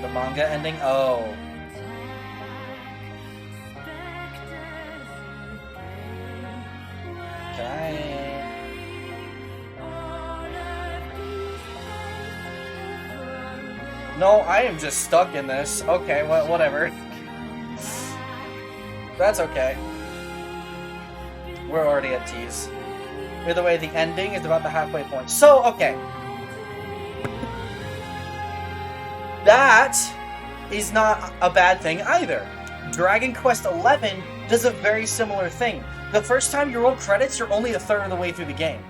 The manga ending? Oh. Can I... No, I am just stuck in this. Okay, well, whatever. That's okay. We're already at T's. Either way, the ending is about the halfway point. So, okay. That is not a bad thing either. Dragon Quest XI does a very similar thing. The first time you roll credits, you're only a third of the way through the game.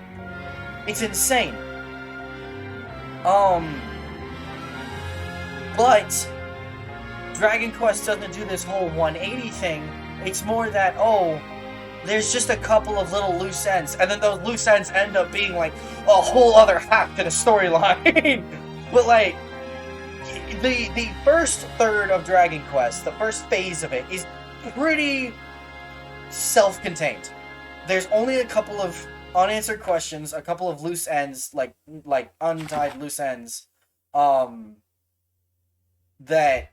It's insane. But Dragon Quest doesn't do this whole 180 thing. It's more that, oh, there's just a couple of little loose ends, and then those loose ends end up being like a whole other half to the storyline. But like, the first third of Dragon Quest, the first phase of it, is pretty self-contained. There's only a couple of unanswered questions, a couple of loose ends, like untied loose ends, that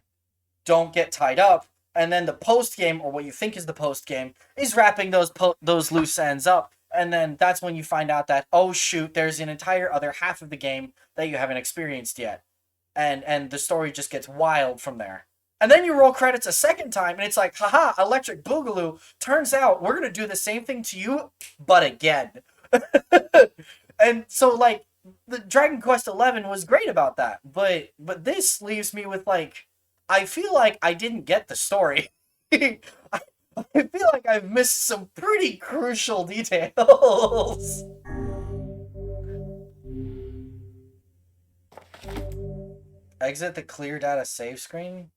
don't get tied up, and then the post-game, or what you think is the post-game, is wrapping those loose ends up, and then that's when you find out that, oh shoot, there's an entire other half of the game that you haven't experienced yet. And the story just gets wild from there. And then you roll credits a second time, and it's like, haha, Electric Boogaloo, turns out we're gonna do the same thing to you, but again. And so, like, the Dragon Quest XI was great about that, but this leaves me with, like, I feel like I didn't get the story. I feel like I've missed some pretty crucial details. Exit the clear data save screen?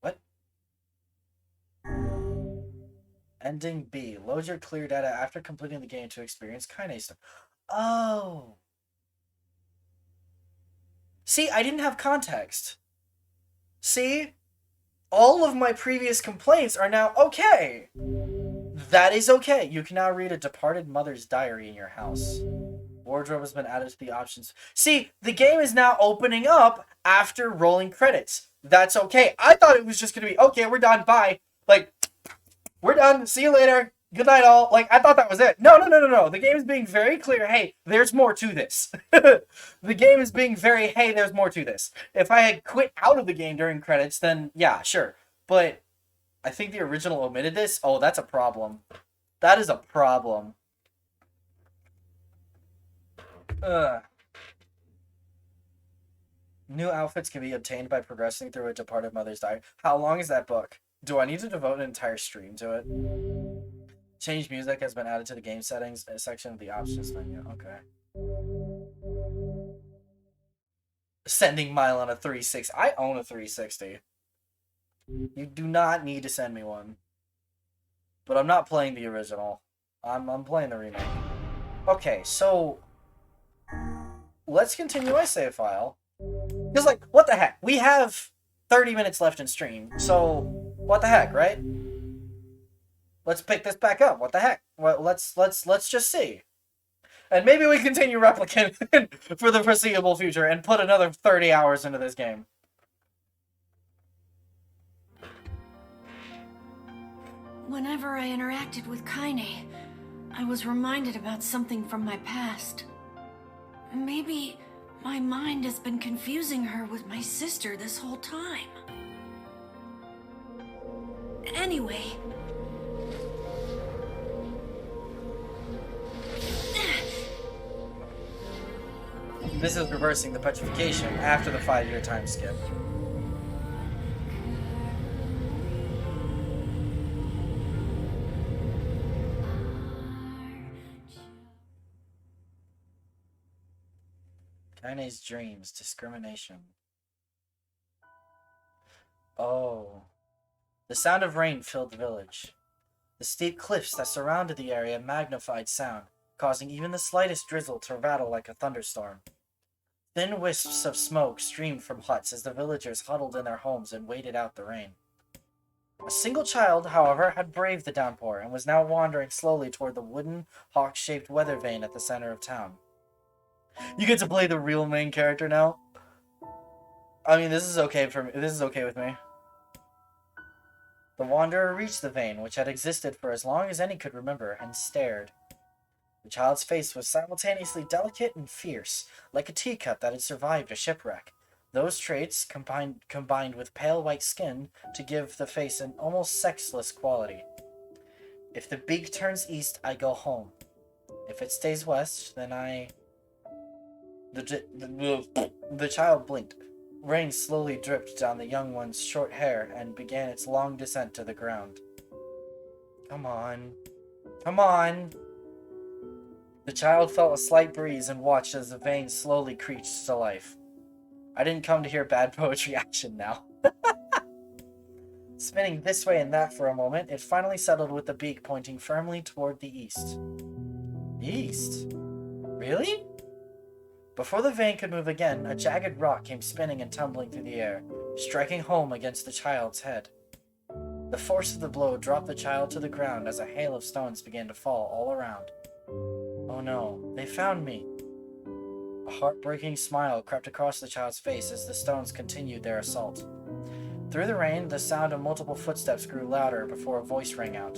What? Ending B. Load your clear data after completing the game to experience kinase. Oh. See, I didn't have context. See? all of my previous complaints are now okay. That is okay. You can now read a departed mother's diary in your house. Wardrobe has been added to the options. See, the game is now opening up after rolling credits. That's okay. I thought it was just going to be, okay, we're done, bye. Like, we're done, see you later, good night all. Like, I thought that was it. No. The game is being very clear, hey, there's more to this. The game is being very, hey, there's more to this. If I had quit out of the game during credits, then yeah, sure. But I think the original omitted this. Oh, that's a problem. That is a problem. Ugh. New outfits can be obtained by progressing through a departed mother's diary. How long is that book? Do I need to devote an entire stream to it? Change music has been added to the game settings section of the options menu. Okay. Sending Mile on a 360. I own a 360. You do not need to send me one. But I'm not playing the original. I'm playing the remake. Okay, so let's continue my save file. Because, like, what the heck? We have 30 minutes left in stream, so what the heck, right? Let's pick this back up. What the heck? Well, let's just see. And maybe we continue Replicant for the foreseeable future and put another 30 hours into this game. Whenever I interacted with Kaine, I was reminded about something from my past. Maybe my mind has been confusing her with my sister this whole time. Anyway... This is reversing the petrification after the 5-year time skip. Kaine's dreams, discrimination. Oh. The sound of rain filled the village. The steep cliffs that surrounded the area magnified sound, causing even the slightest drizzle to rattle like a thunderstorm. Thin wisps of smoke streamed from huts as the villagers huddled in their homes and waited out the rain. A single child, however, had braved the downpour and was now wandering slowly toward the wooden, hawk-shaped weather vane at the center of town. You get to play the real main character now? I mean, this is okay for me. This is okay with me. The wanderer reached the vane, which had existed for as long as any could remember, and stared. The child's face was simultaneously delicate and fierce, like a teacup that had survived a shipwreck. Those traits combined with pale white skin to give the face an almost sexless quality. If the beak turns east, I go home. If it stays west, then I... The child blinked. Rain slowly dripped down the young one's short hair and began its long descent to the ground. Come on. Come on! The child felt a slight breeze and watched as the vein slowly creaked to life. I didn't come to hear bad poetry action now. Spinning this way and that for a moment, it finally settled with the beak pointing firmly toward the east. East? Really? Before the vein could move again, a jagged rock came spinning and tumbling through the air, striking home against the child's head. The force of the blow dropped the child to the ground as a hail of stones began to fall all around. Oh no, they found me. A heartbreaking smile crept across the child's face as the stones continued their assault. Through the rain, the sound of multiple footsteps grew louder before a voice rang out.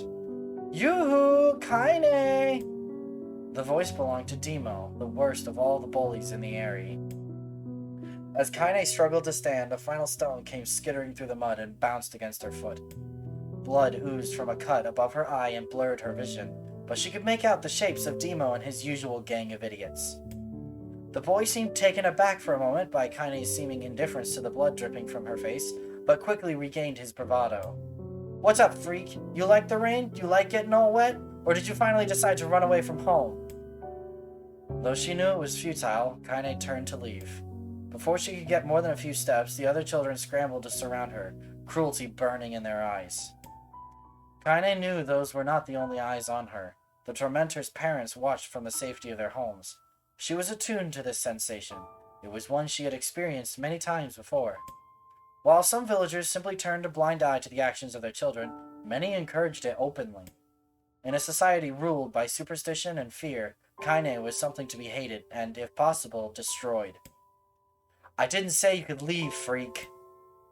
Yoo-hoo, Kaine! The voice belonged to Demo, the worst of all the bullies in the area. As Kaine struggled to stand, a final stone came skittering through the mud and bounced against her foot. Blood oozed from a cut above her eye and blurred her vision, but she could make out the shapes of Demo and his usual gang of idiots. The boy seemed taken aback for a moment by Kaine's seeming indifference to the blood dripping from her face, but quickly regained his bravado. What's up, freak? You like the rain? You like getting all wet? Or did you finally decide to run away from home? Though she knew it was futile, Kaine turned to leave. Before she could get more than a few steps, the other children scrambled to surround her, cruelty burning in their eyes. Kaine knew those were not the only eyes on her. The tormentor's parents watched from the safety of their homes. She was attuned to this sensation. It was one she had experienced many times before. While some villagers simply turned a blind eye to the actions of their children, many encouraged it openly. In a society ruled by superstition and fear, Kaine was something to be hated and, if possible, destroyed. I didn't say you could leave, freak.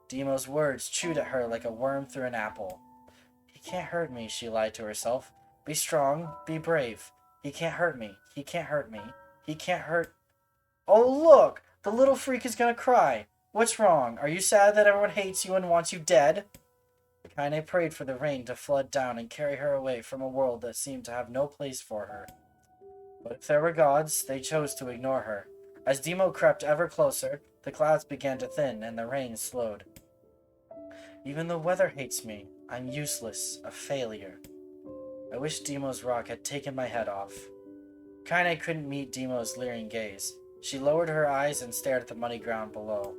Demo's words chewed at her like a worm through an apple. He can't hurt me, she lied to herself. Be strong, be brave. He can't hurt me. He can't hurt me. He can't hurt... Oh, look! The little freak is gonna cry. What's wrong? Are you sad that everyone hates you and wants you dead? Kaine prayed for the rain to flood down and carry her away from a world that seemed to have no place for her. But if there were gods, they chose to ignore her. As Demo crept ever closer, the clouds began to thin and the rain slowed. Even the weather hates me. I'm useless, a failure. I wish Demo's rock had taken my head off. Kaine couldn't meet Demo's leering gaze. She lowered her eyes and stared at the muddy ground below.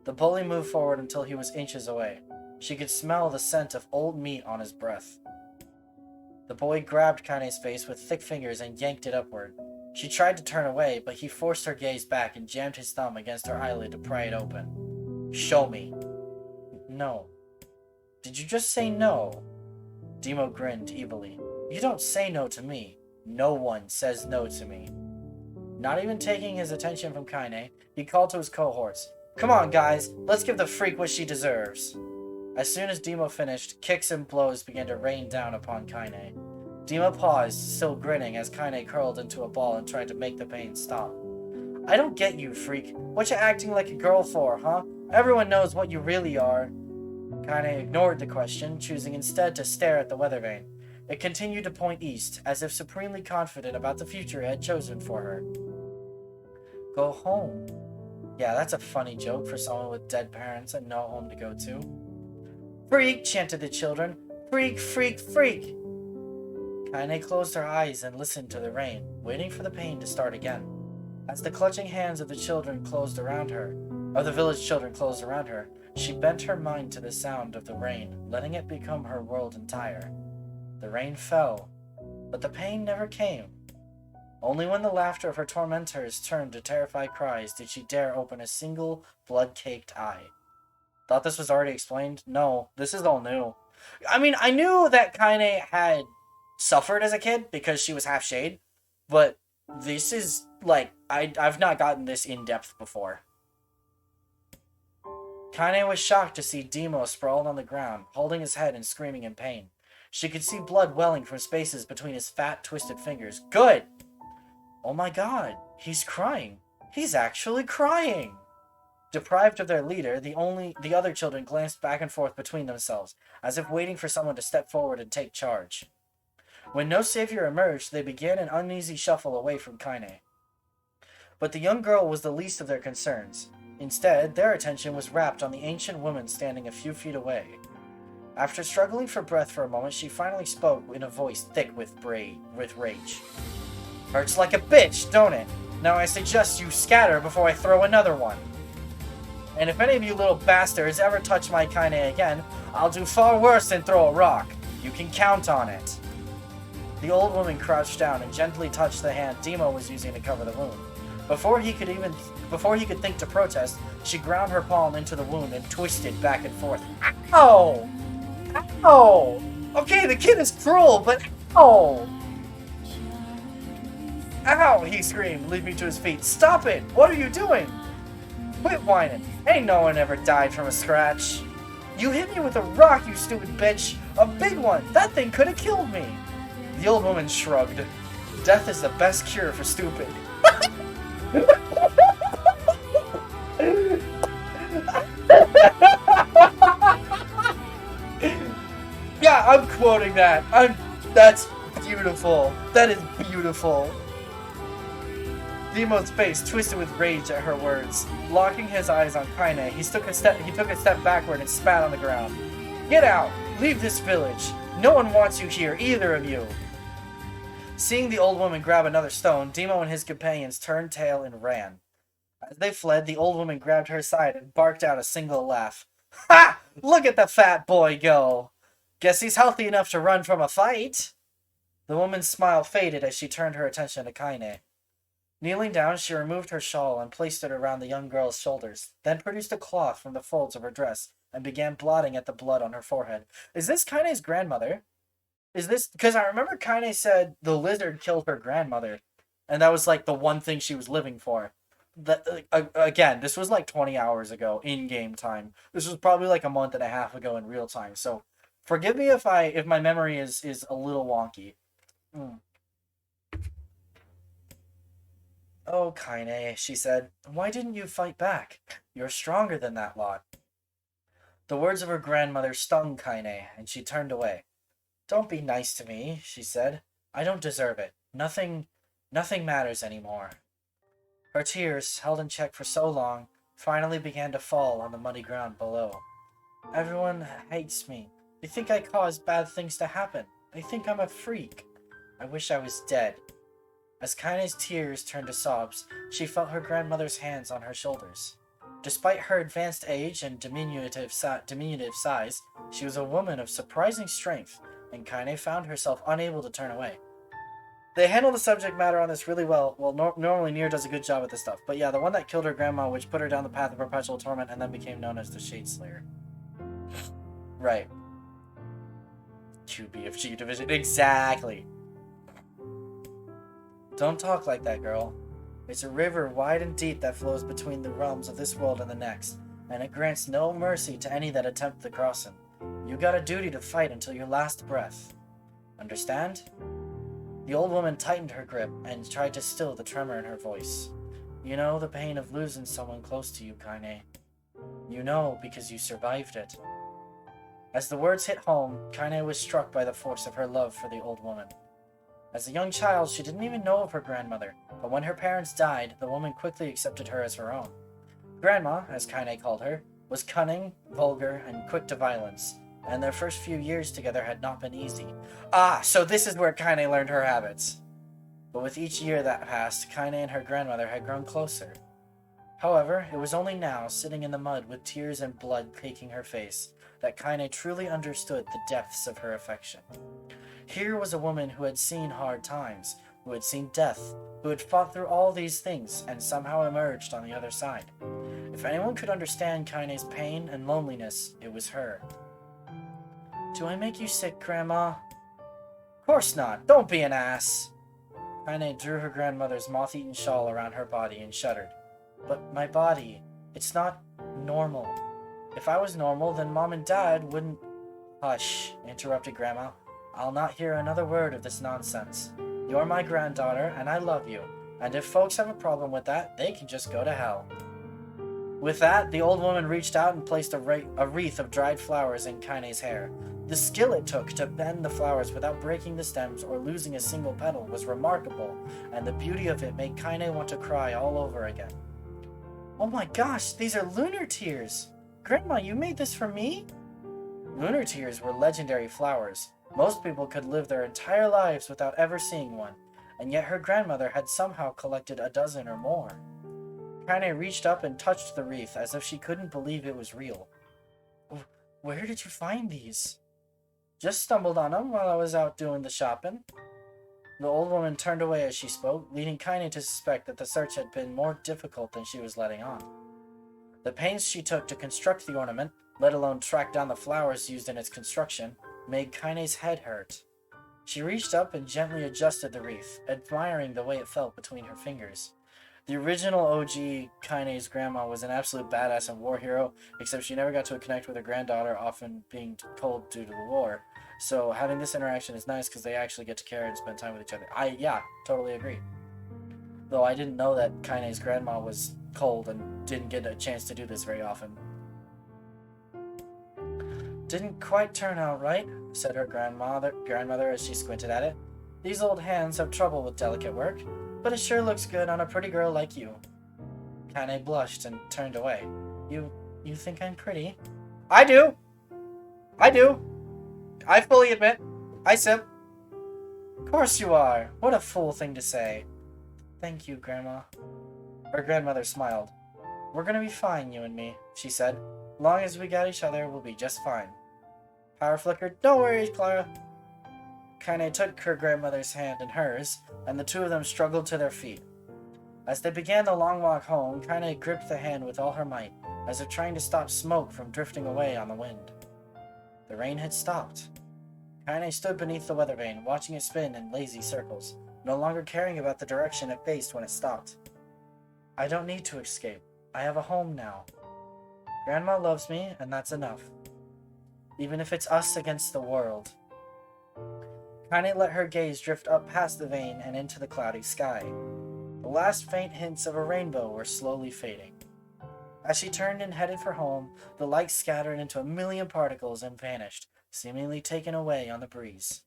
The bully moved forward until he was inches away. She could smell the scent of old meat on his breath. The boy grabbed Kaine's face with thick fingers and yanked it upward. She tried to turn away, but he forced her gaze back and jammed his thumb against her eyelid to pry it open. Show me. No. Did you just say no? Demo grinned evilly. You don't say no to me. No one says no to me. Not even taking his attention from Kaine, he called to his cohorts. Come on, guys, let's give the freak what she deserves. As soon as Demo finished, kicks and blows began to rain down upon Kaine. Demo paused, still grinning, as Kaine curled into a ball and tried to make the pain stop. I don't get you, freak. What you acting like a girl for, huh? Everyone knows what you really are. Kaine ignored the question, choosing instead to stare at the weather vane. It continued to point east, as if supremely confident about the future it had chosen for her. Go home. Yeah, that's a funny joke for someone with dead parents and no home to go to. Freak, chanted the children. Freak, freak, freak. Kaine closed her eyes and listened to the rain, waiting for the pain to start again. As the clutching hands of the children closed around her, or the village children closed around her, she bent her mind to the sound of the rain, letting it become her world entire. The rain fell, but the pain never came. Only when the laughter of her tormentors turned to terrified cries did she dare open a single blood-caked eye. Thought this was already explained? No, this is all new. I mean, I knew that Kaine had suffered as a kid because she was half shade, but this is, like, I've not gotten this in-depth before. Kaine was shocked to see Demo sprawled on the ground, holding his head and screaming in pain. She could see blood welling from spaces between his fat, twisted fingers. Good! Oh my god, he's crying. He's actually crying! Deprived of their leader, the other children glanced back and forth between themselves, as if waiting for someone to step forward and take charge. When no savior emerged, they began an uneasy shuffle away from Kaine. But the young girl was the least of their concerns. Instead, their attention was rapt on the ancient woman standing a few feet away. After struggling for breath for a moment, she finally spoke in a voice thick with rage. Hurts like a bitch, don't it? Now I suggest you scatter before I throw another one. And if any of you little bastards ever touch my Kaine again, I'll do far worse than throw a rock. You can count on it. The old woman crouched down and gently touched the hand Demo was using to cover the wound. Before he could think to protest, she ground her palm into the wound and twisted back and forth. Ow! Ow! Okay, the kid is cruel, but ow! Ow! He screamed, leaping to his feet. Stop it! What are you doing? Quit whining. Ain't no one ever died from a scratch. You hit me with a rock, you stupid bitch. A big one. That thing could have killed me. The old woman shrugged. Death is the best cure for stupid. Yeah, I'm quoting that. That's beautiful. That is beautiful. Demo's face twisted with rage at her words. Locking his eyes on Kaine, he took a step backward and spat on the ground. Get out! Leave this village! No one wants you here, either of you! Seeing the old woman grab another stone, Demo and his companions turned tail and ran. As they fled, the old woman grabbed her side and barked out a single laugh. Ha! Look at the fat boy go! Guess he's healthy enough to run from a fight! The woman's smile faded as she turned her attention to Kaine. Kneeling down, she removed her shawl and placed it around the young girl's shoulders, then produced a cloth from the folds of her dress and began blotting at the blood on her forehead. Is this Kaine's grandmother? Is this... Because I remember Kaine said the lizard killed her grandmother, and that was like the one thing she was living for. Again, this was like 20 hours ago in game time. This was probably like a month and a half ago in real time. So forgive me if my memory is a little wonky. Oh, Kaine, she said, why didn't you fight back? You're stronger than that lot. The words of her grandmother stung Kaine, and she turned away. Don't be nice to me, she said. I don't deserve it. Nothing matters anymore. Her tears, held in check for so long, finally began to fall on the muddy ground below. Everyone hates me. They think I caused bad things to happen. They think I'm a freak. I wish I was dead. As Kaine's tears turned to sobs, she felt her grandmother's hands on her shoulders. Despite her advanced age and diminutive size, she was a woman of surprising strength, and Kaine found herself unable to turn away. They handle the subject matter on this really well. Well, normally NieR does a good job at this stuff. But yeah, the one that killed her grandma, which put her down the path of perpetual torment, and then became known as the Shade Slayer. Right. QB of G Division. Exactly. Don't talk like that, girl. It's a river wide and deep that flows between the realms of this world and the next, and it grants no mercy to any that attempt the crossing. You got a duty to fight until your last breath. Understand? The old woman tightened her grip and tried to still the tremor in her voice. You know the pain of losing someone close to you, Kaine. You know because you survived it. As the words hit home, Kaine was struck by the force of her love for the old woman. As a young child, she didn't even know of her grandmother, but when her parents died, the woman quickly accepted her as her own. Grandma, as Kaine called her, was cunning, vulgar, and quick to violence, and their first few years together had not been easy. Ah, so this is where Kaine learned her habits. But with each year that passed, Kaine and her grandmother had grown closer. However, it was only now, sitting in the mud with tears and blood caking her face, that Kaine truly understood the depths of her affection. Here was a woman who had seen hard times, who had seen death, who had fought through all these things and somehow emerged on the other side. If anyone could understand Kaine's pain and loneliness, it was her. Do I make you sick, Grandma? Of course not. Don't be an ass. Kaine drew her grandmother's moth-eaten shawl around her body and shuddered. But my body, it's not normal. If I was normal, then Mom and Dad wouldn't... Hush, interrupted Grandma. I'll not hear another word of this nonsense. You're my granddaughter, and I love you. And if folks have a problem with that, they can just go to hell. With that, the old woman reached out and placed a wreath of dried flowers in Kaine's hair. The skill it took to bend the flowers without breaking the stems or losing a single petal was remarkable, and the beauty of it made Kaine want to cry all over again. Oh my gosh, these are lunar tears! Grandma, you made this for me? Lunar tears were legendary flowers. Most people could live their entire lives without ever seeing one, and yet her grandmother had somehow collected a dozen or more. Kaine reached up and touched the wreath as if she couldn't believe it was real. Where did you find these? Just stumbled on them while I was out doing the shopping. The old woman turned away as she spoke, leading Kaine to suspect that the search had been more difficult than she was letting on. The pains she took to construct the ornament, let alone track down the flowers used in its construction, made Kaine's head hurt. She reached up and gently adjusted the wreath, admiring the way it felt between her fingers. The original OG Kaine's grandma was an absolute badass and war hero, except she never got to connect with her granddaughter, often being cold due to the war. So having this interaction is nice because they actually get to care and spend time with each other. Yeah, totally agree. Though I didn't know that Kaine's grandma was cold and didn't get a chance to do this very often. Didn't quite turn out right, said her grandmother as she squinted at it. These old hands have trouble with delicate work, but it sure looks good on a pretty girl like you. Kaine blushed and turned away. You think I'm pretty? I do! I fully admit. I sip. Of course you are. What a fool thing to say. Thank you, Grandma. Her grandmother smiled. We're gonna be fine, you and me, she said. Long as we got each other, we'll be just fine. Power flickered. Don't worry, Clara. Kaine took her grandmother's hand in hers, and the two of them struggled to their feet. As they began the long walk home, Kaine gripped the hand with all her might, as if trying to stop smoke from drifting away on the wind. The rain had stopped. Kaine stood beneath the weather vane, watching it spin in lazy circles, no longer caring about the direction it faced when it stopped. I don't need to escape. I have a home now. Grandma loves me, and that's enough. Even if it's us against the world. Kaine let her gaze drift up past the vane and into the cloudy sky. The last faint hints of a rainbow were slowly fading. As she turned and headed for home, the light scattered into a million particles and vanished, seemingly taken away on the breeze.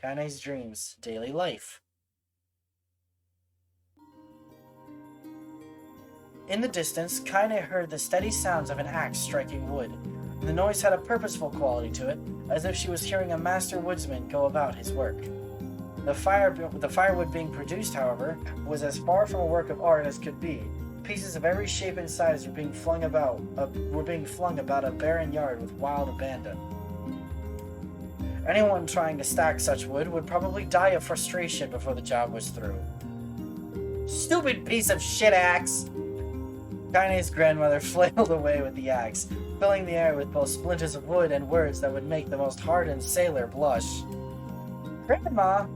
Kaine's dreams, daily life. In the distance, Kaine heard the steady sounds of an axe striking wood. The noise had a purposeful quality to it, as if she was hearing a master woodsman go about his work. The firewood being produced, however, was as far from a work of art as could be. Pieces of every shape and size were being flung about a barren yard with wild abandon. Anyone trying to stack such wood would probably die of frustration before the job was through. Stupid piece of shit axe! Kaine's grandmother flailed away with the axe, filling the air with both splinters of wood and words that would make the most hardened sailor blush. Grandma!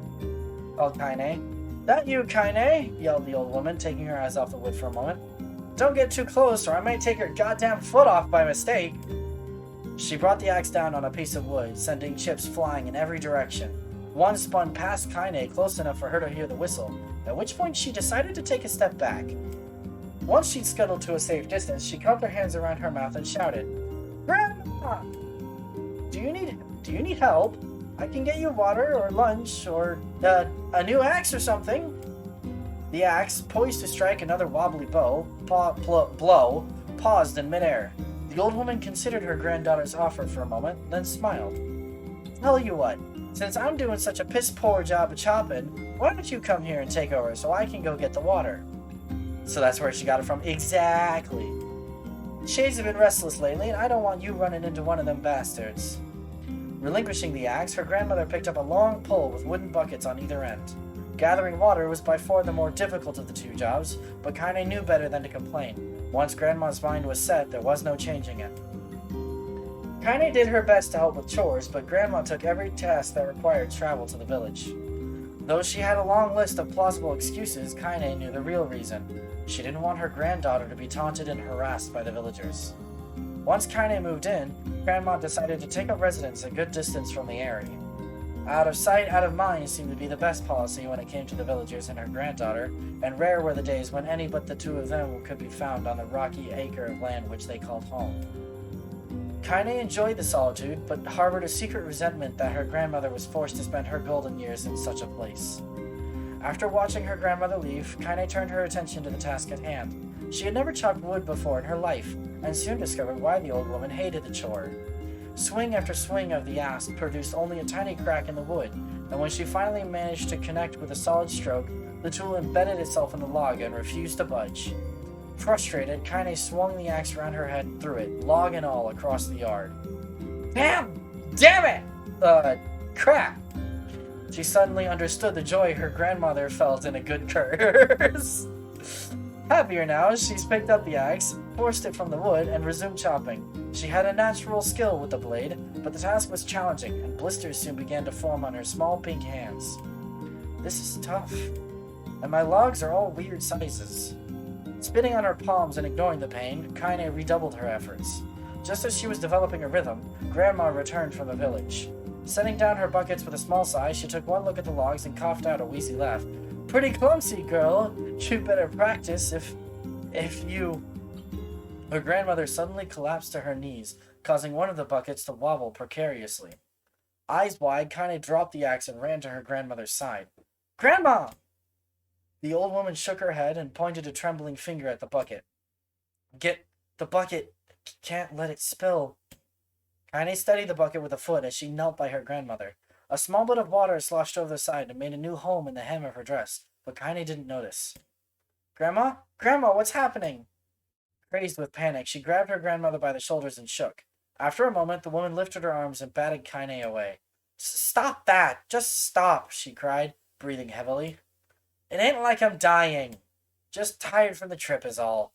Called Kaine. That you, Kaine? Yelled the old woman, taking her eyes off the wood for a moment. Don't get too close, or I might take your goddamn foot off by mistake. She brought the axe down on a piece of wood, sending chips flying in every direction. One spun past Kaine close enough for her to hear the whistle, at which point she decided to take a step back. Once she'd scuttled to a safe distance, she cupped her hands around her mouth and shouted, Grandma! Do you need help? I can get you water or lunch or a new axe or something. The axe, poised to strike another wobbly blow, paused in midair. The old woman considered her granddaughter's offer for a moment, then smiled. Tell you what, since I'm doing such a piss-poor job of chopping, why don't you come here and take over so I can go get the water? So that's where she got it from. Exactly. Shades have been restless lately, and I don't want you running into one of them bastards. Relinquishing the axe, her grandmother picked up a long pole with wooden buckets on either end. Gathering water was by far the more difficult of the two jobs, but Kaine knew better than to complain. Once Grandma's mind was set, there was no changing it. Kaine did her best to help with chores, but Grandma took every task that required travel to the village. Though she had a long list of plausible excuses, Kaine knew the real reason. She didn't want her granddaughter to be taunted and harassed by the villagers. Once Kaine moved in, Grandma decided to take up residence a good distance from the area. Out of sight, out of mind seemed to be the best policy when it came to the villagers and her granddaughter, and rare were the days when any but the two of them could be found on the rocky acre of land which they called home. Kaine enjoyed the solitude, but harbored a secret resentment that her grandmother was forced to spend her golden years in such a place. After watching her grandmother leave, Kaine turned her attention to the task at hand. She had never chopped wood before in her life, and soon discovered why the old woman hated the chore. Swing after swing of the axe produced only a tiny crack in the wood, and when she finally managed to connect with a solid stroke, the tool embedded itself in the log and refused to budge. Frustrated, Kaine swung the axe around her head and threw it, log and all, across the yard. Damn it! Crap! She suddenly understood the joy her grandmother felt in a good curse. Happier now, she's picked up the axe, forced it from the wood, and resumed chopping. She had a natural skill with the blade, but the task was challenging, and blisters soon began to form on her small pink hands. This is tough, and my logs are all weird sizes. Spitting on her palms and ignoring the pain, Kaine redoubled her efforts. Just as she was developing a rhythm, Grandma returned from the village. Setting down her buckets with a small sigh, she took one look at the logs and coughed out a wheezy laugh. Pretty clumsy, girl. You better practice if you... Her grandmother suddenly collapsed to her knees, causing one of the buckets to wobble precariously. Eyes wide, Kaine dropped the axe and ran to her grandmother's side. Grandma! The old woman shook her head and pointed a trembling finger at the bucket. Get the bucket. Can't let it spill. Kaine steadied the bucket with a foot as she knelt by her grandmother. A small bit of water sloshed over the side and made a new home in the hem of her dress, but Kaine didn't notice. Grandma? Grandma, what's happening? Crazed with panic, she grabbed her grandmother by the shoulders and shook. After a moment, the woman lifted her arms and batted Kaine away. Stop that! Just stop, she cried, breathing heavily. It ain't like I'm dying. Just tired from the trip is all.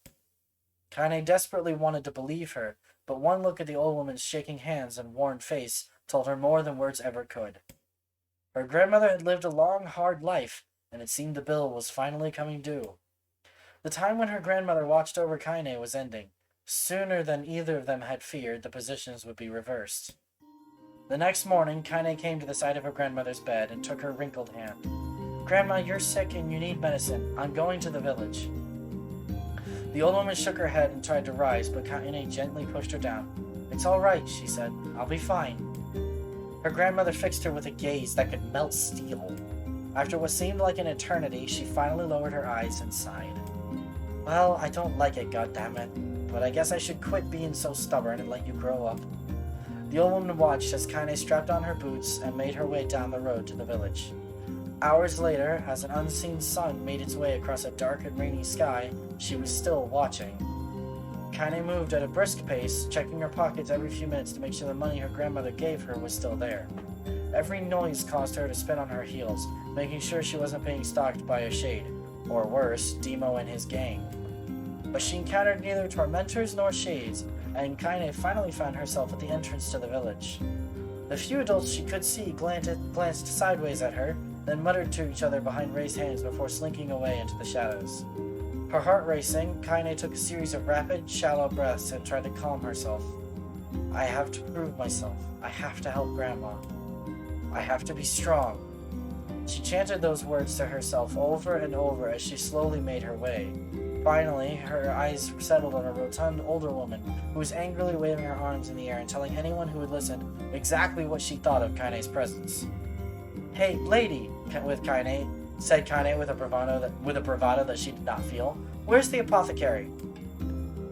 Kaine desperately wanted to believe her, but one look at the old woman's shaking hands and worn face told her more than words ever could. Her grandmother had lived a long, hard life, and it seemed the bill was finally coming due. The time when her grandmother watched over Kaine was ending. Sooner than either of them had feared, the positions would be reversed. The next morning, Kaine came to the side of her grandmother's bed and took her wrinkled hand. "Grandma, you're sick and you need medicine. I'm going to the village." The old woman shook her head and tried to rise, but Kaine gently pushed her down. "It's all right," she said. "I'll be fine." Her grandmother fixed her with a gaze that could melt steel. After what seemed like an eternity, she finally lowered her eyes and sighed. "Well, I don't like it, goddammit, but I guess I should quit being so stubborn and let you grow up." The old woman watched as Kaine strapped on her boots and made her way down the road to the village. Hours later, as an unseen sun made its way across a dark and rainy sky, she was still watching. Kaine moved at a brisk pace, checking her pockets every few minutes to make sure the money her grandmother gave her was still there. Every noise caused her to spin on her heels, making sure she wasn't being stalked by a shade, or worse, Demo and his gang. But she encountered neither tormentors nor shades, and Kaine finally found herself at the entrance to the village. The few adults she could see glanced sideways at her, then muttered to each other behind raised hands before slinking away into the shadows. Her heart racing, Kaine took a series of rapid, shallow breaths and tried to calm herself. "I have to prove myself. I have to help Grandma. I have to be strong." She chanted those words to herself over and over as she slowly made her way. Finally, her eyes settled on a rotund older woman who was angrily waving her arms in the air and telling anyone who would listen exactly what she thought of Kaine's presence. "Hey, lady," said Kaine with a bravado that she did not feel. "Where's the apothecary?"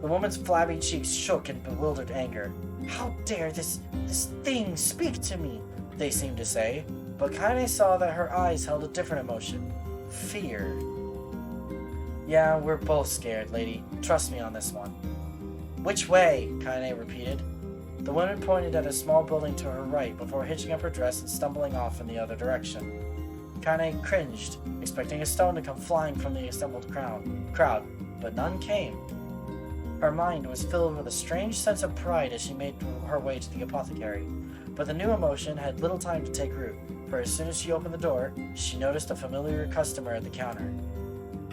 The woman's flabby cheeks shook in bewildered anger. "How dare this thing speak to me?" they seemed to say, but Kaine saw that her eyes held a different emotion. Fear. "Yeah, we're both scared, lady. Trust me on this one." "Which way?" Kaine repeated. The woman pointed at a small building to her right before hitching up her dress and stumbling off in the other direction. Kaine cringed, expecting a stone to come flying from the assembled crowd, but none came. Her mind was filled with a strange sense of pride as she made her way to the apothecary, but the new emotion had little time to take root, for as soon as she opened the door, she noticed a familiar customer at the counter.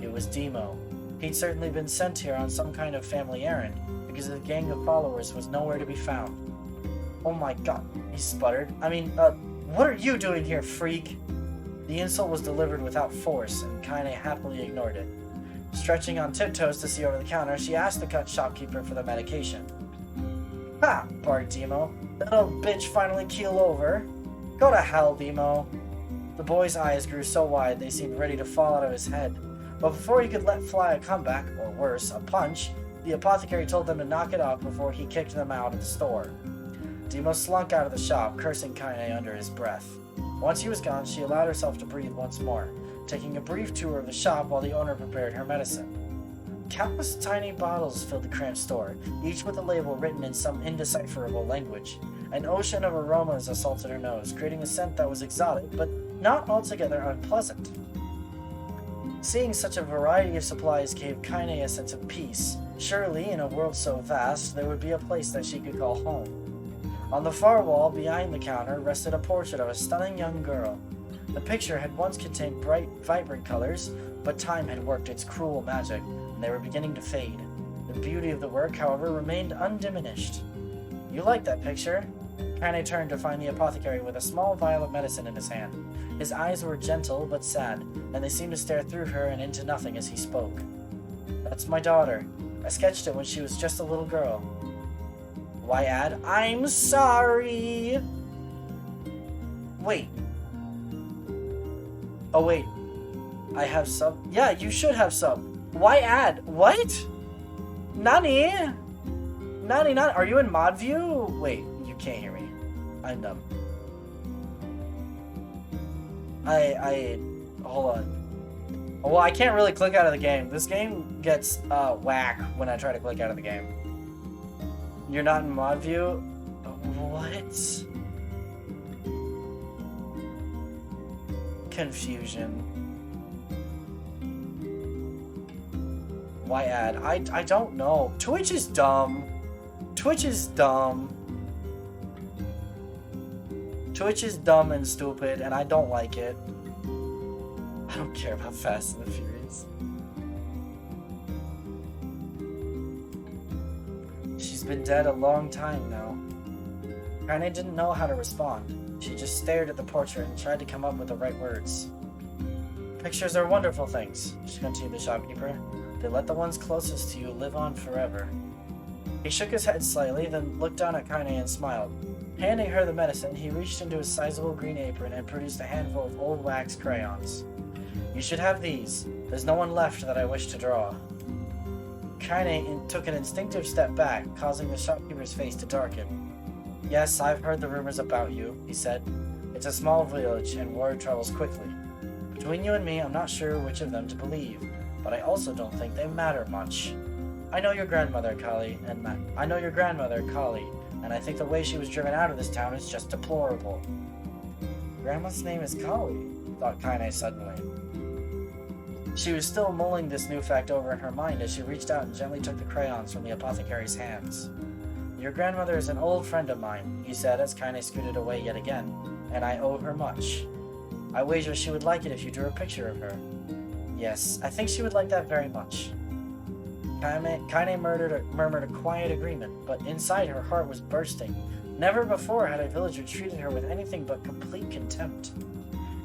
It was Demo. He'd certainly been sent here on some kind of family errand, because the gang of followers was nowhere to be found. "Oh my god," he sputtered. What are you doing here, freak?" The insult was delivered without force, and Kaine happily ignored it. Stretching on tiptoes to see over the counter, she asked the shopkeeper for the medication. "Ha!" barked Demo. "That old bitch finally keeled over. Go to hell, Demo." The boy's eyes grew so wide they seemed ready to fall out of his head. But before he could let fly a comeback, or worse, a punch, the apothecary told them to knock it off before he kicked them out of the store. Demo slunk out of the shop, cursing Kaine under his breath. Once he was gone, she allowed herself to breathe once more, taking a brief tour of the shop while the owner prepared her medicine. Countless tiny bottles filled the cramped store, each with a label written in some indecipherable language. An ocean of aromas assaulted her nose, creating a scent that was exotic, but not altogether unpleasant. Seeing such a variety of supplies gave Kaine a sense of peace. Surely, in a world so vast, there would be a place that she could call home. On the far wall, behind the counter, rested a portrait of a stunning young girl. The picture had once contained bright, vibrant colors, but time had worked its cruel magic, and they were beginning to fade. The beauty of the work, however, remained undiminished. "You like that picture?" Kaine turned to find the apothecary with a small vial of medicine in his hand. His eyes were gentle but sad, and they seemed to stare through her and into nothing as he spoke. "That's my daughter. I sketched it when she was just a little girl." Why add, "I'm sorry." Wait. Oh wait. I have sub? Yeah, you should have sub. Why add? What? Nani? Nani, are you in mod view? Wait, you can't hear me. I'm dumb. Hold on. Well, I can't really click out of the game. This game gets whack when I try to click out of the game. You're not in mod view? What? Confusion. Why add? I don't know. Twitch is dumb. Twitch is dumb. Twitch is dumb and stupid, and I don't like it. I don't care about Fast and the Furious. She's been dead a long time now. Kaine didn't know how to respond. She just stared at the portrait and tried to come up with the right words. Pictures are wonderful things, she continued the shopkeeper. They let the ones closest to you live on forever. He shook his head slightly, then looked down at Kaine and smiled. Handing her the medicine, he reached into his sizable green apron and produced a handful of old wax crayons. You should have these. There's no one left that I wish to draw. Kaine took an instinctive step back, causing the shopkeeper's face to darken. Yes, I've heard the rumors about you, he said. It's a small village, and word travels quickly. Between you and me, I'm not sure which of them to believe, but I also don't think they matter much. I know your grandmother, Kali, and I think the way she was driven out of this town is just deplorable. Grandma's name is Kali, thought Kaine suddenly. She was still mulling this new fact over in her mind as she reached out and gently took the crayons from the apothecary's hands. Your grandmother is an old friend of mine, he said as Kaine scooted away yet again, and I owe her much. I wager she would like it if you drew a picture of her. Yes, I think she would like that very much. Kaine murmured a quiet agreement, but inside her heart was bursting. Never before had a villager treated her with anything but complete contempt.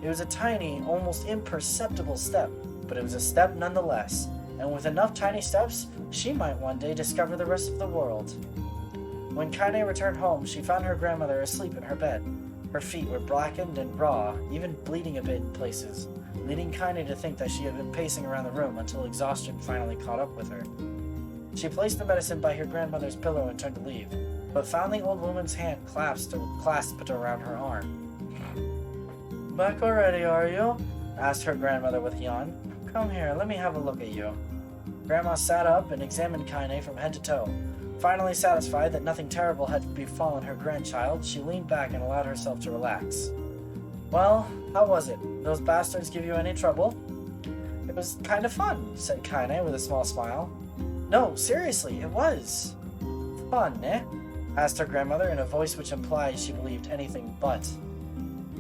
It was a tiny, almost imperceptible step, but it was a step nonetheless, and with enough tiny steps, she might one day discover the rest of the world. When Kaine returned home, she found her grandmother asleep in her bed. Her feet were blackened and raw, even bleeding a bit in places, leading Kaine to think that she had been pacing around the room until exhaustion finally caught up with her. She placed the medicine by her grandmother's pillow and turned to leave, but found the old woman's hand clasped around her arm. Back already, are you? Asked her grandmother with a yawn. Come here, let me have a look at you. Grandma sat up and examined Kaine from head to toe. Finally satisfied that nothing terrible had befallen her grandchild, she leaned back and allowed herself to relax. Well, how was it? Those bastards give you any trouble? It was kind of fun, said Kaine with a small smile. No, seriously, it was. Fun, eh? Asked her grandmother in a voice which implied she believed anything but.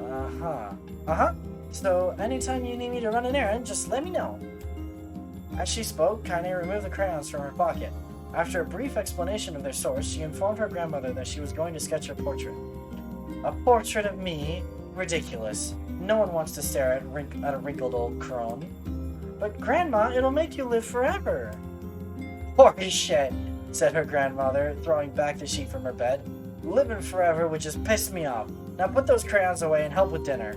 Uh-huh. So, anytime you need me to run an errand, just let me know. As she spoke, Kaine removed the crayons from her pocket. After a brief explanation of their source, she informed her grandmother that she was going to sketch her portrait. A portrait of me? Ridiculous. No one wants to stare at a wrinkled old crone. But Grandma, it'll make you live forever. Holy shit, said her grandmother, throwing back the sheet from her bed. Living forever would just piss me off. Now put those crayons away and help with dinner.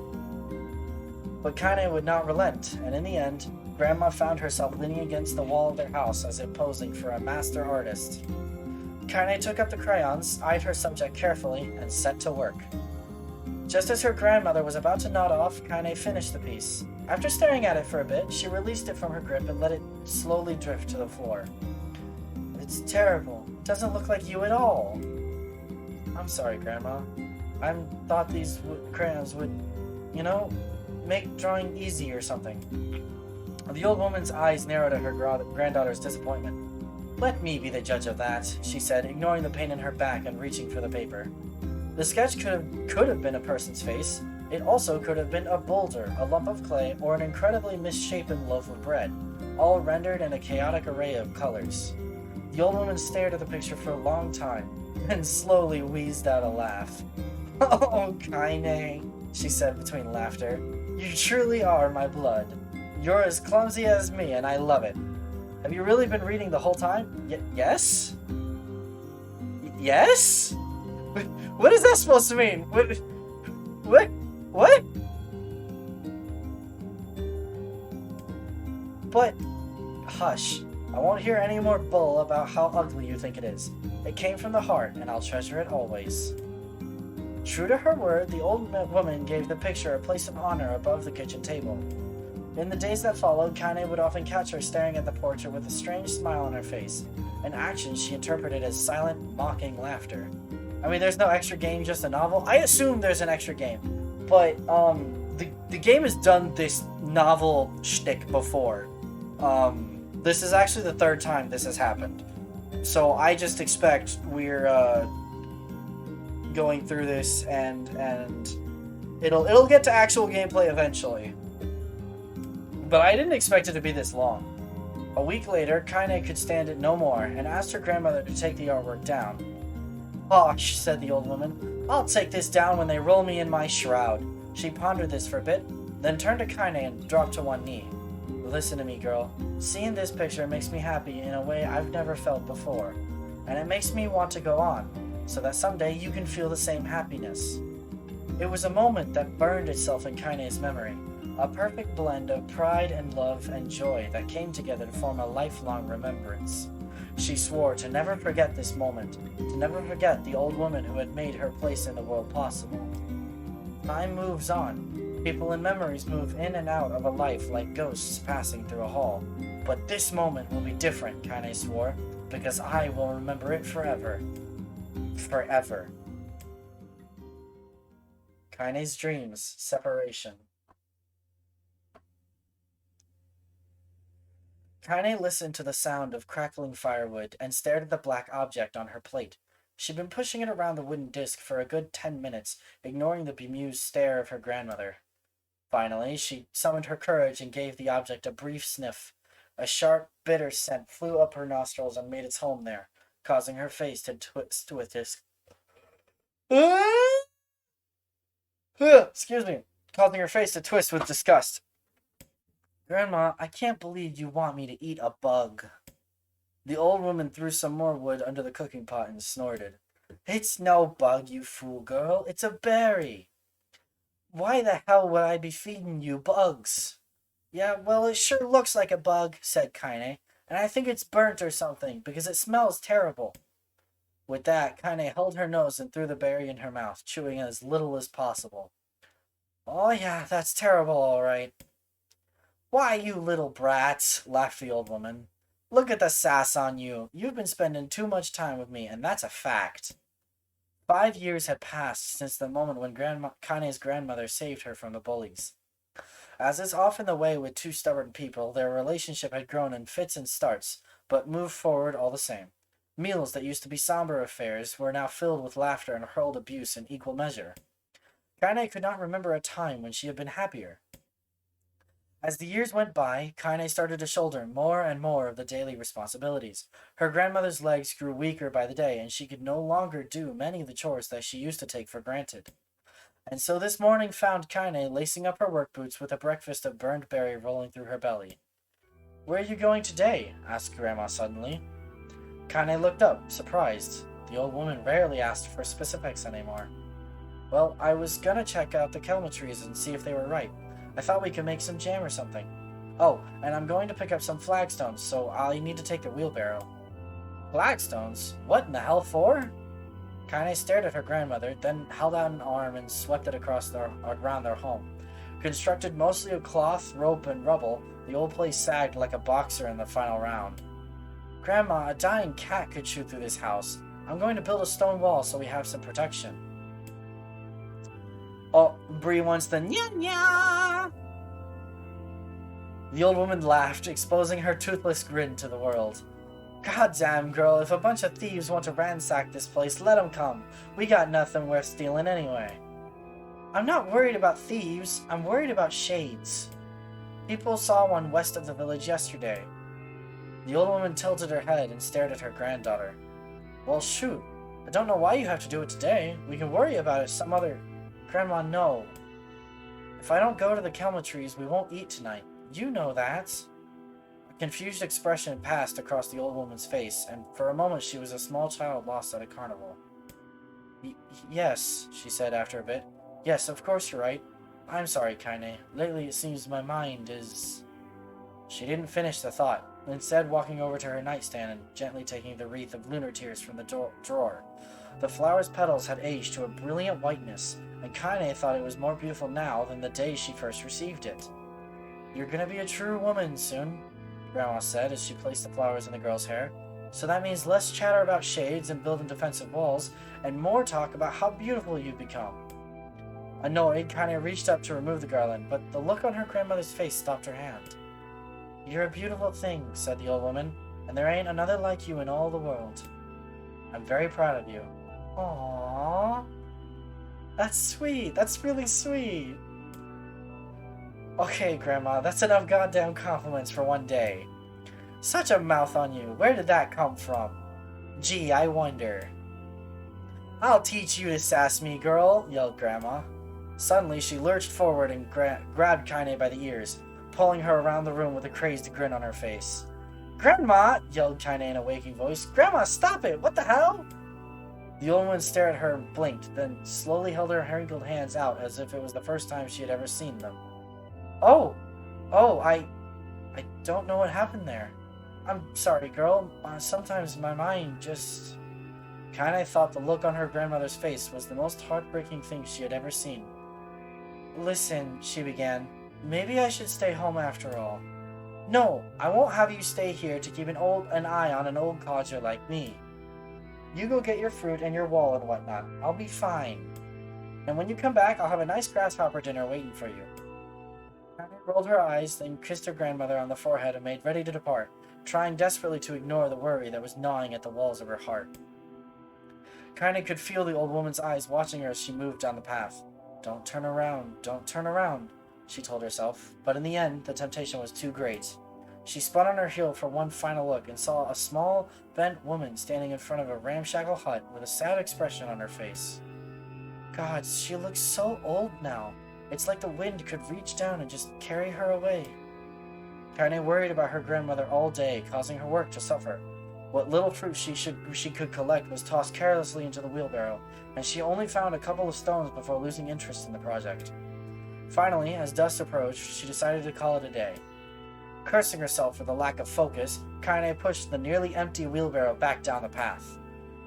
But Kaine would not relent, and in the end, Grandma found herself leaning against the wall of their house as if posing for a master artist. Kaine took up the crayons, eyed her subject carefully, and set to work. Just as her grandmother was about to nod off, Kaine finished the piece. After staring at it for a bit, she released it from her grip and let it slowly drift to the floor. It's terrible. It doesn't look like you at all. I'm sorry, Grandma. I thought these crayons would, make drawing easy or something. The old woman's eyes narrowed at her granddaughter's disappointment. Let me be the judge of that, she said, ignoring the pain in her back and reaching for the paper. The sketch could have been a person's face. It also could have been a boulder, a lump of clay, or an incredibly misshapen loaf of bread, all rendered in a chaotic array of colors. The old woman stared at the picture for a long time, and slowly wheezed out a laugh. Oh, Kaine, she said between laughter. You truly are my blood. You're as clumsy as me, and I love it. Have you really been reading the whole time? Yes? Yes? What is that supposed to mean? What? But, hush. I won't hear any more bull about how ugly you think it is. It came from the heart, and I'll treasure it always. True to her word, the old woman gave the picture a place of honor above the kitchen table. In the days that followed, Kaine would often catch her staring at the portrait with a strange smile on her face, an action she interpreted as silent, mocking laughter. I mean, there's no extra game, just a novel. I assume there's an extra game, but the game has done this novel shtick before. This is actually the third time this has happened. So I just expect we're going through this and it'll get to actual gameplay eventually. But I didn't expect it to be this long. A week later, Kaine could stand it no more and asked her grandmother to take the artwork down. "Hush," said the old woman. "I'll take this down when they roll me in my shroud." She pondered this for a bit, then turned to Kaine and dropped to one knee. "Listen to me, girl. Seeing this picture makes me happy in a way I've never felt before. And it makes me want to go on, so that someday you can feel the same happiness." It was a moment that burned itself in Kaine's memory. A perfect blend of pride and love and joy that came together to form a lifelong remembrance. She swore to never forget this moment, to never forget the old woman who had made her place in the world possible. Time moves on. People and memories move in and out of a life like ghosts passing through a hall. But this moment will be different, Kaine swore, because I will remember it forever. Forever. Kaine's dreams, separation. Kaine listened to the sound of crackling firewood and stared at the black object on her plate. She'd been pushing it around the wooden disc for a good 10 minutes, ignoring the bemused stare of her grandmother. Finally, she summoned her courage and gave the object a brief sniff. A sharp, bitter scent flew up her nostrils and made its home there, causing her face to twist with disgust. Excuse me, causing her face to twist with disgust. "Grandma, I can't believe you want me to eat a bug." The old woman threw some more wood under the cooking pot and snorted. "It's no bug, you fool girl. It's a berry." "Why the hell would I be feeding you bugs?" "Yeah, well, it sure looks like a bug," said Kaine, "and I think it's burnt or something, because it smells terrible." With that, Kaine held her nose and threw the berry in her mouth, chewing as little as possible. "Oh yeah, that's terrible, all right." "Why, you little brats," laughed the old woman. "Look at the sass on you. You've been spending too much time with me, and that's a fact." 5 years had passed since the moment when Kaine's grandmother saved her from the bullies. As is often the way with two stubborn people, their relationship had grown in fits and starts, but moved forward all the same. Meals that used to be somber affairs were now filled with laughter and hurled abuse in equal measure. Kaine could not remember a time when she had been happier. As the years went by, Kaine started to shoulder more and more of the daily responsibilities. Her grandmother's legs grew weaker by the day, and she could no longer do many of the chores that she used to take for granted. And so this morning found Kaine lacing up her work boots with a breakfast of burned berry rolling through her belly. "Where are you going today?" asked Grandma suddenly. Kaine looked up, surprised. The old woman rarely asked for specifics anymore. "Well, I was gonna check out the kelma trees and see if they were ripe. I thought we could make some jam or something. Oh, and I'm going to pick up some flagstones, so I'll need to take the wheelbarrow." "Flagstones? What in the hell for?" Kaine stared at her grandmother, then held out an arm and swept it around their home. Constructed mostly of cloth, rope, and rubble, the old place sagged like a boxer in the final round. "Grandma, a dying cat could shoot through this house. I'm going to build a stone wall so we have some protection." "Oh, Bree wants the nya-nya!" The old woman laughed, exposing her toothless grin to the world. "Goddamn, girl, if a bunch of thieves want to ransack this place, let them come. We got nothing worth stealing anyway." "I'm not worried about thieves. I'm worried about shades. People saw one west of the village yesterday." The old woman tilted her head and stared at her granddaughter. "Well, shoot. I don't know why you have to do it today. We can worry about it some other..." "Grandma, no. If I don't go to the kelma trees, we won't eat tonight. You know that." A confused expression passed across the old woman's face, and for a moment she was a small child lost at a carnival. Yes, she said after a bit. "Yes, of course you're right. I'm sorry, Kaine. Lately it seems my mind is..." She didn't finish the thought, instead walking over to her nightstand and gently taking the wreath of lunar tears from the drawer. The flower's petals had aged to a brilliant whiteness, and Kaine thought it was more beautiful now than the day she first received it. "You're gonna be a true woman soon," Grandma said as she placed the flowers in the girl's hair. "So that means less chatter about shades and building defensive walls, and more talk about how beautiful you've become." Annoyed, Kaine reached up to remove the garland, but the look on her grandmother's face stopped her hand. You're a beautiful thing, said the old woman, and there ain't another like you in all the world. I'm very proud of you. Aww. That's sweet. That's really sweet. Okay, Grandma, that's enough goddamn compliments for one day. Such a mouth on you. Where did that come from? Gee, I wonder. I'll teach you to sass me, girl, yelled Grandma. Suddenly, she lurched forward and grabbed Kaine by the ears, pulling her around the room with a crazed grin on her face. Grandma, yelled Kaine in a waking voice. Grandma, stop it! What the hell? The old woman stared at her and blinked, then slowly held her wrinkled hands out as if it was the first time she had ever seen them. Oh, I don't know what happened there. I'm sorry, girl. Sometimes my mind just... Kaine thought the look on her grandmother's face was the most heartbreaking thing she had ever seen. Listen, she began. Maybe I should stay home after all. No, I won't have you stay here to keep an eye on an old codger like me. You go get your fruit and your wall and whatnot. I'll be fine. And when you come back, I'll have a nice grasshopper dinner waiting for you. Kaine rolled her eyes, then kissed her grandmother on the forehead and made ready to depart, trying desperately to ignore the worry that was gnawing at the walls of her heart. Kaine could feel the old woman's eyes watching her as she moved down the path. Don't turn around, she told herself, but in the end, the temptation was too great. She spun on her heel for one final look and saw a small, bent woman standing in front of a ramshackle hut with a sad expression on her face. God, she looks so old now. It's like the wind could reach down and just carry her away. Kaine worried about her grandmother all day, causing her work to suffer. What little fruit she could collect was tossed carelessly into the wheelbarrow, and she only found a couple of stones before losing interest in the project. Finally, as dusk approached, she decided to call it a day. Cursing herself for the lack of focus, Kaine pushed the nearly empty wheelbarrow back down the path.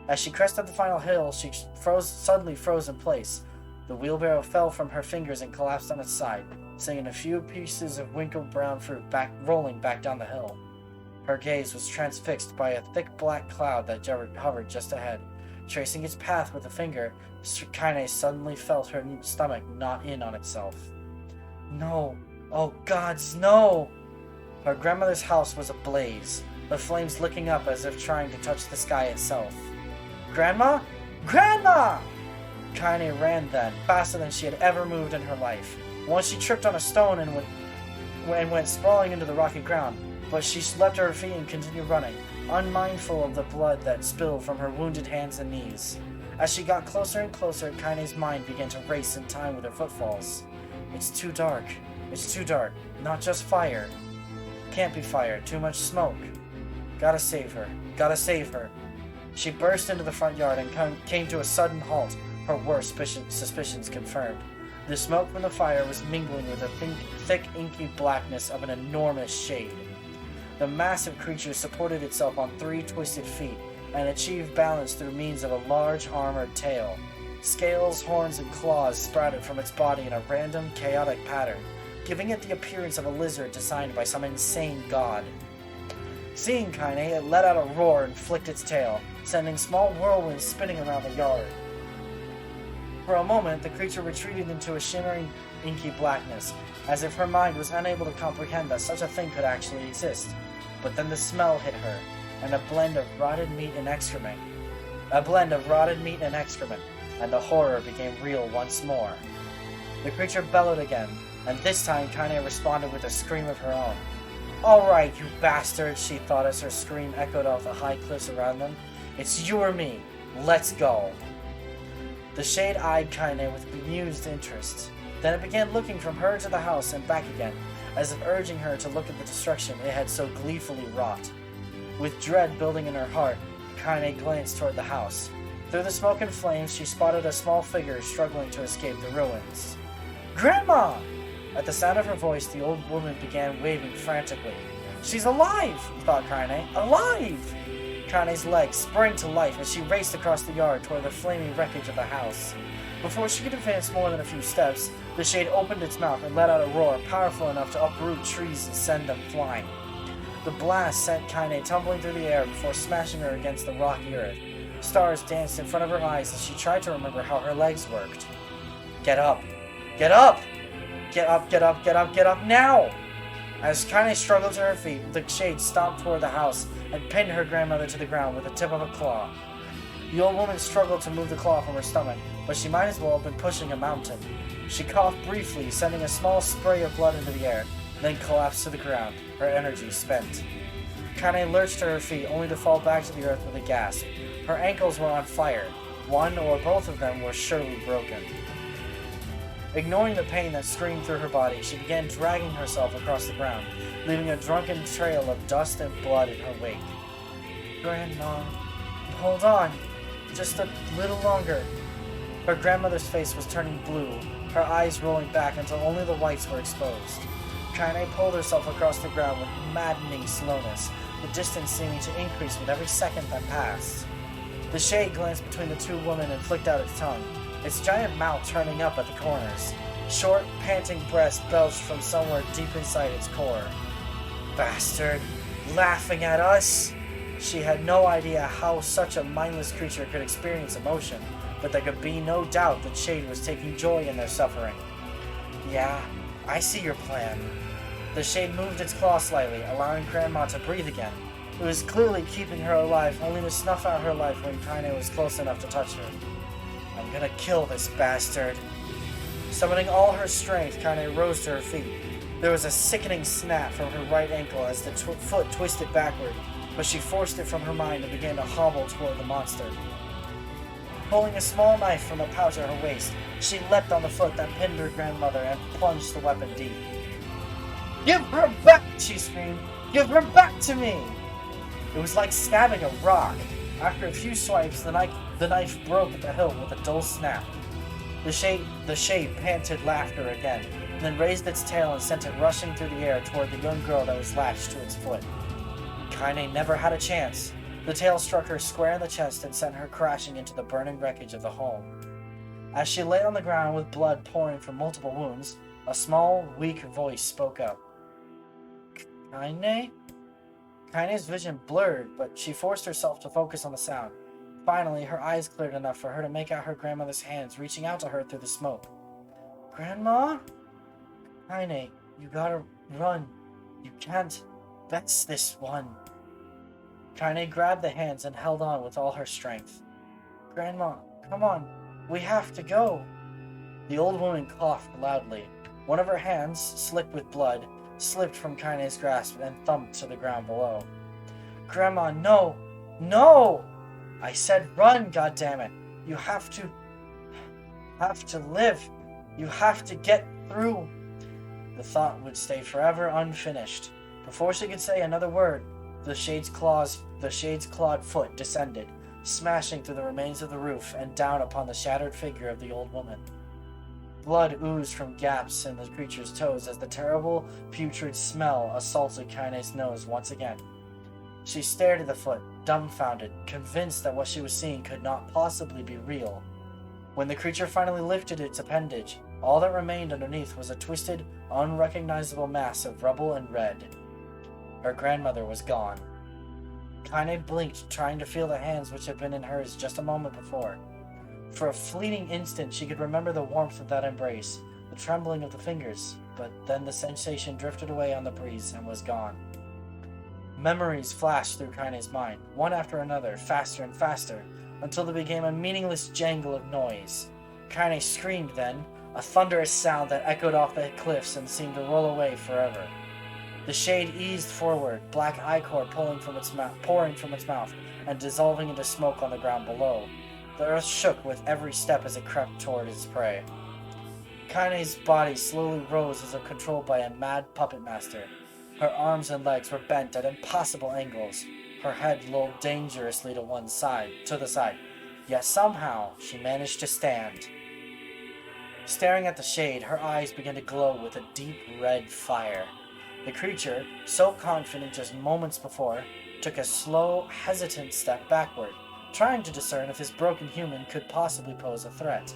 As she crested the final hill, she suddenly froze in place. The wheelbarrow fell from her fingers and collapsed on its side, sending a few pieces of wrinkled brown fruit rolling back down the hill. Her gaze was transfixed by a thick black cloud that hovered just ahead. Tracing its path with a finger, Kaine suddenly felt her stomach knot in on itself. No! Oh gods, no! Her grandmother's house was ablaze, the flames licking up as if trying to touch the sky itself. Grandma? Grandma! Kaine ran then, faster than she had ever moved in her life. Once she tripped on a stone and went sprawling into the rocky ground, but she leapt to her feet and continued running, unmindful of the blood that spilled from her wounded hands and knees. As she got closer and closer, Kaine's mind began to race in time with her footfalls. It's too dark. It's too dark. Not just fire. Can't be fire. Too much smoke. Gotta save her. Gotta save her. She burst into the front yard and came to a sudden halt, her worst suspicions confirmed. The smoke from the fire was mingling with the thick, inky blackness of an enormous shade. The massive creature supported itself on 3 twisted feet and achieved balance through means of a large armored tail. Scales, horns, and claws sprouted from its body in a random, chaotic pattern, giving it the appearance of a lizard designed by some insane god. Seeing Kaine, it let out a roar and flicked its tail, sending small whirlwinds spinning around the yard. For a moment, the creature retreated into a shimmering, inky blackness, as if her mind was unable to comprehend that such a thing could actually exist. But then the smell hit her, and a blend of rotted meat and excrement, and the horror became real once more. The creature bellowed again, and this time Kaine responded with a scream of her own. Alright, you bastard, she thought as her scream echoed off the high cliffs around them. It's you or me. Let's go. The shade eyed Kaine with bemused interest. Then it began looking from her to the house and back again, as if urging her to look at the destruction it had so gleefully wrought. With dread building in her heart, Kaine glanced toward the house. Through the smoke and flames, she spotted a small figure struggling to escape the ruins. Grandma! At the sound of her voice, the old woman began waving frantically. She's alive, thought Kaine. Alive! Kaine's legs sprang to life as she raced across the yard toward the flaming wreckage of the house. Before she could advance more than a few steps, the shade opened its mouth and let out a roar powerful enough to uproot trees and send them flying. The blast sent Kaine tumbling through the air before smashing her against the rocky earth. Stars danced in front of her eyes as she tried to remember how her legs worked. Get up! Get up! Get up, get up, get up, get up now! As Kaine struggled to her feet, the shade stomped toward the house and pinned her grandmother to the ground with the tip of a claw. The old woman struggled to move the claw from her stomach, but she might as well have been pushing a mountain. She coughed briefly, sending a small spray of blood into the air, then collapsed to the ground, her energy spent. Kaine lurched to her feet, only to fall back to the earth with a gasp. Her ankles were on fire. One or both of them were surely broken. Ignoring the pain that screamed through her body, she began dragging herself across the ground, leaving a drunken trail of dust and blood in her wake. Grandma, hold on. Just a little longer. Her grandmother's face was turning blue, her eyes rolling back until only the whites were exposed. Kaine pulled herself across the ground with maddening slowness, the distance seeming to increase with every second that passed. The shade glanced between the two women and flicked out its tongue, its giant mouth turning up at the corners. Short, panting breaths belched from somewhere deep inside its core. Bastard! Laughing at us? She had no idea how such a mindless creature could experience emotion, but there could be no doubt that Shade was taking joy in their suffering. Yeah, I see your plan. The Shade moved its claw slightly, allowing Grandma to breathe again. It was clearly keeping her alive, only to snuff out her life when Kaine was close enough to touch her. I'm gonna kill this bastard. Summoning all her strength, Kaine rose to her feet. There was a sickening snap from her right ankle as the foot twisted backward, but she forced it from her mind and began to hobble toward the monster. Pulling a small knife from a pouch at her waist, she leapt on the foot that pinned her grandmother and plunged the weapon deep. "Give her back!" she screamed. "Give her back to me!" It was like stabbing a rock. After a few swipes, the knife broke at the hilt with a dull snap. The shade panted laughter again, and then raised its tail and sent it rushing through the air toward the young girl that was latched to its foot. Kaine never had a chance. The tail struck her square in the chest and sent her crashing into the burning wreckage of the home. As she lay on the ground with blood pouring from multiple wounds, a small, weak voice spoke up. Kaine? Kaine's vision blurred, but she forced herself to focus on the sound. Finally, her eyes cleared enough for her to make out her grandmother's hands reaching out to her through the smoke. Grandma? Kaine, you gotta run. You can't vex this one. Kaine grabbed the hands and held on with all her strength. Grandma, come on. We have to go. The old woman coughed loudly. One of her hands, slick with blood, slipped from Kaine's grasp and thumped to the ground below. Grandma, no! No! I said run, goddammit! You have to live. You have to get through. The thought would stay forever unfinished. Before she could say another word, the shade's clawed foot descended, smashing through the remains of the roof and down upon the shattered figure of the old woman. Blood oozed from gaps in the creature's toes as the terrible, putrid smell assaulted Kaine's nose once again. She stared at the foot, dumbfounded, convinced that what she was seeing could not possibly be real. When the creature finally lifted its appendage, all that remained underneath was a twisted, unrecognizable mass of rubble and red. Her grandmother was gone. Kaine blinked, trying to feel the hands which had been in hers just a moment before. For a fleeting instant, she could remember the warmth of that embrace, the trembling of the fingers, but then the sensation drifted away on the breeze and was gone. Memories flashed through Kaine's mind, one after another, faster and faster, until they became a meaningless jangle of noise. Kaine screamed then, a thunderous sound that echoed off the cliffs and seemed to roll away forever. The shade eased forward, black ichor pouring from its mouth and dissolving into smoke on the ground below. The earth shook with every step as it crept toward its prey. Kaine's body slowly rose as if controlled by a mad puppet master. Her arms and legs were bent at impossible angles. Her head lolled dangerously to the side. Yet somehow she managed to stand. Staring at the shade, her eyes began to glow with a deep red fire. The creature, so confident just moments before, took a slow, hesitant step backward, trying to discern if this broken human could possibly pose a threat.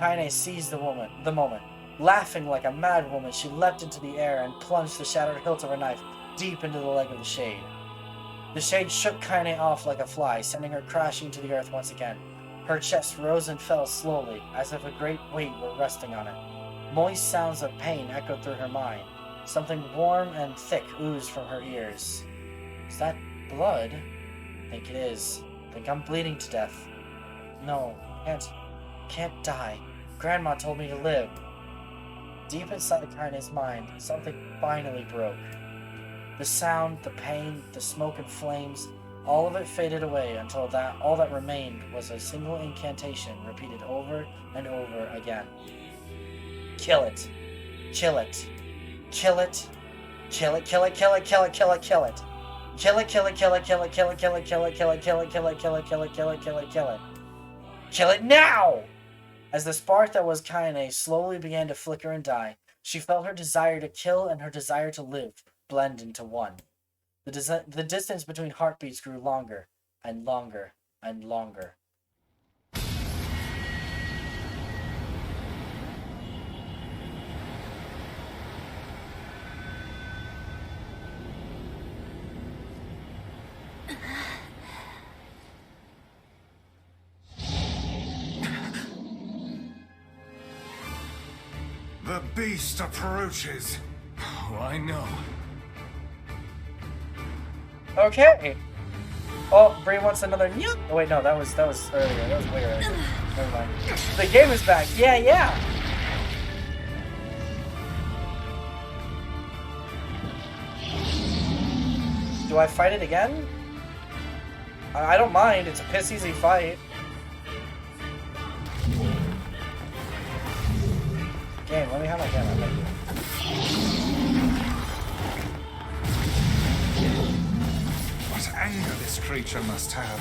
Kaine seized the moment. Laughing like a mad woman, she leapt into the air and plunged the shattered hilt of her knife deep into the leg of the shade. The shade shook Kaine off like a fly, sending her crashing to the earth once again. Her chest rose and fell slowly, as if a great weight were resting on it. Moist sounds of pain echoed through her mind. Something warm and thick oozed from her ears. Is that blood? I think it is. I think I'm bleeding to death. No, can't die. Grandma told me to live. Deep inside Kaine's mind, something finally broke. The sound, the pain, the smoke and flames, all of it faded away until all that remained was a single incantation repeated over and over again. Kill it. Kill it. Kill it. Kill it, kill it, kill it, kill it, kill it, kill it. Kill it, kill it, kill it, kill it, kill it, kill it, kill it, kill it, kill it, kill it, kill it, kill it, kill it, kill it, kill it. Kill it now! As the spark that was Kaine slowly began to flicker and die, she felt her desire to kill and her desire to live blend into one. The distance between heartbeats grew longer and longer and longer. The beast approaches. Oh, I know. Okay. Oh, Bree wants another NieR. Oh wait, no, that was earlier. That was way earlier. Never mind. The game is back. Yeah. Do I fight it again? I don't mind. It's a piss easy fight. Game, let me have my camera. Thank you. What anger this creature must have.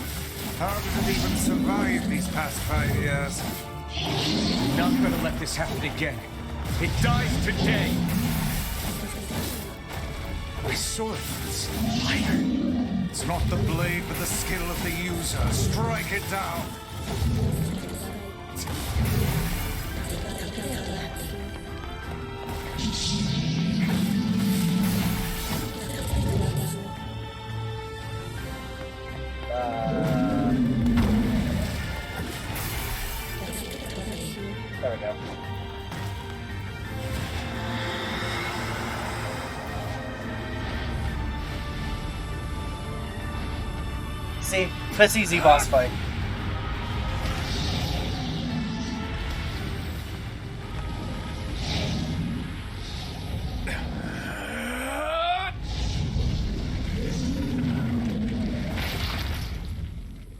How did it even survive these past 5 years? I'm not gonna let this happen again. It dies today. My sword is lighter. It's not the blade, but the skill of the user. Strike it down. There we go. See, piss easy boss fight.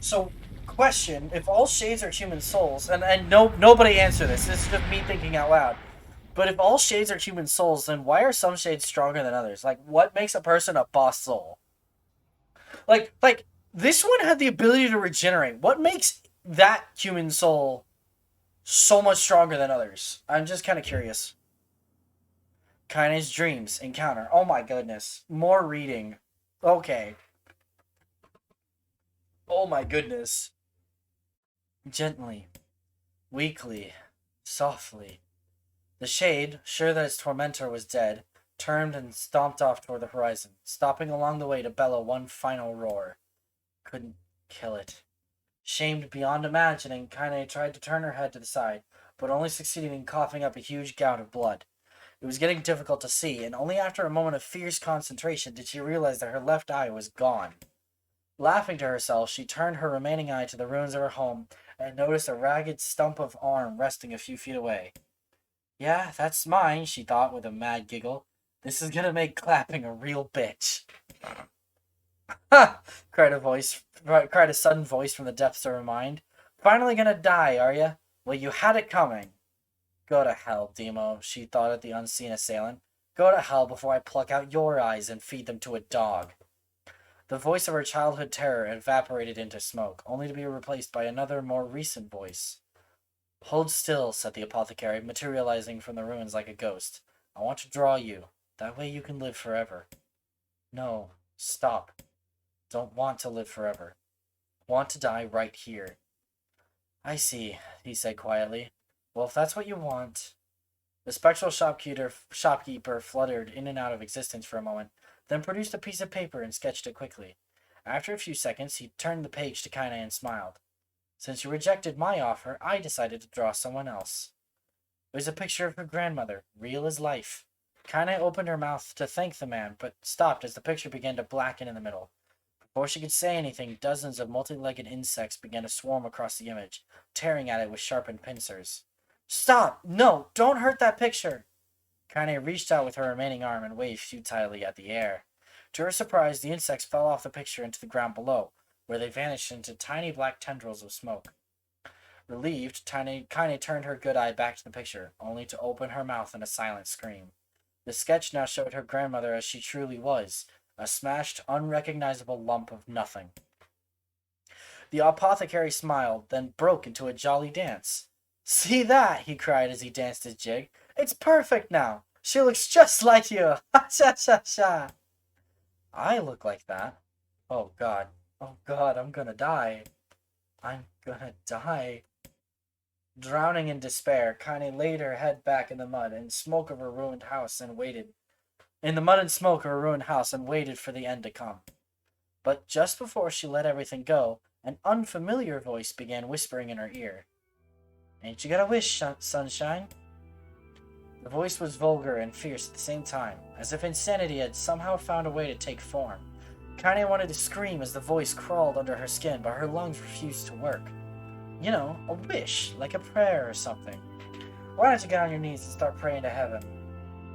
So, question, if all shades are human souls, and nobody answer this is just me thinking out loud, but if all shades are human souls, then why are some shades stronger than others? Like, what makes a person a boss soul? Like, this one had the ability to regenerate. What makes that human soul so much stronger than others? I'm just kind of curious. Kaine's dreams, encounter. Oh my goodness. More reading. Okay. Oh my goodness. Gently, weakly, softly. The shade, sure that its tormentor was dead, turned and stomped off toward the horizon, stopping along the way to bellow one final roar. Couldn't kill it. Shamed beyond imagining, Kaine tried to turn her head to the side, but only succeeded in coughing up a huge gout of blood. It was getting difficult to see, and only after a moment of fierce concentration did she realize that her left eye was gone. Laughing to herself, she turned her remaining eye to the ruins of her home and noticed a ragged stump of arm resting a few feet away. Yeah, that's mine, she thought with a mad giggle. This is gonna make clapping a real bitch. Ha! Cried a sudden voice from the depths of her mind. Finally gonna die, are ya? Well, you had it coming. Go to hell, Demo, she thought at the unseen assailant. Go to hell before I pluck out your eyes and feed them to a dog. The voice of her childhood terror evaporated into smoke, only to be replaced by another, more recent voice. Hold still, said the apothecary, materializing from the ruins like a ghost. I want to draw you. That way you can live forever. No, stop. Don't want to live forever. Want to die right here. I see, he said quietly. Well, if that's what you want... The spectral shopkeeper fluttered in and out of existence for a moment, then produced a piece of paper and sketched it quickly. After a few seconds, he turned the page to Kaine and smiled. Since you rejected my offer, I decided to draw someone else. It was a picture of her grandmother, real as life. Kaine opened her mouth to thank the man, but stopped as the picture began to blacken in the middle. Before she could say anything, dozens of multi-legged insects began to swarm across the image, tearing at it with sharpened pincers. Stop! No! Don't hurt that picture! Kaine reached out with her remaining arm and waved futilely at the air. To her surprise, the insects fell off the picture into the ground below, where they vanished into tiny black tendrils of smoke. Relieved, Kaine turned her good eye back to the picture, only to open her mouth in a silent scream. The sketch now showed her grandmother as she truly was, a smashed, unrecognizable lump of nothing. The apothecary smiled, then broke into a jolly dance. See that? He cried as he danced his jig. It's perfect now. She looks just like you. Ha cha cha cha. I look like that. Oh God. Oh God, I'm gonna die. I'm gonna die. Drowning in despair, Kaine laid her head back in the mud and smoke of her ruined house and waited. In the mud and smoke of her ruined house and waited for the end to come. But just before she let everything go, an unfamiliar voice began whispering in her ear. Ain't you got a wish, sunshine? The voice was vulgar and fierce at the same time, as if insanity had somehow found a way to take form. Kaine wanted to scream as the voice crawled under her skin, but her lungs refused to work. You know, a wish, like a prayer or something. Why don't you get on your knees and start praying to heaven?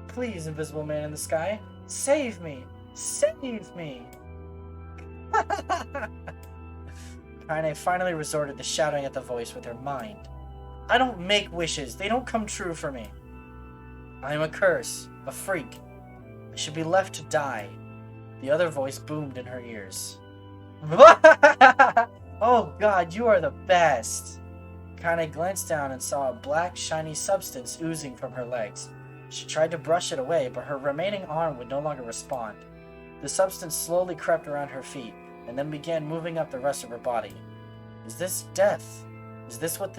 Please, invisible man in the sky, save me! Save me! Kaine finally resorted to shouting at the voice with her mind. I don't make wishes. They don't come true for me. I am a curse, a freak. I should be left to die. The other voice boomed in her ears. Oh God, you are the best. Kaine glanced down and saw a black, shiny substance oozing from her legs. She tried to brush it away, but her remaining arm would no longer respond. The substance slowly crept around her feet, and then began moving up the rest of her body. Is this death? Is this what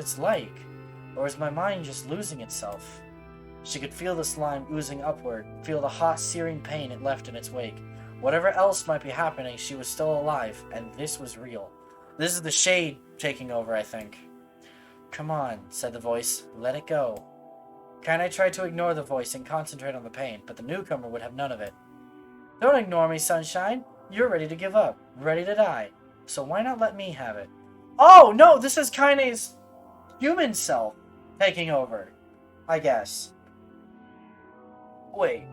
it's like? Or is my mind just losing itself? She could feel the slime oozing upward, feel the hot, searing pain it left in its wake. Whatever else might be happening, she was still alive, and this was real. This is the shade taking over, I think. Come on, said the voice. Let it go. Kaine tried to ignore the voice and concentrate on the pain, but the newcomer would have none of it. Don't ignore me, sunshine. You're ready to give up, ready to die. So why not let me have it? Oh, no, this is Kaine's human self taking over, I guess. Wait,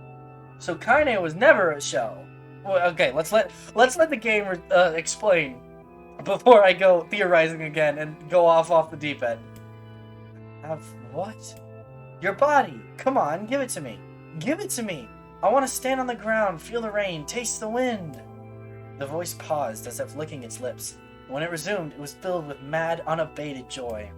so Kaine was never a shell. Well, okay, let's let the game explain before I go theorizing again and go off the deep end. Have what? Your body. Come on, give it to me. Give it to me. I want to stand on the ground, feel the rain, taste the wind. The voice paused as if licking its lips. When it resumed, it was filled with mad, unabated joy.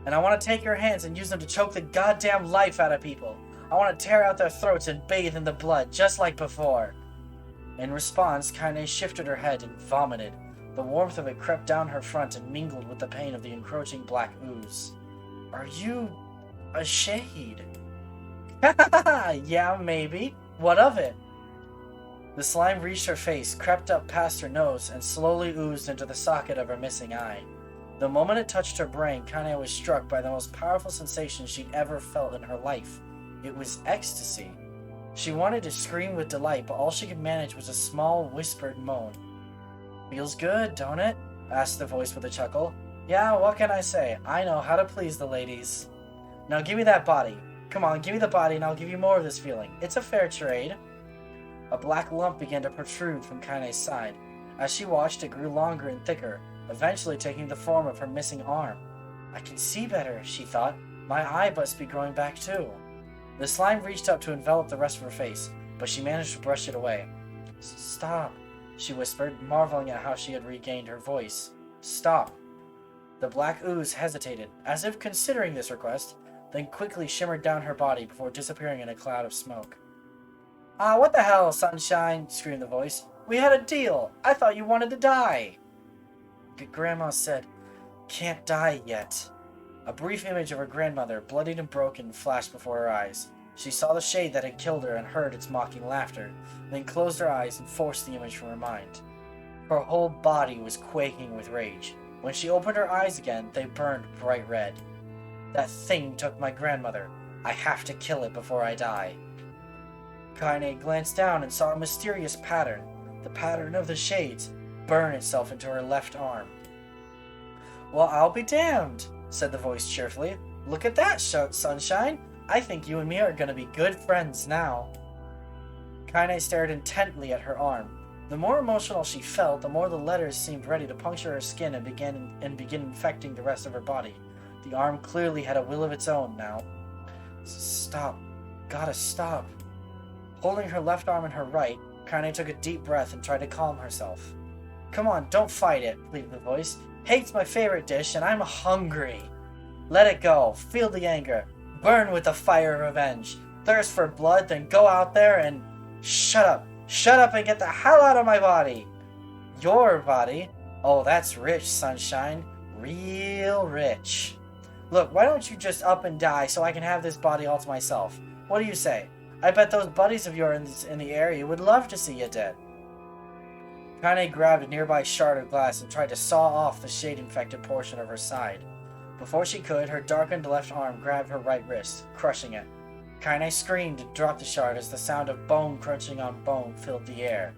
And I want to take your hands and use them to choke the goddamn life out of people. I want to tear out their throats and bathe in the blood, just like before. In response, Kaine shifted her head and vomited. The warmth of it crept down her front and mingled with the pain of the encroaching black ooze. Are you a shade? Yeah, maybe. What of it? The slime reached her face, crept up past her nose, and slowly oozed into the socket of her missing eye. The moment it touched her brain, Kaine was struck by the most powerful sensation she'd ever felt in her life. It was ecstasy. She wanted to scream with delight, but all she could manage was a small, whispered moan. Feels good, don't it? Asked the voice with a chuckle. Yeah, what can I say? I know how to please the ladies. Now give me that body. Come on, give me the body and I'll give you more of this feeling. It's a fair trade. A black lump began to protrude from Kaine's side. As she watched, it grew longer and thicker, eventually taking the form of her missing arm. I can see better, she thought. My eye must be growing back too. The slime reached up to envelop the rest of her face, but she managed to brush it away. Stop, she whispered, marveling at how she had regained her voice. Stop. The black ooze hesitated, as if considering this request, then quickly shimmered down her body before disappearing in a cloud of smoke. Ah, what the hell, sunshine, screamed the voice. We had a deal. I thought you wanted to die. Grandma said, can't die yet. A brief image of her grandmother, bloodied and broken, flashed before her eyes. She saw the shade that had killed her and heard its mocking laughter, then closed her eyes and forced the image from her mind. Her whole body was quaking with rage. When she opened her eyes again, they burned bright red. That thing took my grandmother. I have to kill it before I die. Kaine glanced down and saw a mysterious pattern, the pattern of the shades, burn itself into her left arm. Well, I'll be damned, said the voice cheerfully. Look at that, Sunshine. I think you and me are going to be good friends now. Kaine stared intently at her arm. The more emotional she felt, the more the letters seemed ready to puncture her skin and begin infecting the rest of her body. The arm clearly had a will of its own now. Stop. Gotta stop. Holding her left arm in her right, Kaine took a deep breath and tried to calm herself. Come on, don't fight it, pleaded the voice. Hate's my favorite dish, and I'm hungry. Let it go. Feel the anger. Burn with the fire of revenge. Thirst for blood, then go out there and... Shut up. Shut up and get the hell out of my body. Your body? Oh, that's rich, Sunshine. Real rich. Look, why don't you just up and die so I can have this body all to myself? What do you say? I bet those buddies of yours in the area would love to see you dead. Kaine grabbed a nearby shard of glass and tried to saw off the shade-infected portion of her side. Before she could, her darkened left arm grabbed her right wrist, crushing it. Kaine screamed and dropped the shard as the sound of bone crunching on bone filled the air.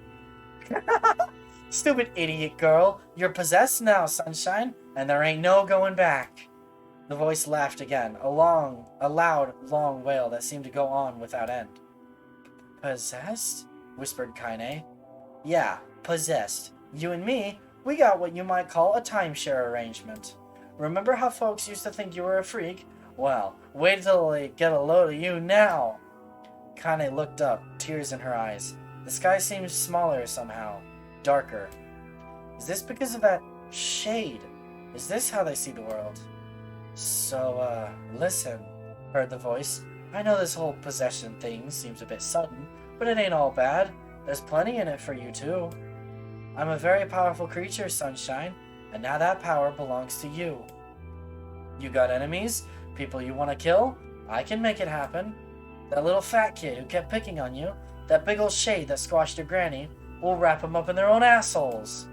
Stupid idiot girl, you're possessed now, Sunshine, and there ain't no going back. The voice laughed again, a loud, long wail that seemed to go on without end. Possessed? Whispered Kaine. Yeah, possessed. You and me, we got what you might call a timeshare arrangement. Remember how folks used to think you were a freak? Well, wait till they get a load of you now. Kaine looked up, tears in her eyes. The sky seemed smaller somehow, darker. Is this because of that shade? Is this how they see the world? So, listen, heard the voice. I know this whole possession thing seems a bit sudden, but it ain't all bad. There's plenty in it for you, too. I'm a very powerful creature, Sunshine, and now that power belongs to you. You got enemies? People you want to kill? I can make it happen. That little fat kid who kept picking on you, that big old shade that squashed your granny, we'll wrap them up in their own assholes.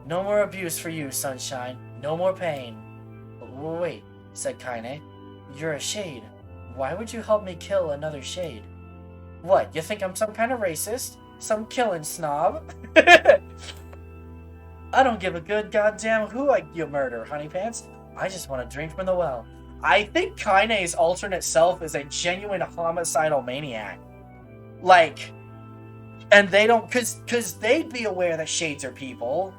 No more abuse for you, Sunshine. No more pain. Wait, said Kaine. You're a shade. Why would you help me kill another shade? What, you think I'm some kind of racist? Some killing snob? I don't give a good goddamn who you murder, honeypants. I just want to drink from the well. I think Kaine's alternate self is a genuine homicidal maniac. Like, and they don't, cause they'd be aware that shades are people.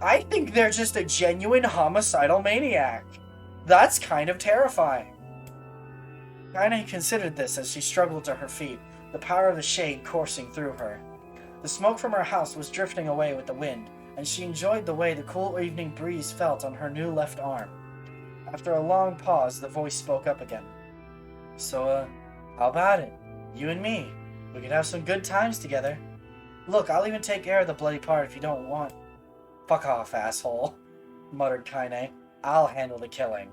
I think they're just a genuine homicidal maniac. That's kind of terrifying. Kaine considered this as she struggled to her feet, the power of the shade coursing through her. The smoke from her house was drifting away with the wind, and she enjoyed the way the cool evening breeze felt on her new left arm. After a long pause, the voice spoke up again. So, how about it? You and me. We could have some good times together. Look, I'll even take care of the bloody part if you don't want. Fuck off, asshole, muttered Kaine. I'll handle the killing.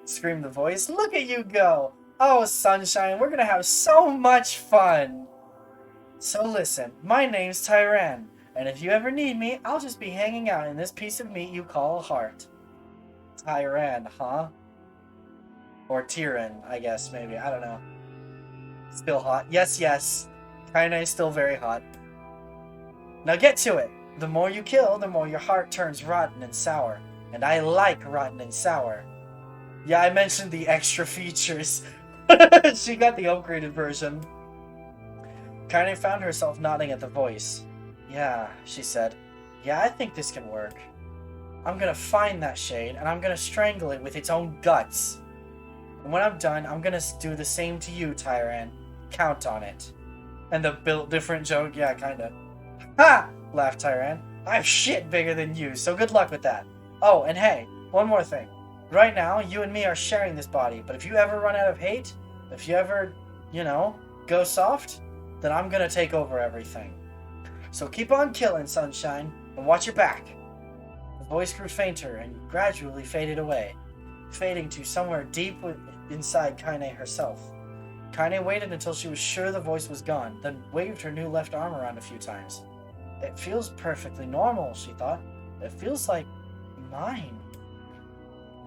Screamed the voice. Look at you go! Oh, Sunshine, we're gonna have so much fun! So listen, my name's Tyran, and if you ever need me, I'll just be hanging out in this piece of meat you call a heart. Tyran, huh? Or Tyran, I guess, maybe. I don't know. Still hot. Yes, yes. Kaine's still very hot. Now get to it! The more you kill, the more your heart turns rotten and sour. And I like rotten and sour. Yeah, I mentioned the extra features. She got the upgraded version. Kaine found herself nodding at the voice. Yeah, she said. Yeah, I think this can work. I'm gonna find that shade, and I'm gonna strangle it with its own guts. And when I'm done, I'm gonna do the same to you, Tyran. Count on it. And the built different joke, yeah, kinda. Ha! Laughed Tyran. I'm shit bigger than you, so good luck with that. Oh, and hey, one more thing. Right now, you and me are sharing this body, but if you ever run out of hate, if you ever, go soft, then I'm gonna take over everything. So keep on killing, Sunshine, and watch your back. The voice grew fainter and gradually faded away, fading to somewhere deep inside Kaine herself. Kaine waited until she was sure the voice was gone, then waved her new left arm around a few times. It feels perfectly normal, she thought. It feels like mine.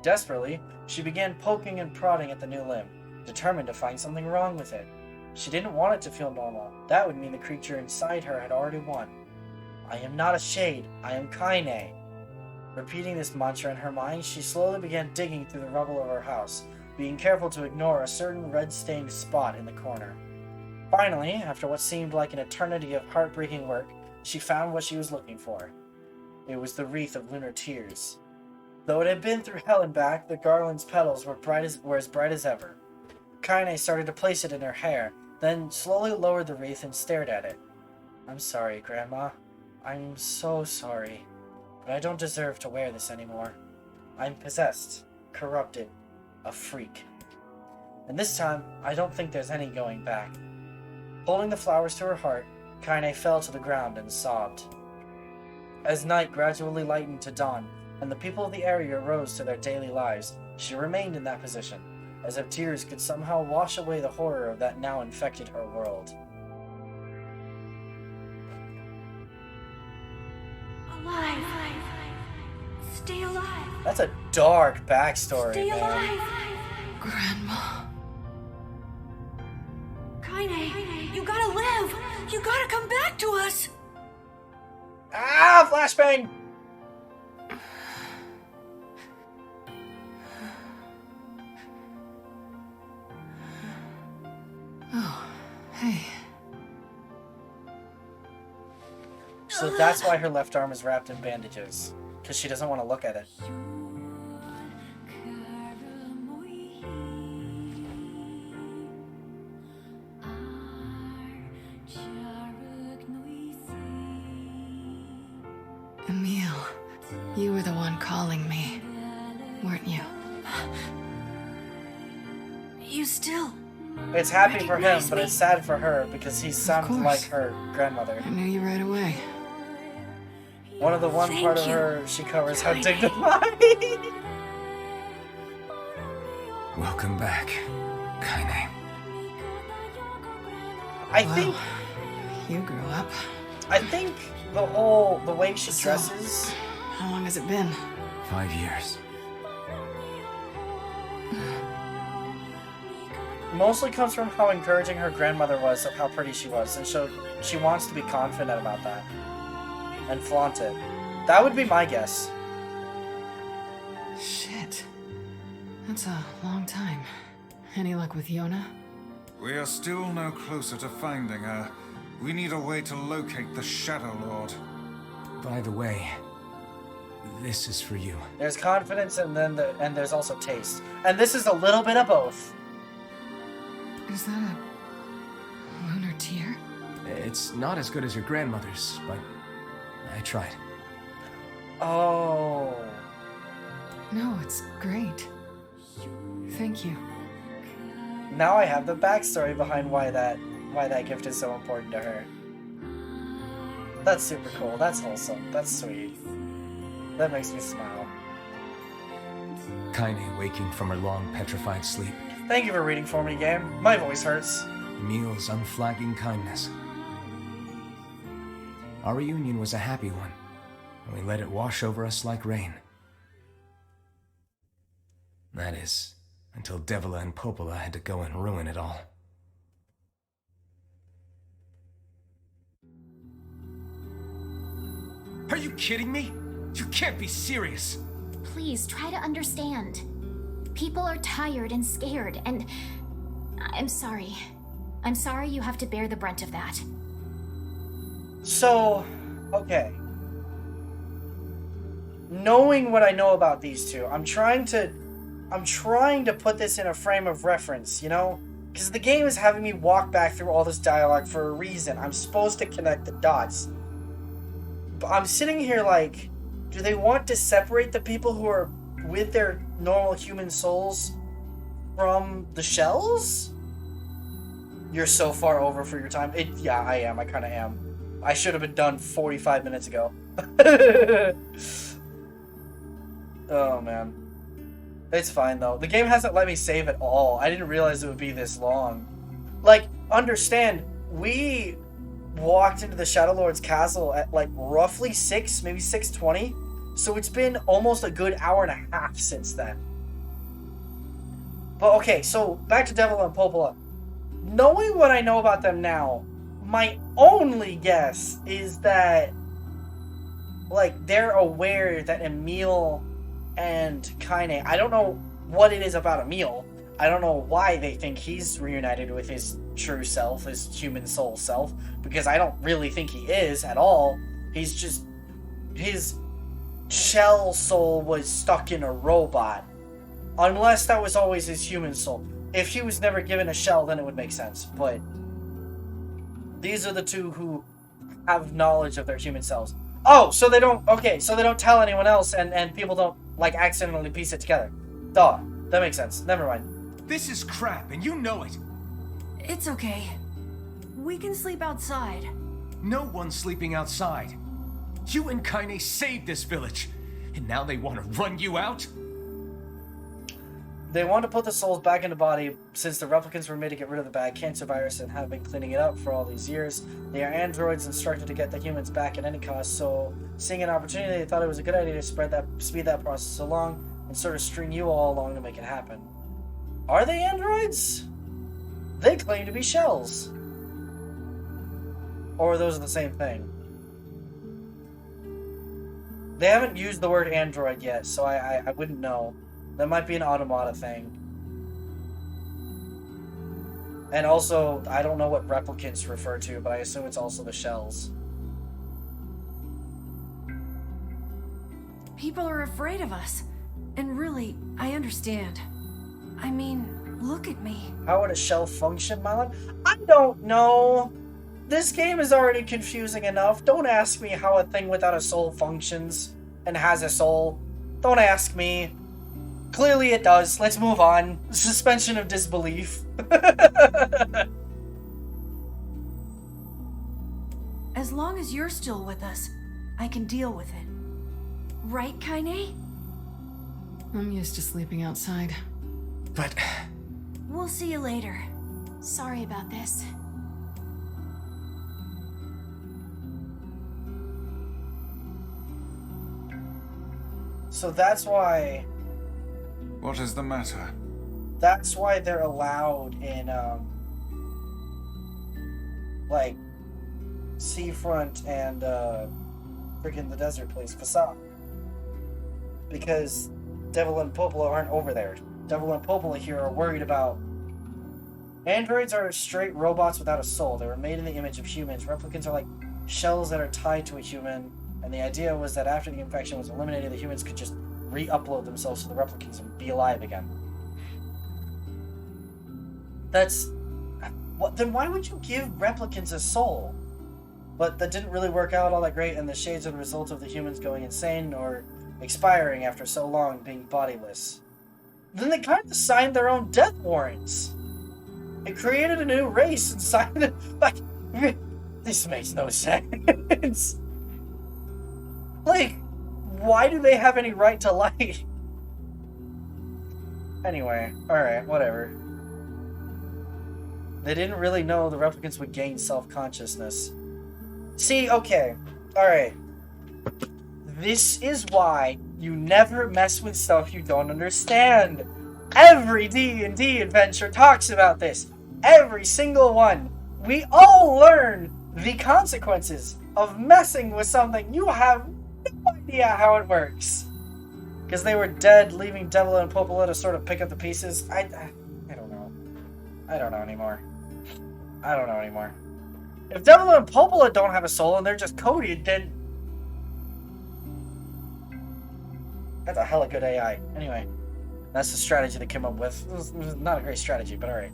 Desperately, she began poking and prodding at the new limb, determined to find something wrong with it. She didn't want it to feel normal. That would mean the creature inside her had already won. I am not a shade. I am Kaine. Repeating this mantra in her mind, she slowly began digging through the rubble of her house, being careful to ignore a certain red-stained spot in the corner. Finally, after what seemed like an eternity of heartbreaking work, she found what she was looking for. It was the wreath of lunar tears. Though it had been through hell and back, the garland's petals were as bright as ever. Kaine started to place it in her hair, then slowly lowered the wreath and stared at it. I'm sorry, Grandma. I'm so sorry. But I don't deserve to wear this anymore. I'm possessed, corrupted, a freak. And this time, I don't think there's any going back. Holding the flowers to her heart, Kaine fell to the ground and sobbed. As night gradually lightened to dawn, and the people of the area rose to their daily lives, she remained in that position, as if tears could somehow wash away the horror that now infected her world. Alive. Stay alive. That's a dark backstory, Stay man. alive. Grandma. Kaine, you gotta live. You gotta come back to us. Ah, flashbang! Oh, hey. So that's why her left arm is wrapped in bandages, because she doesn't want to look at it. Emil, you were the one calling me, weren't you? You still... It's happy for him, but it's sad for her, because he sounds like her grandmother. I knew you right away. One of the one part of her she covers how dignified. Welcome back, Kaine. I think you grew up. I think the way she dresses. How long has it been? 5 years. Mostly comes from how encouraging her grandmother was of how pretty she was, and so she wants to be confident about that and flaunt it. That would be my guess. Shit. That's a long time. Any luck with Yona? We are still no closer to finding her. We need a way to locate the Shadow Lord. By the way, this is for you. There's confidence and there's also taste. And this is a little bit of both. Is that a lunar tear? It's not as good as your grandmother's, but I tried. Oh. No, it's great. Thank you. Now I have the backstory behind why that gift is so important to her. That's super cool. That's wholesome. That's sweet. That makes me smile. Kaine waking from her long petrified sleep. Thank you for reading for me, game. My voice hurts. Emil's unflagging kindness. Our reunion was a happy one, and we let it wash over us like rain. That is, until Devila and Popola had to go and ruin it all. Are you kidding me? You can't be serious! Please try to understand. People are tired and scared, and I'm sorry. I'm sorry you have to bear the brunt of that. So, okay. Knowing what I know about these two, I'm trying to put this in a frame of reference, you know? Because the game is having me walk back through all this dialogue for a reason. I'm supposed to connect the dots. But I'm sitting here like, do they want to separate the people who are with their normal human souls from the shells? You're so far over for your time. Yeah, I am. I kind of am. I should have been done 45 minutes ago. Oh, man. It's fine, though. The game hasn't let me save at all. I didn't realize it would be this long. Like, understand, we walked into the Shadow Lord's castle at, like, roughly 6, maybe 6:20. So it's been almost a good hour and a half since then. But okay, so back to Devil and Popola. Knowing what I know about them now, my only guess is that, like, they're aware that Emil and Kaine, I don't know what it is about Emil. I don't know why they think he's reunited with his true self, his human soul self, because I don't really think he is at all. He's just, his shell soul was stuck in a robot. Unless that was always his human soul. If he was never given a shell, then it would make sense. But these are the two who have knowledge of their human selves. Oh, so they don't, okay, so they don't tell anyone else and people don't, like, accidentally piece it together. Duh, that makes sense. Never mind. This is crap, and you know it. It's okay. We can sleep outside. No one's sleeping outside. You and Kaine saved this village, and now they want to run you out? They want to put the souls back in the body since the replicants were made to get rid of the bad cancer virus and have been cleaning it up for all these years. They are androids instructed to get the humans back at any cost, so seeing an opportunity, they thought it was a good idea to speed that process along and sort of string you all along to make it happen. Are they androids? They claim to be shells. Or those are the same thing. They haven't used the word android yet, so I wouldn't know. That might be an automata thing. And also, I don't know what replicants refer to, but I assume it's also the shells. People are afraid of us. And really, I understand. I mean, look at me. How would a shell function, Mylan? I don't know. This game is already confusing enough. Don't ask me how a thing without a soul functions and has a soul. Don't ask me. Clearly it does. Let's move on. Suspension of disbelief. As long as you're still with us, I can deal with it. Right, Kaine? I'm used to sleeping outside. But... We'll see you later. Sorry about this. So that's why... What is the matter? That's why they're allowed in, like, Seafront and, freaking the desert place, Facade. Because Devil and Popola aren't over there. Devil and Popola here are worried about... Androids are straight robots without a soul. They were made in the image of humans. Replicants are like shells that are tied to a human. And the idea was that after the infection was eliminated, the humans could just re-upload themselves to the replicants and be alive again. That's... What, then why would you give replicants a soul? But that didn't really work out all that great, and the shades are the result of the humans going insane or expiring after so long being bodiless. Then they kind of signed their own death warrants. It created a new race and signed it. Like, this makes no sense. Like, why do they have any right to life? Anyway, alright, whatever. They didn't really know the replicants would gain self-consciousness. See, okay, alright. This is why you never mess with stuff you don't understand. Every D&D adventure talks about this. Every single one. We all learn the consequences of messing with something you have no idea how it works. Because they were dead, leaving Devil and Popola to sort of pick up the pieces. I don't know. I don't know anymore. I don't know anymore. If Devil and Popola don't have a soul and they're just coded, then... That's a hella good AI. Anyway, that's the strategy they came up with. It was not a great strategy, but alright.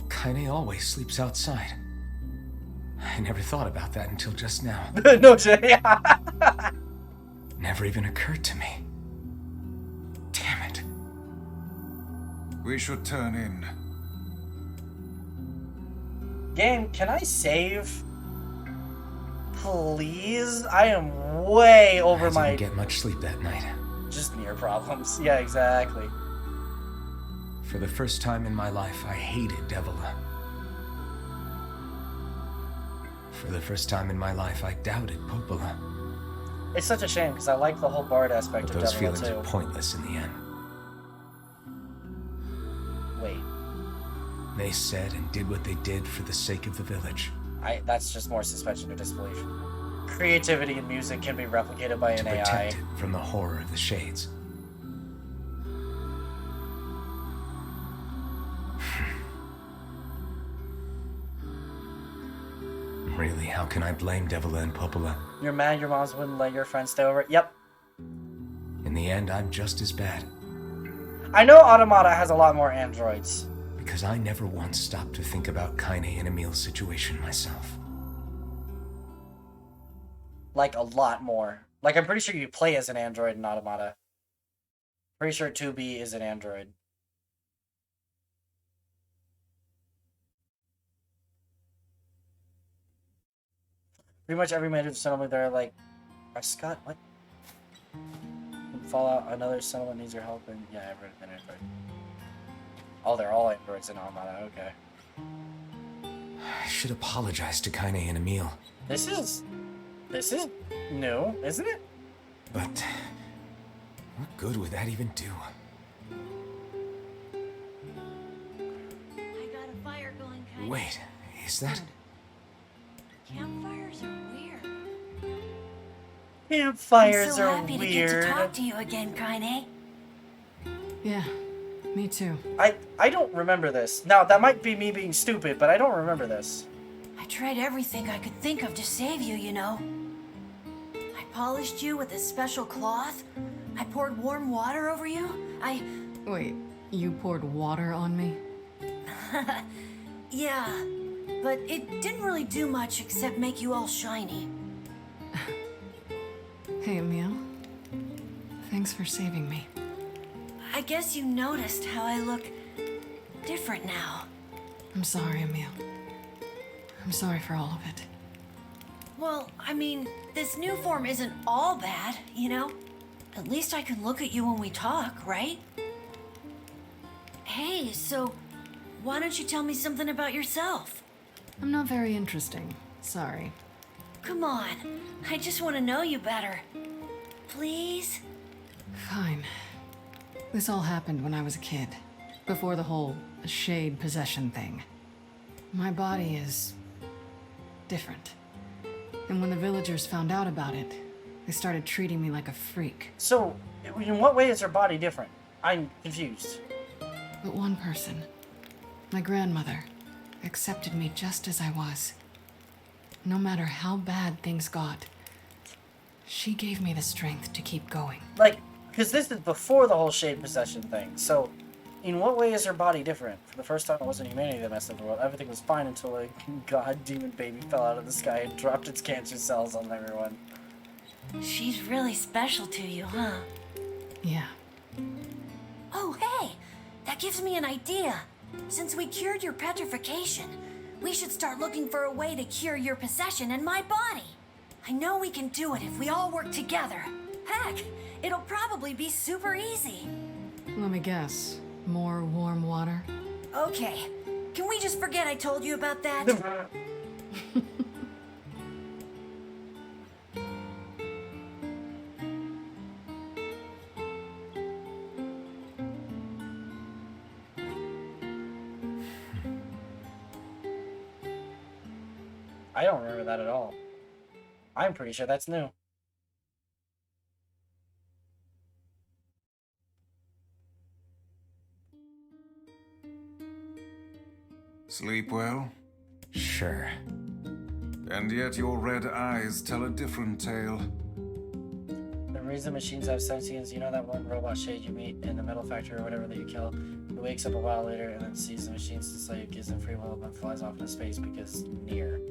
Kaine always sleeps outside. I never thought about that until just now. No, Jay. Never even occurred to me. Damn it. We should turn in. Game, can I save? Please? I am way over my... I didn't get much sleep that night. Just NieR problems. Yeah, exactly. For the first time in my life, I hated Devila. For the first time in my life, I doubted Popola. It's such a shame, because I like the whole bard aspect but of those Devila, feelings too. are pointless in the end. Wait. They said and did what they did for the sake of the village. That's just more suspension of disbelief. Creativity in music can be replicated by an to AI. protect it from the horror of the shades. Really, how can I blame Devila and Popola? You're mad your moms wouldn't let your friends stay over? Yep. In the end, I'm just as bad. I know Automata has a lot more androids. Because I never once stopped to think about Kaine and Emil's situation myself. Like, a lot more. Like, I'm pretty sure you play as an android in Automata. Pretty sure 2B is an android. Pretty much every major settlement there, like, Prescott? What? Fallout, another settlement needs your help, and yeah, everyone's an android. Oh, they're all androids in Automata, okay. I should apologize to Kaine and Emil. This is new, isn't it? But what good would that even do? I got a fire going, Kaine. Wait, is that... Campfires are weird. Campfires I'm so are happy weird. to get to talk to you again, Kaine. Yeah, me too. I don't remember this. Now, that might be me being stupid, but I don't remember this. I tried everything I could think of to save you, you know. I polished you with a special cloth. I poured warm water over you. Wait, you poured water on me? Yeah, but it didn't really do much except make you all shiny. Hey, Emil. Thanks for saving me. I guess you noticed how I look different now. I'm sorry, Emil. I'm sorry for all of it. Well, I mean, this new form isn't all bad, you know? At least I can look at you when we talk, right? Hey, so why don't you tell me something about yourself? I'm not very interesting. Sorry. Come on, I just want to know you better. Please? Fine. This all happened when I was a kid, before the whole shade possession thing. My body is different. And when the villagers found out about it, they started treating me like a freak. So, in what way is her body different? I'm confused. But one person, my grandmother, accepted me just as I was. No matter how bad things got, she gave me the strength to keep going. Like, because this is before the whole shade possession thing, so in what way is her body different? For the first time, it wasn't humanity that messed up the world. Everything was fine until a god demon baby fell out of the sky and dropped its cancer cells on everyone. She's really special to you, huh? Yeah. Oh, hey! That gives me an idea. Since we cured your petrification, we should start looking for a way to cure your possession in my body. I know we can do it if we all work together. Heck, it'll probably be super easy. Let me guess. More warm water? Okay. Can we just forget I told you about that? I don't remember that at all. I'm pretty sure that's new. Sleep well? Sure. And yet your red eyes tell a different tale. The reason machines have sentience, you know that one robot shade you meet in the metal factory or whatever that you kill, who wakes up a while later and then sees the machines to say it gives them free will and flies off into space because NieR.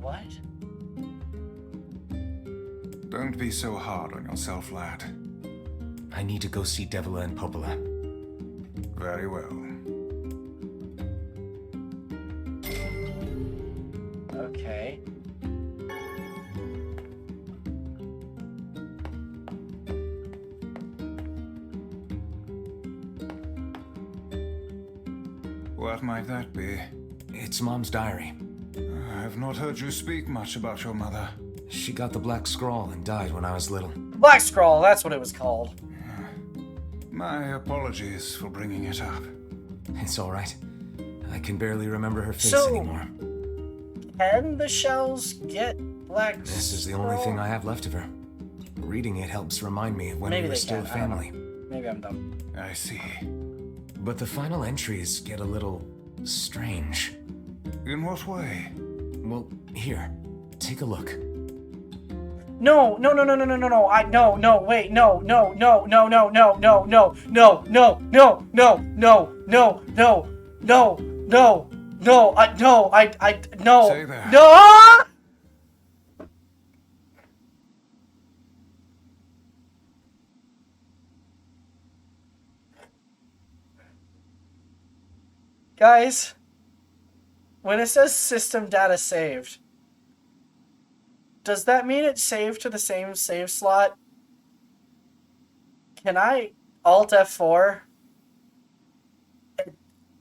What? Don't be so hard on yourself, lad. I need to go see Devila and Popola. Very well. Okay. What might that be? It's Mom's diary. I've not heard you speak much about your mother. She got the Black Scrawl and died when I was little. Black Scrawl, that's what it was called. My apologies for bringing it up. It's all right. I can barely remember her face So, anymore. Can the shells get black? This is the only thing I have left of her. Reading it helps remind me of when we were still a family. Maybe I'm dumb. I see. But the final entries get a little strange. In what way? Well, here, take a look. No, no, no, no, no, no, no, no, wait, no, no, no, no, no, no, no, no, no, no, no, no, no, no, no, no, no, no, no, Say that. no! Guys, when it says system data saved, does that mean it's saved to the same save slot? Can I Alt F4?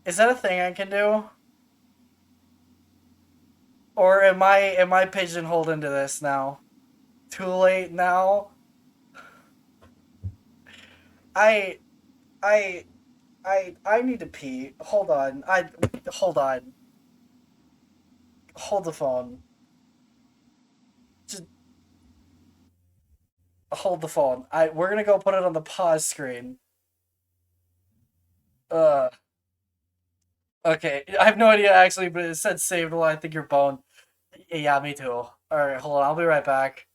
Is that a thing I can do? Or am I pigeonholed into this now? Too late now? I need to pee. Hold on. Hold on. Hold the phone. Just hold the phone. We're gonna go put it on the pause screen. Okay. I have no idea actually, but it said saved. Well, I think you're boned. Yeah, me too. Alright, hold on. I'll be right back.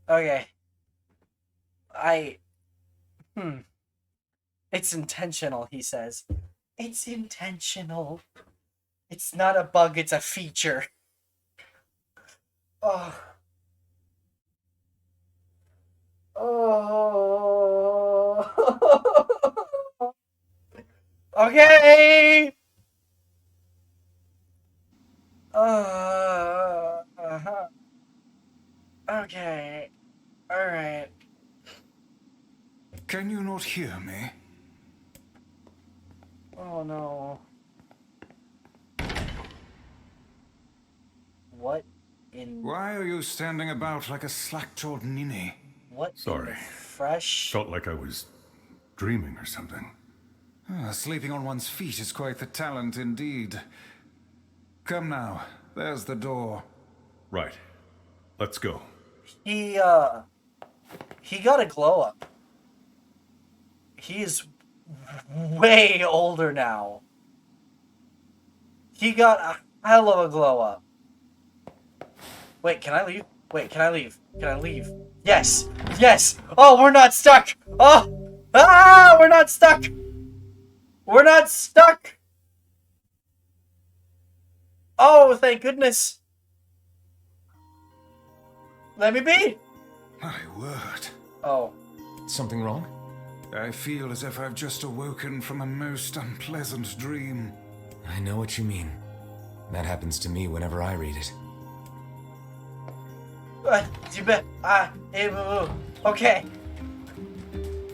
Okay. It's intentional, he says. It's intentional. It's not a bug, it's a feature. Oh. Oh. Okay. Okay. All right. Can you not hear me? Oh no. What in... Why are you standing about like a slack-jawed ninny? What Sorry. Fresh? Felt like I was dreaming or something. Sleeping on one's feet is quite the talent indeed. Come now, there's the door. Right. Let's go. He got a glow up. He's way older now. He got a hell of a glow up. Wait, can I leave? Wait, can I leave? Can I leave? Yes! Yes! Oh, we're not stuck! Oh! Ah! We're not stuck! We're not stuck! Oh, thank goodness! Let me be! My word. Oh. Something wrong? I feel as if I've just awoken from a most unpleasant dream. I know what you mean. That happens to me whenever I read it. Okay.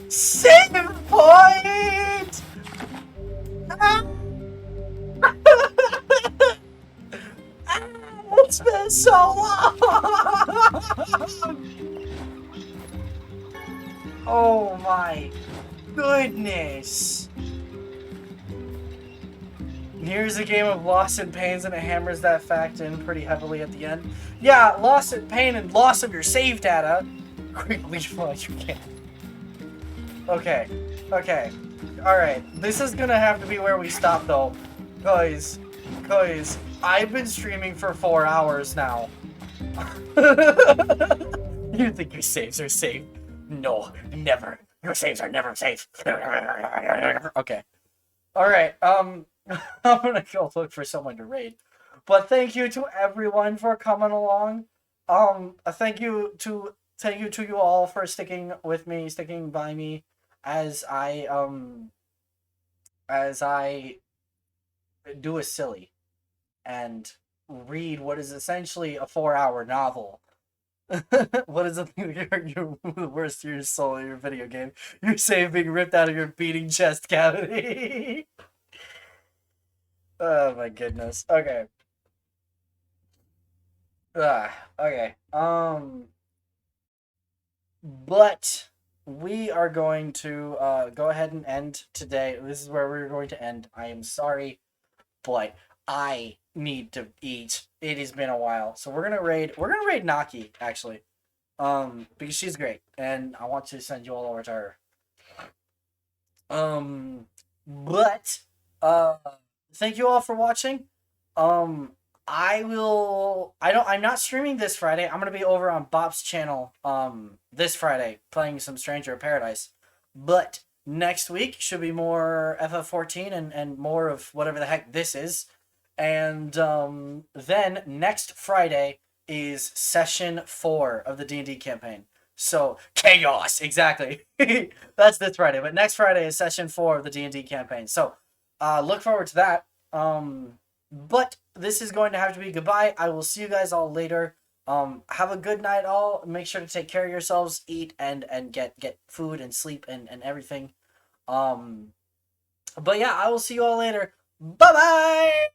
Save point! It's been so long! Oh my goodness. Here's a game of loss and pains, and it hammers that fact in pretty heavily at the end. Yeah, loss and pain and loss of your save data. Quick leave while you can. Okay. Okay. Alright. This is gonna have to be where we stop, though. Guys, I've been streaming for 4 hours now. You think your saves are safe? No, never. Your saves are never safe. Okay. Alright, I'm gonna go look for someone to raid. But thank you to everyone for coming along. Thank you to you all for sticking with me, sticking by me as I do a silly and read what is essentially a 4-hour novel. What is the thing you're the worst to your soul in your video game? Your save being ripped out of your beating chest cavity. Oh my goodness. Okay. Okay. But we are going to go ahead and end today. This is where we're going to end. I am sorry, but I need to eat. It has been a while. So we're gonna raid Naki, actually. Because she's great, and I want to send you all over to her. But thank you all for watching. I'm not streaming this Friday. I'm gonna be over on Bop's channel this Friday playing some Stranger of Paradise. But next week should be more FF14 and more of whatever the heck this is. And then next Friday is session 4 of the D&D campaign. So chaos, exactly. That's this Friday, but next Friday is session 4 of the D&D campaign. So look forward to that. But this is going to have to be goodbye. I will see you guys all later. Have a good night all. Make sure to take care of yourselves, eat and get food and sleep and everything. But yeah, I will see you all later. Bye-bye!